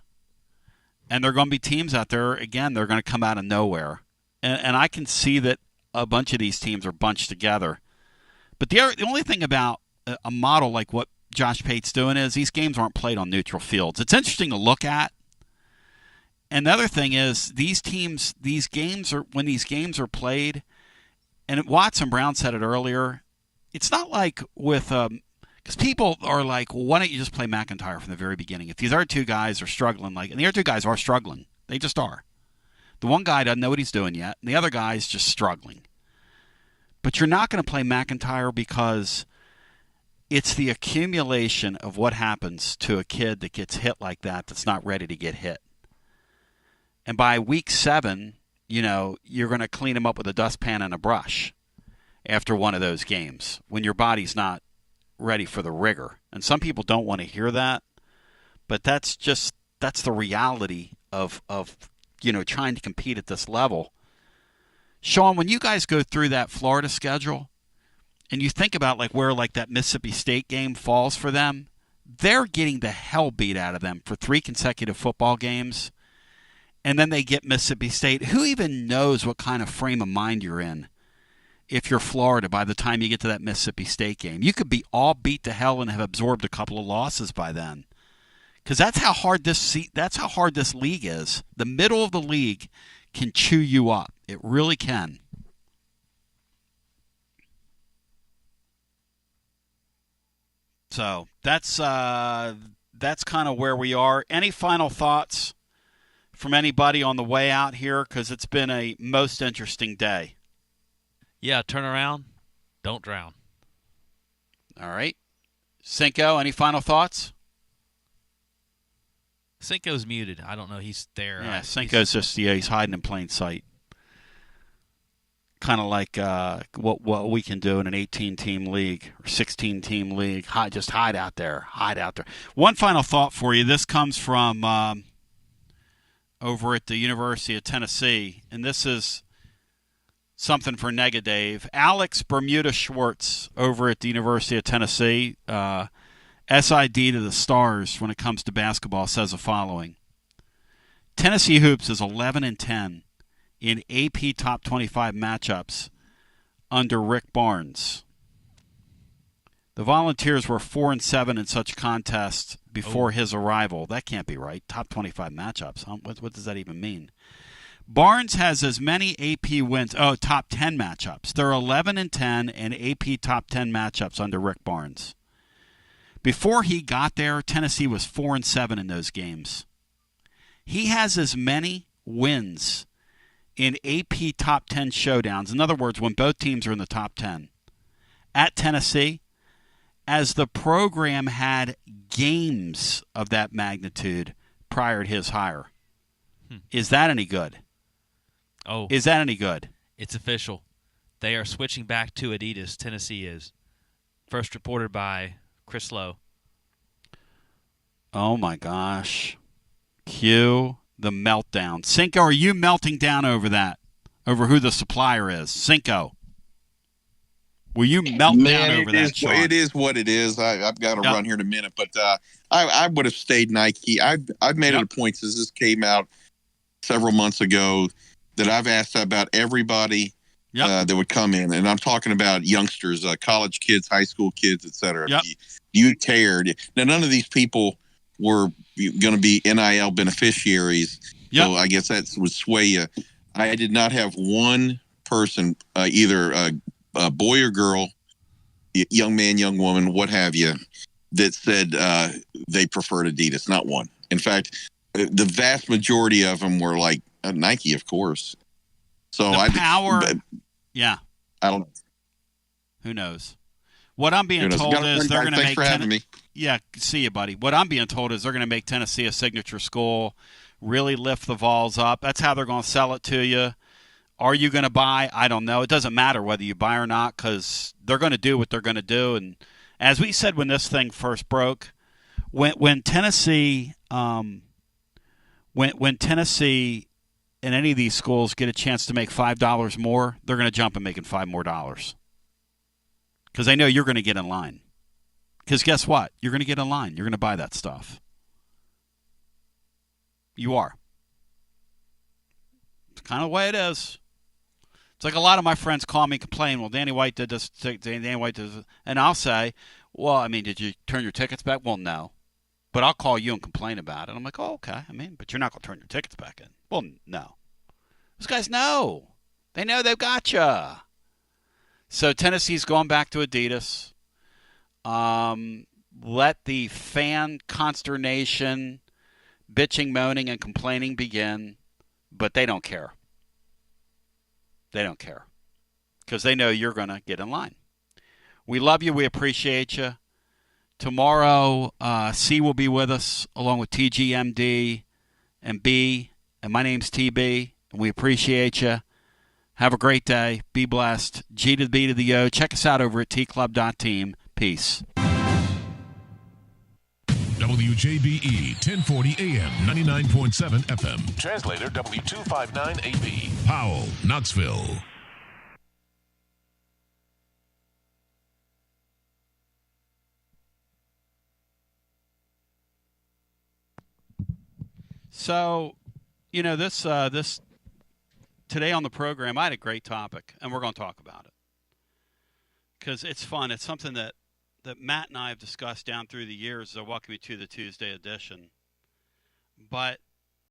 And there are going to be teams out there, again, they're going to come out of nowhere. And I can see that a bunch of these teams are bunched together. But the only thing about a model like what Josh Pate's doing is these games aren't played on neutral fields. It's interesting to look at. And the other thing is when these games are played, and Watson Brown said it earlier, it's not like with because people are like, well, why don't you just play McIntyre from the very beginning? If these other 2 guys are struggling, and the other 2 guys are struggling, they just are. The one guy doesn't know what he's doing yet, and the other guy is just struggling. But you're not going to play McIntyre because it's the accumulation of what happens to a kid that gets hit like that that's not ready to get hit. And by week 7, you're going to clean him up with a dustpan and a brush after one of those games when your body's not ready for the rigor. And some people don't want to hear that, but that's the reality of trying to compete at this level. Sean, when you guys go through that Florida schedule and you think about where that Mississippi State game falls for them, they're getting the hell beat out of them for 3 consecutive football games. And then they get Mississippi State. Who even knows what kind of frame of mind you're in if you're Florida by the time you get to that Mississippi State game. You could be all beat to hell and have absorbed a couple of losses by then. Because that's how hard this league is. The middle of the league can chew you up. It really can. So that's kind of where we are. Any final thoughts from anybody on the way out here? Because it's been a most interesting day. Yeah, turn around, don't drown. All right. Cinco, any final thoughts? Cinco's muted. I don't know. He's there. Yeah, Cinco's he's hiding in plain sight. Kind of like what we can do in an 18-team league or 16-team league. Just hide out there. Hide out there. One final thought for you. This comes from over at the University of Tennessee, and this is something for Nega Dave. Alex Bermuda Schwartz over at the University of Tennessee, SID to the stars when it comes to basketball, says the following. Tennessee Hoops is 11-10 in AP Top 25 matchups under Rick Barnes. The Volunteers were 4-7 in such contests before his arrival. That can't be right. Top 25 matchups. What does that even mean? Barnes has as many AP wins. Top 10 matchups. They're 11-10 in AP Top 10 matchups under Rick Barnes. Before he got there, Tennessee was 4-7 in those games. He has as many wins in AP Top 10 showdowns. In other words, when both teams are in the top 10 at Tennessee, as the program had games of that magnitude prior to his hire. Is that any good? Oh. Is that any good? It's official. They are switching back to Adidas. Tennessee is. First reported by Chris Lowe. Oh, my gosh. Cue the meltdown. Cinco, are you melting down over that? Over who the supplier is? Cinco. Will you melt down over that, Sean? It is what it is. I've got to run here in a minute, but I would have stayed Nike. I've made it a point since this came out several months ago that I've asked about everybody that would come in, and I'm talking about youngsters, college kids, high school kids, etc. You cared. Now, none of these people were going to be NIL beneficiaries, so I guess that would sway you. I did not have one person, either a boy or girl, young man, young woman, what have you, that said they preferred Adidas. Not one. In fact, the vast majority of them were like Nike, of course. So I don't know. Who knows? What I'm being told is they're going to make Tennessee. Yeah, see you, buddy. What I'm being told is they're going to make Tennessee a signature school, really lift the Vols up. That's how they're going to sell it to you. Are you going to buy? I don't know. It doesn't matter whether you buy or not because they're going to do what they're going to do. And as we said when this thing first broke, when Tennessee, when Tennessee and any of these schools get a chance to make $5 more, they're going to jump and making $5 more because they know you're going to get in line. Because guess what? You're going to get in line. You're going to buy that stuff. You are. It's kind of the way it is. It's like a lot of my friends call me and complain, well, Danny White did this, Danny White did this. And I'll say, well, I mean, did you turn your tickets back? Well, no. But I'll call you and complain about it. I'm like, oh, okay. I mean, but you're not going to turn your tickets back in. Well, no. Those guys know. They know they've got you. So Tennessee's going back to Adidas. Let the fan consternation, bitching, moaning, and complaining begin. But they don't care. They don't care. Because they know you're going to get in line. We love you. We appreciate you. Tomorrow, C will be with us along with TGMD and B. And my name's TB. And we appreciate you. Have a great day. Be blessed. G to the B to the O. Check us out over at tclub.team. Peace. WJBE 1040 AM 99.7 FM. Translator W259AB. Powell, Knoxville. So, you know, this today on the program, I had a great topic, and we're going to talk about it. because it's fun. It's something that Matt and I have discussed down through the years. So welcome you to the Tuesday edition. But